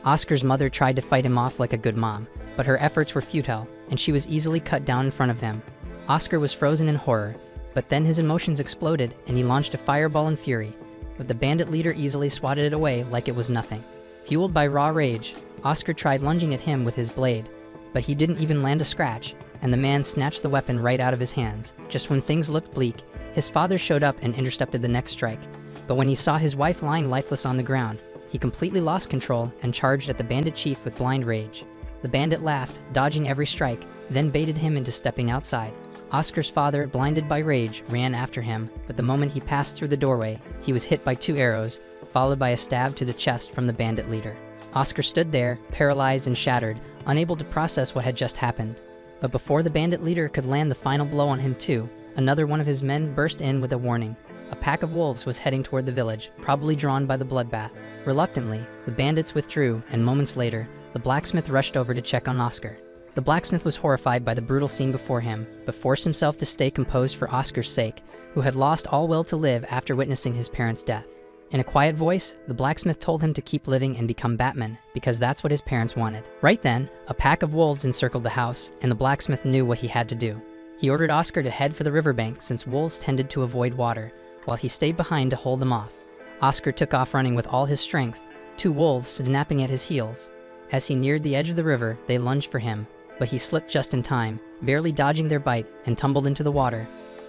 Oscar's mother tried to fight him off like a good mom, but her efforts were futile, and she was easily cut down in front of him. Oscar was frozen in horror, but then his emotions exploded and he launched a fireball in fury. But the bandit leader easily swatted it away like it was nothing. Fueled by raw rage, Oscar tried lunging at him with his blade, but he didn't even land a scratch, and the man snatched the weapon right out of his hands. Just when things looked bleak, his father showed up and intercepted the next strike. But when he saw his wife lying lifeless on the ground, he completely lost control and charged at the bandit chief with blind rage. The bandit laughed, dodging every strike, then baited him into stepping outside. Oscar's father, blinded by rage, ran after him, but the moment he passed through the doorway, he was hit by 2 arrows, followed by a stab to the chest from the bandit leader. Oscar stood there, paralyzed and shattered, unable to process what had just happened. But before the bandit leader could land the final blow on him too, another one of his men burst in with a warning. A pack of wolves was heading toward the village, probably drawn by the bloodbath. Reluctantly, the bandits withdrew, and moments later, the blacksmith rushed over to check on Oscar. The blacksmith was horrified by the brutal scene before him, but forced himself to stay composed for Oscar's sake, who had lost all will to live after witnessing his parents' death. In a quiet voice, the blacksmith told him to keep living and become Batman, because that's what his parents wanted. Right then, a pack of wolves encircled the house, and the blacksmith knew what he had to do. He ordered Oscar to head for the riverbank since wolves tended to avoid water, while he stayed behind to hold them off. Oscar took off running with all his strength, 2 wolves snapping at his heels. As he neared the edge of the river, they lunged for him, but he slipped just in time, barely dodging their bite, and tumbled into the water,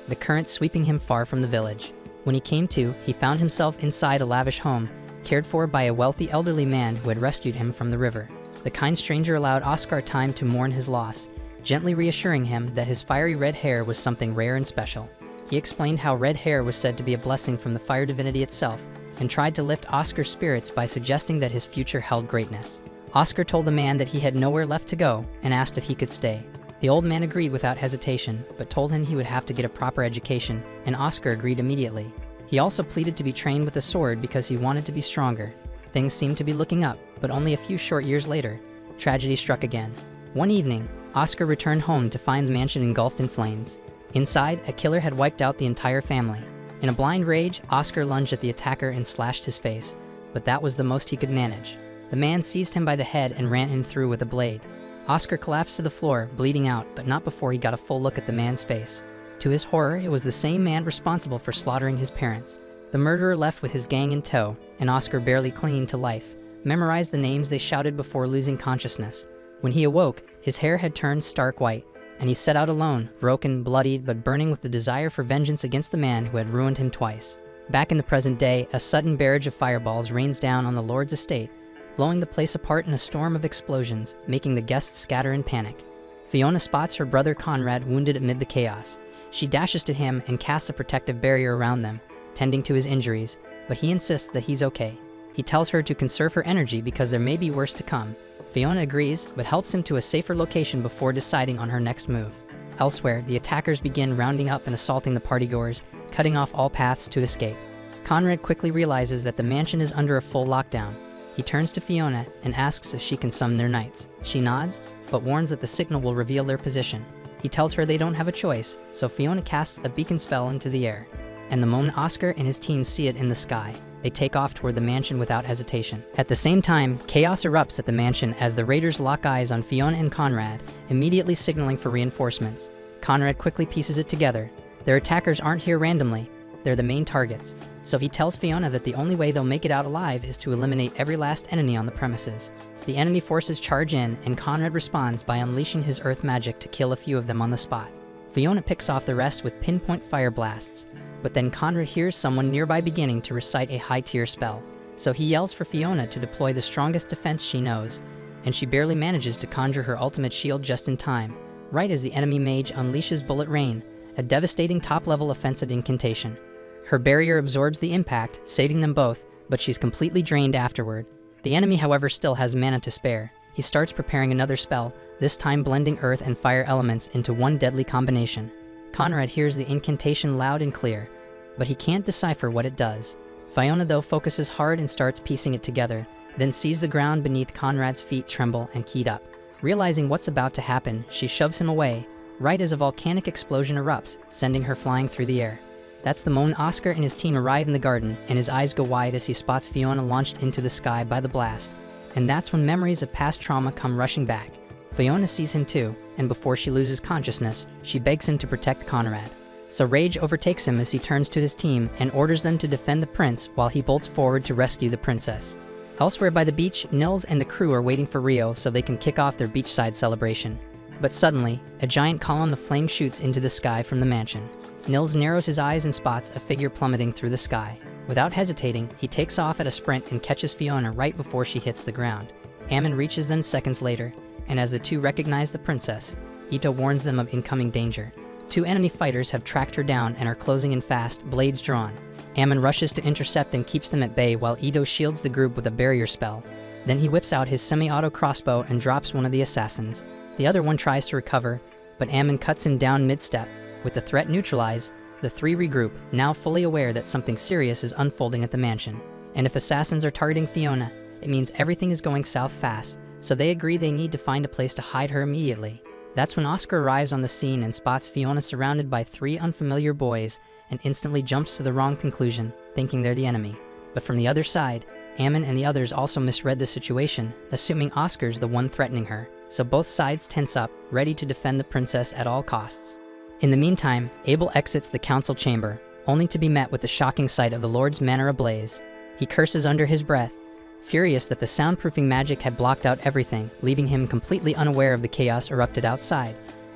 the current sweeping him far from the village. When he came to, he found himself inside a lavish home, cared for by a wealthy elderly man who had rescued him from the river. The kind stranger allowed Oscar time to mourn his loss, gently reassuring him that his fiery red hair was something rare and special. He explained how red hair was said to be a blessing from the fire divinity itself, and tried to lift Oscar's spirits by suggesting that his future held greatness. Oscar told the man that he had nowhere left to go and asked if he could stay. The old man agreed without hesitation, but told him he would have to get a proper education, and Oscar agreed immediately. He also pleaded to be trained with a sword because he wanted to be stronger. Things seemed to be looking up, but only a few short years later, tragedy struck again. One evening, Oscar returned home to find the mansion engulfed in flames. Inside, a killer had wiped out the entire family. In a blind rage, Oscar lunged at the attacker and slashed his face, but that was the most he could manage. The man seized him by the head and ran him through with a blade. Oscar collapsed to the floor, bleeding out, but not before he got a full look at the man's face. To his horror, it was the same man responsible for slaughtering his parents. The murderer left with his gang in tow, and Oscar, barely clinging to life, memorized the names they shouted before losing consciousness. When he awoke, his hair had turned stark white, and he set out alone, broken, bloodied, but burning with the desire for vengeance against the man who had ruined him twice. Back in the present day, a sudden barrage of fireballs rains down on the Lord's estate, blowing the place apart in a storm of explosions, making the guests scatter in panic. Fiona spots her brother Conrad wounded amid the chaos. She dashes to him and casts a protective barrier around them, tending to his injuries, but he insists that he's okay. He tells her to conserve her energy because there may be worse to come. Fiona agrees, but helps him to a safer location before deciding on her next move. Elsewhere, the attackers begin rounding up and assaulting the partygoers, cutting off all paths to escape. Conrad quickly realizes that the mansion is under a full lockdown. He turns to Fiona and asks if she can summon their knights. She nods, but warns that the signal will reveal their position. He tells her they don't have a choice, so Fiona casts a beacon spell into the air. And the moment Oscar and his team see it in the sky, they take off toward the mansion without hesitation. At the same time, chaos erupts at the mansion as the raiders lock eyes on Fiona and Conrad, immediately signaling for reinforcements. Conrad quickly pieces it together. Their attackers aren't here randomly, they're the main targets. So he tells Fiona that the only way they'll make it out alive is to eliminate every last enemy on the premises. The enemy forces charge in, and Conrad responds by unleashing his earth magic to kill a few of them on the spot. Fiona picks off the rest with pinpoint fire blasts, but then Conrad hears someone nearby beginning to recite a high-tier spell. So he yells for Fiona to deploy the strongest defense she knows, and she barely manages to conjure her ultimate shield just in time, right as the enemy mage unleashes Bullet Rain, a devastating top-level offensive incantation. Her barrier absorbs the impact, saving them both, but she's completely drained afterward. The enemy, however, still has mana to spare. He starts preparing another spell, this time blending earth and fire elements into one deadly combination. Conrad hears the incantation loud and clear, but he can't decipher what it does. Fiona, though, focuses hard and starts piecing it together, then sees the ground beneath Conrad's feet tremble and keyed up. Realizing what's about to happen, she shoves him away, right as a volcanic explosion erupts, sending her flying through the air. That's the moment Oscar and his team arrive in the garden, and his eyes go wide as he spots Fiona launched into the sky by the blast. And that's when memories of past trauma come rushing back. Fiona sees him too, and before she loses consciousness, she begs him to protect Conrad. So rage overtakes him as he turns to his team and orders them to defend the prince while he bolts forward to rescue the princess. Elsewhere by the beach, Nils and the crew are waiting for Rio so they can kick off their beachside celebration. But suddenly, a giant column of flame shoots into the sky from the mansion. Nils narrows his eyes and spots a figure plummeting through the sky. Without hesitating, he takes off at a sprint and catches Fiona right before she hits the ground. Ammon reaches them seconds later, and as the two recognize the princess, Ito warns them of incoming danger. Two enemy fighters have tracked her down and are closing in fast, blades drawn. Ammon rushes to intercept and keeps them at bay while Ito shields the group with a barrier spell. Then he whips out his semi-auto crossbow and drops one of the assassins. The other one tries to recover, but Ammon cuts him down mid-step. With the threat neutralized, the three regroup, now fully aware that something serious is unfolding at the mansion. And if assassins are targeting Fiona, it means everything is going south fast, so they agree they need to find a place to hide her immediately. That's when Oscar arrives on the scene and spots Fiona surrounded by three unfamiliar boys and instantly jumps to the wrong conclusion, thinking they're the enemy. But from the other side, Ammon and the others also misread the situation, assuming Oscar's the one threatening her. So both sides tense up, ready to defend the princess at all costs. In the meantime, Abel exits the council chamber, only to be met with the shocking sight of the Lord's manor ablaze. He curses under his breath, furious that the soundproofing magic had blocked out everything, leaving him completely unaware of the chaos erupted outside.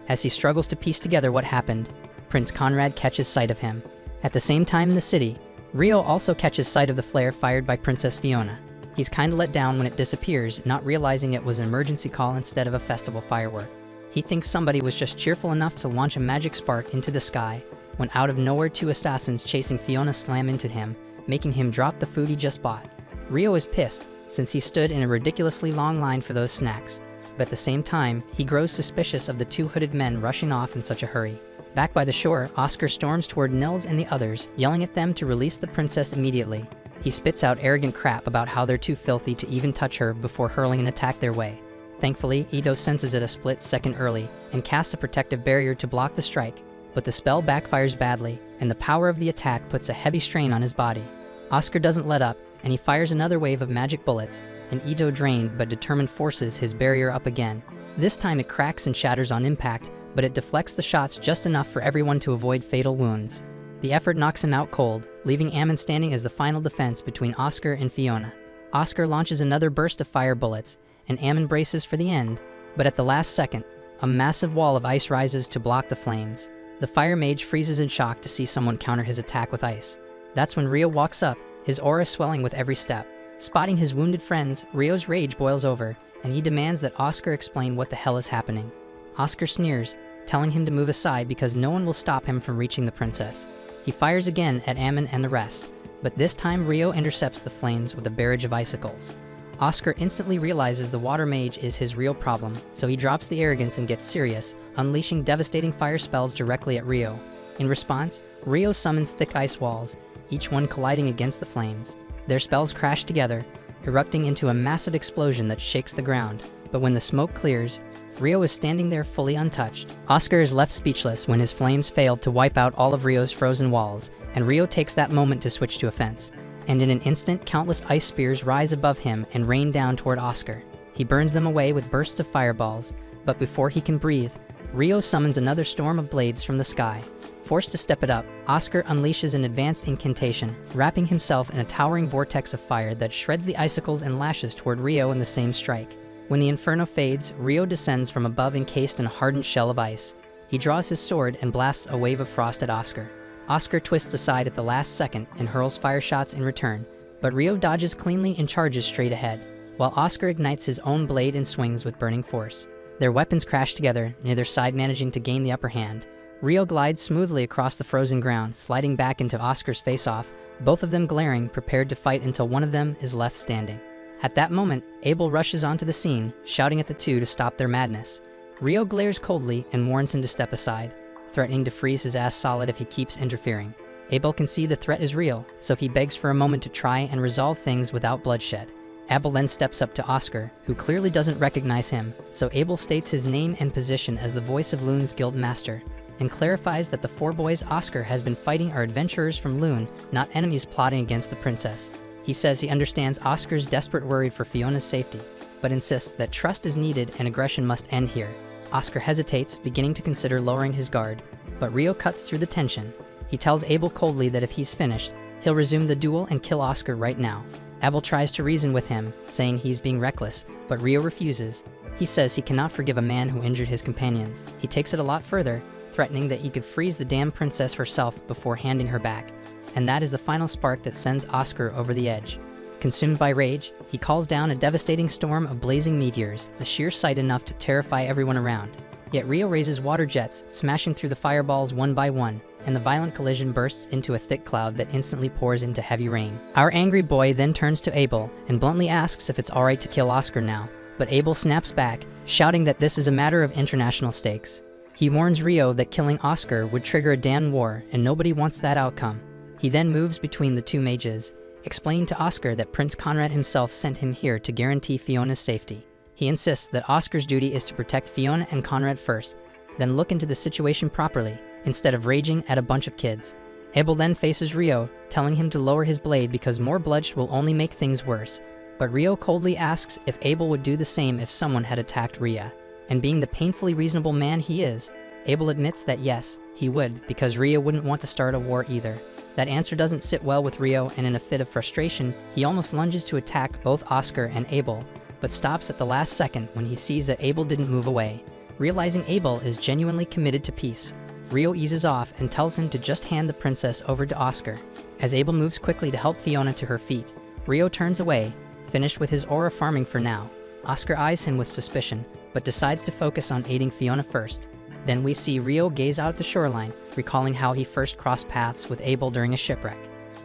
As he struggles to piece together what happened, Prince Conrad catches sight of him. At the same time in the city, Rio also catches sight of the flare fired by Princess Fiona. He's kinda let down when it disappears, not realizing it was an emergency call instead of a festival firework. He thinks somebody was just cheerful enough to launch a magic spark into the sky, when out of nowhere two assassins chasing Fiona slam into him, making him drop the food he just bought. Rio is pissed, since he stood in a ridiculously long line for those snacks, but at the same time, he grows suspicious of the two hooded men rushing off in such a hurry. Back by the shore, Oscar storms toward Nils and the others, yelling at them to release the princess immediately. He spits out arrogant crap about how they're too filthy to even touch her before hurling an attack their way. Thankfully, Ito senses it a split second early and casts a protective barrier to block the strike, but the spell backfires badly, and the power of the attack puts a heavy strain on his body. Oscar doesn't let up, and he fires another wave of magic bullets, and Ito, drained but determined, forces his barrier up again. This time it cracks and shatters on impact, but it deflects the shots just enough for everyone to avoid fatal wounds. The effort knocks him out cold, leaving Ammon standing as the final defense between Oscar and Fiona. Oscar launches another burst of fire bullets, and Ammon braces for the end, but at the last second, a massive wall of ice rises to block the flames. The fire mage freezes in shock to see someone counter his attack with ice. That's when Rio walks up, his aura swelling with every step. Spotting his wounded friends, Rio's rage boils over, and he demands that Oscar explain what the hell is happening. Oscar sneers, telling him to move aside because no one will stop him from reaching the princess. He fires again at Ammon and the rest, but this time Rio intercepts the flames with a barrage of icicles. Oscar instantly realizes the water mage is his real problem, so he drops the arrogance and gets serious, unleashing devastating fire spells directly at Rio. In response, Rio summons thick ice walls, each one colliding against the flames. Their spells crash together, erupting into a massive explosion that shakes the ground. But when the smoke clears, Rio is standing there fully untouched. Oscar is left speechless when his flames failed to wipe out all of Rio's frozen walls, and Rio takes that moment to switch to offense. and in an instant, countless ice spears rise above him and rain down toward Oscar. He burns them away with bursts of fireballs, but before he can breathe, Rio summons another storm of blades from the sky. Forced to step it up, Oscar unleashes an advanced incantation, wrapping himself in a towering vortex of fire that shreds the icicles and lashes toward Rio in the same strike. When the inferno fades, Rio descends from above encased in a hardened shell of ice. He draws his sword and blasts a wave of frost at Oscar. Oscar twists aside at the last second and hurls fire shots in return, but Rio dodges cleanly and charges straight ahead, while Oscar ignites his own blade and swings with burning force. Their weapons crash together, neither side managing to gain the upper hand. Rio glides smoothly across the frozen ground, sliding back into Oscar's face-off, both of them glaring, prepared to fight until one of them is left standing. At that moment, Abel rushes onto the scene, shouting at the two to stop their madness. Rio glares coldly and warns him to step aside, threatening to freeze his ass solid if he keeps interfering. Abel can see the threat is real, so he begs for a moment to try and resolve things without bloodshed. Abel then steps up to Oscar, who clearly doesn't recognize him, so Abel states his name and position as the voice of Loon's guild master, and clarifies that the four boys Oscar has been fighting are adventurers from Loon, not enemies plotting against the princess. He says he understands Oscar's desperate worry for Fiona's safety, but insists that trust is needed and aggression must end here. Oscar hesitates, beginning to consider lowering his guard, but Rio cuts through the tension. He tells Abel coldly that if he's finished, he'll resume the duel and kill Oscar right now. Abel tries to reason with him, saying he's being reckless, but Rio refuses. He says he cannot forgive a man who injured his companions. He takes it a lot further, threatening that he could freeze the damn princess herself before handing her back. And that is the final spark that sends Oscar over the edge. Consumed by rage, he calls down a devastating storm of blazing meteors, the sheer sight enough to terrify everyone around. Yet Rio raises water jets, smashing through the fireballs one by one, and the violent collision bursts into a thick cloud that instantly pours into heavy rain. Our angry boy then turns to Abel and bluntly asks if it's alright to kill Oscar now, but Abel snaps back, shouting that this is a matter of international stakes. He warns Rio that killing Oscar would trigger a damn war, and nobody wants that outcome. He then moves between the two mages, explaining to Oscar that Prince Conrad himself sent him here to guarantee Fiona's safety. He insists that Oscar's duty is to protect Fiona and Conrad first, then look into the situation properly, instead of raging at a bunch of kids. Abel then faces Rio, telling him to lower his blade because more bloodshed will only make things worse. But Rio coldly asks if Abel would do the same if someone had attacked Ria. And being the painfully reasonable man he is, Abel admits that yes, he would, because Rio wouldn't want to start a war either. That answer doesn't sit well with Rio, and in a fit of frustration, he almost lunges to attack both Oscar and Abel, but stops at the last second when he sees that Abel didn't move away. Realizing Abel is genuinely committed to peace, Rio eases off and tells him to just hand the princess over to Oscar. As Abel moves quickly to help Fiona to her feet, Rio turns away, finished with his aura farming for now. Oscar eyes him with suspicion, but decides to focus on aiding Fiona first. Then we see Rio gaze out at the shoreline, recalling how he first crossed paths with Abel during a shipwreck.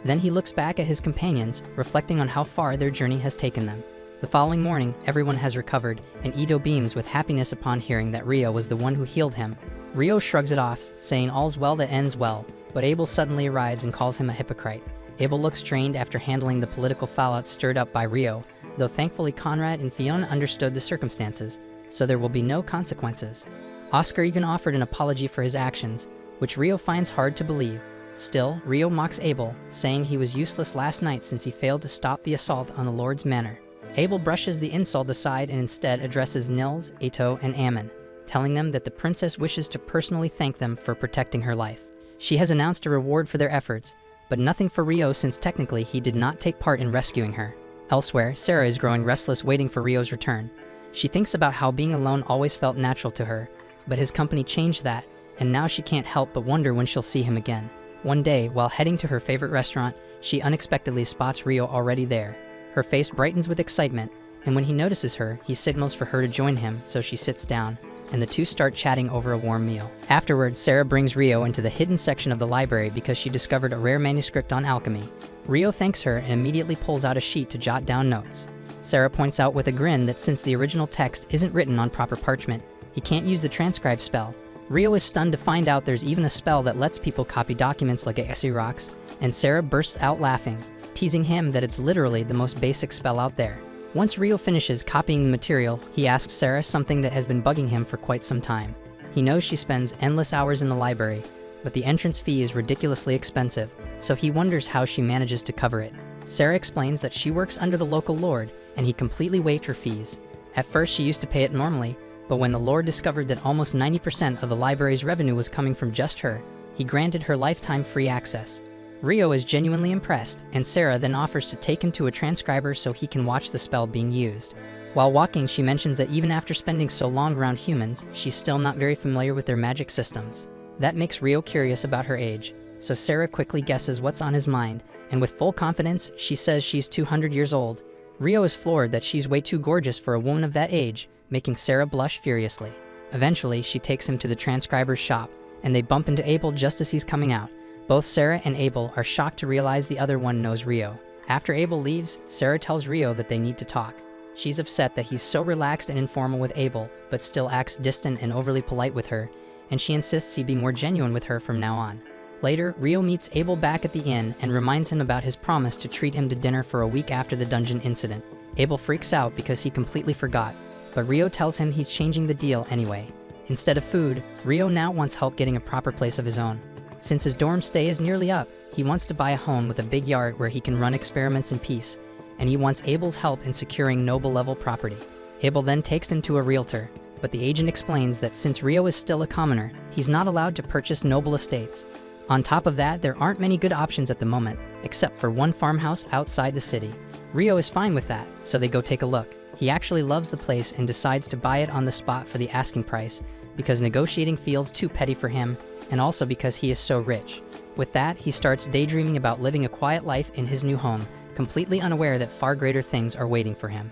Then he looks back at his companions, reflecting on how far their journey has taken them. The following morning, everyone has recovered, and Ito beams with happiness upon hearing that Rio was the one who healed him. Rio shrugs it off, saying all's well that ends well, but Abel suddenly arrives and calls him a hypocrite. Abel looks drained after handling the political fallout stirred up by Rio, though thankfully Conrad and Fiona understood the circumstances, so there will be no consequences. Oscar even offered an apology for his actions, which Rio finds hard to believe. Still, Rio mocks Abel, saying he was useless last night since he failed to stop the assault on the Lord's manor. Abel brushes the insult aside and instead addresses Nils, Ito, and Ammon, telling them that the princess wishes to personally thank them for protecting her life. She has announced a reward for their efforts, but nothing for Rio since technically he did not take part in rescuing her. Elsewhere, Sarah is growing restless waiting for Rio's return. She thinks about how being alone always felt natural to her, but his company changed that, and now she can't help but wonder when she'll see him again. One day, while heading to her favorite restaurant, she unexpectedly spots Rio already there. Her face brightens with excitement, and when he notices her, he signals for her to join him, so she sits down, and the two start chatting over a warm meal. Afterward, Sarah brings Rio into the hidden section of the library because she discovered a rare manuscript on alchemy. Rio thanks her and immediately pulls out a sheet to jot down notes. Sarah points out with a grin that since the original text isn't written on proper parchment, he can't use the transcribe spell. Rio is stunned to find out there's even a spell that lets people copy documents like Xerox, and Sarah bursts out laughing, teasing him that it's literally the most basic spell out there. Once Rio finishes copying the material, he asks Sarah something that has been bugging him for quite some time. He knows she spends endless hours in the library, but the entrance fee is ridiculously expensive, so he wonders how she manages to cover it. Sarah explains that she works under the local lord, and he completely waived her fees. At first she used to pay it normally, but when the lord discovered that almost 90% of the library's revenue was coming from just her, he granted her lifetime free access. Rio is genuinely impressed, and Sarah then offers to take him to a transcriber so he can watch the spell being used. While walking, she mentions that even after spending so long around humans, she's still not very familiar with their magic systems. That makes Rio curious about her age, so Sarah quickly guesses what's on his mind, and with full confidence, she says she's 200 years old. Rio is floored that she's way too gorgeous for a woman of that age, making Sarah blush furiously. Eventually, she takes him to the transcriber's shop, and they bump into Abel just as he's coming out. Both Sarah and Abel are shocked to realize the other one knows Rio. After Abel leaves, Sarah tells Rio that they need to talk. She's upset that he's so relaxed and informal with Abel, but still acts distant and overly polite with her, and she insists he be more genuine with her from now on. Later, Rio meets Abel back at the inn and reminds him about his promise to treat him to dinner for a week after the dungeon incident. Abel freaks out because he completely forgot, but Rio tells him he's changing the deal anyway. Instead of food, Rio now wants help getting a proper place of his own. Since his dorm stay is nearly up, he wants to buy a home with a big yard where he can run experiments in peace, and he wants Abel's help in securing noble-level property. Abel then takes him to a realtor, but the agent explains that since Rio is still a commoner, he's not allowed to purchase noble estates. On top of that, there aren't many good options at the moment, except for one farmhouse outside the city. Rio is fine with that, so they go take a look. He actually loves the place and decides to buy it on the spot for the asking price, because negotiating feels too petty for him, and also because he is so rich. With that, he starts daydreaming about living a quiet life in his new home, completely unaware that far greater things are waiting for him.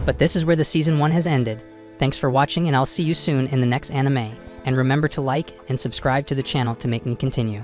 But this is where the season 1 has ended. Thanks for watching, and I'll see you soon in the next anime. And remember to like and subscribe to the channel to make me continue.